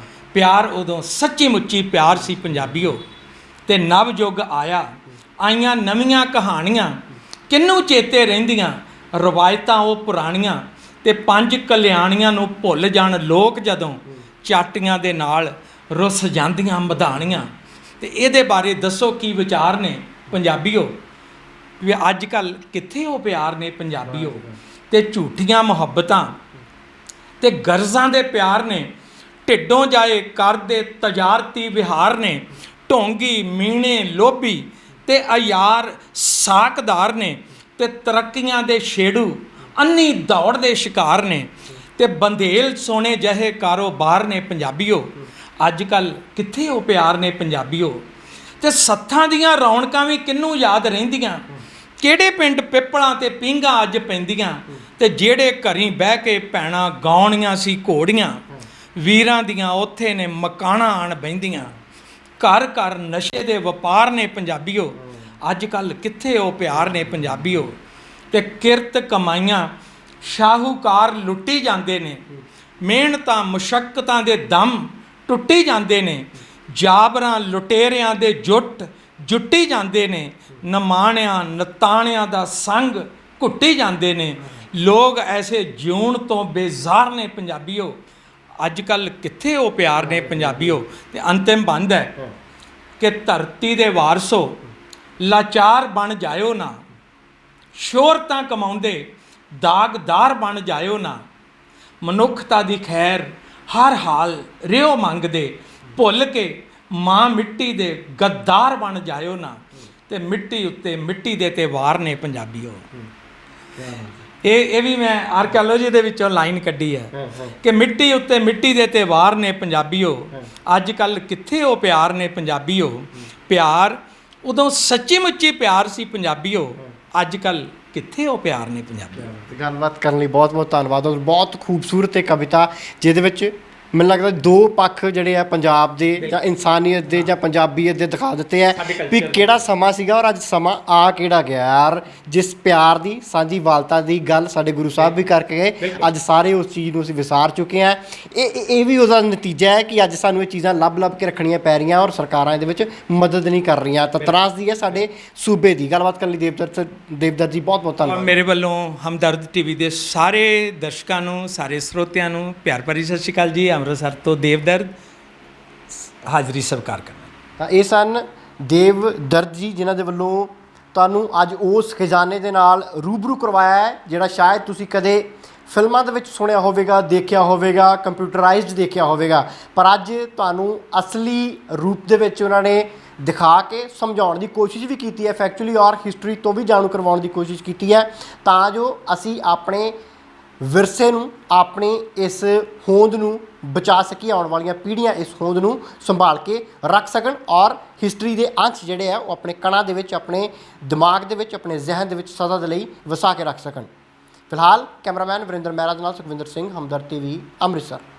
ਪਿਆਰ ਉਦੋਂ ਸੱਚੀ ਮੁੱਚੀ ਪਿਆਰ ਸੀ ਪੰਜਾਬੀਓ। ਤੇ ਨਵ ਯੁੱਗ ਆਇਆ, ਆਈਆਂ ਨਵੀਆਂ ਕਹਾਣੀਆਂ, ਕਿਹਨੂੰ ਚੇਤੇ ਰਹਿੰਦੀਆਂ ਰਵਾਇਤਾਂ ਉਹ ਪੁਰਾਣੀਆਂ, ਤੇ ਪੰਜ ਕਲਿਆਣੀਆਂ ਨੂੰ ਭੁੱਲ ਜਾਣ ਲੋਕ ਜਦੋਂ, ਚਾਟੀਆਂ ਦੇ ਨਾਲ ਰੁੱਸ ਜਾਂਦੀਆਂ ਮਧਾਣੀਆਂ। ਤੇ ਇਹਦੇ ਬਾਰੇ ਦੱਸੋ ਕੀ ਵਿਚਾਰ ਨੇ ਪੰਜਾਬੀਓ, ਵੀ ਅੱਜ ਕੱਲ੍ਹ ਕਿੱਥੇ ਉਹ ਪਿਆਰ ਨੇ ਪੰਜਾਬੀਓ। ਤੇ ਝੂਠੀਆਂ ਮੁਹੱਬਤਾਂ ਤੇ ਗਰਜ਼ਾਂ ਦੇ ਪਿਆਰ ਨੇ, ਢਿੱਡੋਂ ਜਾਏ ਕਰਦੇ ਤਜਾਰਤੀ ਵਿਹਾਰ ਨੇ, ਢੋਂਗੀ ਮੀਣੇ ਲੋਭੀ ਤੇ ਅਯਾਰ ਸਾਕਦਾਰ ਨੇ, ਤੇ ਤਰੱਕੀਆਂ ਦੇ ਛੇੜੂ ਅੰਨੀ ਦੌੜ ਦੇ ਸ਼ਿਕਾਰ ਨੇ, ਤੇ ਬੰਦੇਲ ਸੋਨੇ ਜਿਹੇ ਕਾਰੋਬਾਰ ਨੇ ਪੰਜਾਬੀਓ। ਅੱਜ ਕੱਲ੍ਹ ਕਿੱਥੇ ਉਹ ਪਿਆਰ ਨੇ ਪੰਜਾਬੀਓ। ਤੇ ਸੱਥਾਂ ਦੀਆਂ ਰੌਣਕਾਂ ਵੀ ਕਿਹਨੂੰ ਯਾਦ ਰਹਿੰਦੀਆਂ, ਕਿਹੜੇ ਪਿੰਡ ਪਿੱਪਲਾਂ ਤੇ ਪੀਂਘਾਂ ਅੱਜ ਪੈਂਦੀਆਂ, ਤੇ ਜਿਹੜੇ ਘਰੀਂ ਬਹਿ ਕੇ ਭੈਣਾਂ ਗਾਉਣੀਆਂ ਸੀ ਘੋੜੀਆਂ, ਵੀਰਾਂ ਦੀਆਂ ਉੱਥੇ ਨੇ ਮਕਾਨਾਂ ਆਣ ਬਹਿੰਦੀਆਂ। ਘਰ ਘਰ ਨਸ਼ੇ ਦੇ ਵਪਾਰ ਨੇ ਪੰਜਾਬੀਓ, ਅੱਜ ਕੱਲ੍ਹ ਕਿੱਥੇ ਉਹ ਪਿਆਰ ਨੇ ਪੰਜਾਬੀਓ। ਤੇ ਕਿਰਤ ਕਮਾਈਆਂ ਸ਼ਾਹੂਕਾਰ ਲੁੱਟੀ ਜਾਂਦੇ ਨੇ, ਮਿਹਨਤਾਂ ਮੁਸ਼ੱਕਤਾਂ ਦੇ ਦਮ ਟੁੱਟੀ ਜਾਂਦੇ ਨੇ, ਜਾਬਰਾਂ ਲੁਟੇਰਿਆਂ ਦੇ ਜੁੱਟੀ ਜਾਂਦੇ ਨੇ, ਨਮਾਣਿਆਂ ਨਤਾਣਿਆਂ ਦਾ ਸੰਗ ਘੁੱਟੀ ਜਾਂਦੇ ਨੇ। ਲੋਕ ਐਸੇ ਜਿਉਣ ਤੋਂ ਬੇਜ਼ਾਰ ਨੇ ਪੰਜਾਬੀਓ। ਅੱਜ ਕੱਲ੍ਹ ਕਿੱਥੇ ਉਹ ਪਿਆਰ ਨੇ ਪੰਜਾਬੀਓ। ਤੇ ਅੰਤਿਮ ਬੰਦ ਹੈ ਕਿ ਧਰਤੀ ਦੇ ਵਾਰਸੋ ਲਾਚਾਰ ਬਣ ਜਾਇਓ ਨਾ, ਸ਼ੋਹਰਤਾਂ ਕਮਾਉਂਦੇ ਦਾਗਦਾਰ ਬਣ ਜਾਇਓ ਨਾ, ਮਨੁੱਖਤਾ ਦੀ ਖੈਰ ਹਰ ਹਾਲ ਰਿਓ ਮੰਗਦੇ, ਭੁੱਲ ਕੇ ਮਾਂ ਮਿੱਟੀ ਦੇ ਗੱਦਾਰ ਬਣ ਜਾਇਓ ਨਾ। ਤੇ ਮਿੱਟੀ ਉੱਤੇ ਮਿੱਟੀ ਦੇ ਤੇ ਵਾਰ ਨੇ ਪੰਜਾਬੀਓ। ਇਹ ਵੀ ਮੈਂ ਆਰਕੀਓਲੋਜੀ ਦੇ ਵਿੱਚੋਂ ਲਾਈਨ ਕੱਢੀ ਹੈ ਕਿ ਮਿੱਟੀ ਉੱਤੇ ਮਿੱਟੀ ਦੇ ਤੇ ਵਾਰ ਨੇ ਪੰਜਾਬੀਓ। ਅੱਜ ਕੱਲ੍ਹ ਕਿੱਥੇ ਉਹ ਪਿਆਰ ਨੇ ਪੰਜਾਬੀਓ। ਪਿਆਰ ਉਦੋਂ ਸੱਚੀ ਮੁੱਚੀ ਪਿਆਰ ਸੀ ਪੰਜਾਬੀਓ। ਅੱਜ ਕੱਲ੍ਹ ਕਿੱਥੇ ਉਹ ਪਿਆਰ ਨੇ ਪੰਜਾਬੀਓ। ਗੱਲਬਾਤ ਕਰਨ ਲਈ ਬਹੁਤ ਬਹੁਤ ਧੰਨਵਾਦ। ਔਰ ਬਹੁਤ ਖੂਬਸੂਰਤ ਇਹ ਕਵਿਤਾ ਜਿਹਦੇ ਵਿੱਚ ਮੈਨੂੰ ਲੱਗਦਾ ਦੋ ਪੱਖ ਜਿਹੜੇ ਆ ਪੰਜਾਬ ਦੇ ਜਾਂ ਇਨਸਾਨੀਅਤ ਦੇ ਜਾਂ ਪੰਜਾਬੀਅਤ ਦੇ ਦਿਖਾ ਦਿੱਤੇ ਆ ਵੀ ਕਿਹੜਾ ਸਮਾਂ ਸੀਗਾ ਔਰ ਅੱਜ ਸਮਾਂ ਆ ਕਿਹੜਾ ਗਿਆ ਯਾਰ। ਜਿਸ ਪਿਆਰ ਦੀ ਸਾਂਝੀ ਵਾਲਤਾ ਦੀ ਗੱਲ ਸਾਡੇ ਗੁਰੂ ਸਾਹਿਬ ਵੀ ਕਰਕੇ ਗਏ, ਅੱਜ ਸਾਰੇ ਉਸ ਚੀਜ਼ ਨੂੰ ਅਸੀਂ ਵਿਸਾਰ ਚੁੱਕੇ ਹਾਂ। ਇਹ ਵੀ ਉਹਦਾ ਨਤੀਜਾ ਹੈ ਕਿ ਅੱਜ ਸਾਨੂੰ ਇਹ ਚੀਜ਼ਾਂ ਲੱਭ ਕੇ ਰੱਖਣੀਆਂ ਪੈ ਰਹੀਆਂ ਔਰ ਸਰਕਾਰਾਂ ਇਹਦੇ ਵਿੱਚ ਮਦਦ ਨਹੀਂ ਕਰ ਰਹੀਆਂ। ਤਾਂ ਤਰਾਸਦੀ ਹੈ ਸਾਡੇ ਸੂਬੇ ਦੀ। ਗੱਲਬਾਤ ਕਰਨ ਲਈ ਦੇਵਦਰ ਜੀ ਬਹੁਤ ਬਹੁਤ ਧੰਨਵਾਦ। ਮੇਰੇ ਵੱਲੋਂ ਹਮਦਰਦ ਟੀਵੀ ਦੇ ਸਾਰੇ ਦਰਸ਼ਕਾਂ ਨੂੰ, ਸਾਰੇ ਸਰੋਤਿਆਂ ਨੂੰ ਪਿਆਰ ਭਰੀ ਸਤਿ ਸ਼੍ਰੀ ਅਕਾਲ ਜੀ। ਅੰਮ੍ਰਿਤਸਰ ਤੋਂ ਦੇਵਦਰਦ ਹਾਜ਼ਰੀ ਸਵੀਕਾਰ ਕਰਨਾ। ਤਾਂ ਇਹ ਸਨ ਦੇਵਦਰਦ ਜੀ ਜਿਨ੍ਹਾਂ ਦੇ ਵੱਲੋਂ ਤੁਹਾਨੂੰ ਅੱਜ ਉਸ ਖਜ਼ਾਨੇ ਦੇ ਨਾਲ ਰੂਬਰੂ ਕਰਵਾਇਆ ਹੈ ਜਿਹੜਾ ਸ਼ਾਇਦ ਤੁਸੀਂ ਕਦੇ ਫਿਲਮਾਂ ਦੇ ਵਿੱਚ ਸੁਣਿਆ ਹੋਵੇਗਾ, ਦੇਖਿਆ ਹੋਵੇਗਾ, ਕੰਪਿਊਟਰਾਈਜ਼ਡ ਦੇਖਿਆ ਹੋਵੇਗਾ, ਪਰ ਅੱਜ ਤੁਹਾਨੂੰ ਅਸਲੀ ਰੂਪ ਦੇ ਵਿੱਚ ਉਹਨਾਂ ਨੇ ਦਿਖਾ ਕੇ ਸਮਝਾਉਣ ਦੀ ਕੋਸ਼ਿਸ਼ ਵੀ ਕੀਤੀ ਹੈ ਫੈਕਚੁਅਲੀ ਔਰ ਹਿਸਟਰੀ ਤੋਂ ਵੀ ਜਾਣੂ ਕਰਵਾਉਣ ਦੀ ਕੋਸ਼ਿਸ਼ ਕੀਤੀ ਹੈ ਤਾਂ ਜੋ ਅਸੀਂ ਆਪਣੇ ਵਿਰਸੇ ਨੂੰ, ਆਪਣੀ ਇਸ ਹੋਂਦ ਨੂੰ ਬਚਾ ਸਕੀਏ। ਆਉਣ ਵਾਲੀਆਂ ਪੀੜ੍ਹੀਆਂ ਇਸ ਹੋਂਦ ਨੂੰ ਸੰਭਾਲ ਕੇ ਰੱਖ ਸਕਣ ਔਰ ਹਿਸਟਰੀ ਦੇ ਅੰਸ਼ ਜਿਹੜੇ ਆ ਉਹ ਆਪਣੇ ਕਣਾਂ ਦੇ ਵਿੱਚ, ਆਪਣੇ ਦਿਮਾਗ ਦੇ ਵਿੱਚ, ਆਪਣੇ ਜ਼ਿਹਨ ਦੇ ਵਿੱਚ ਸਦਾ ਦੇ ਲਈ ਵਸਾ ਕੇ ਰੱਖ ਸਕਣ। ਫਿਲਹਾਲ ਕੈਮਰਾਮੈਨ ਵਰਿੰਦਰ ਮਹਿਰਾ ਦੇ ਨਾਲ ਸੁਖਵਿੰਦਰ ਸਿੰਘ, ਹਮਦਰਦ ਟੀਵੀ, ਅੰਮ੍ਰਿਤਸਰ।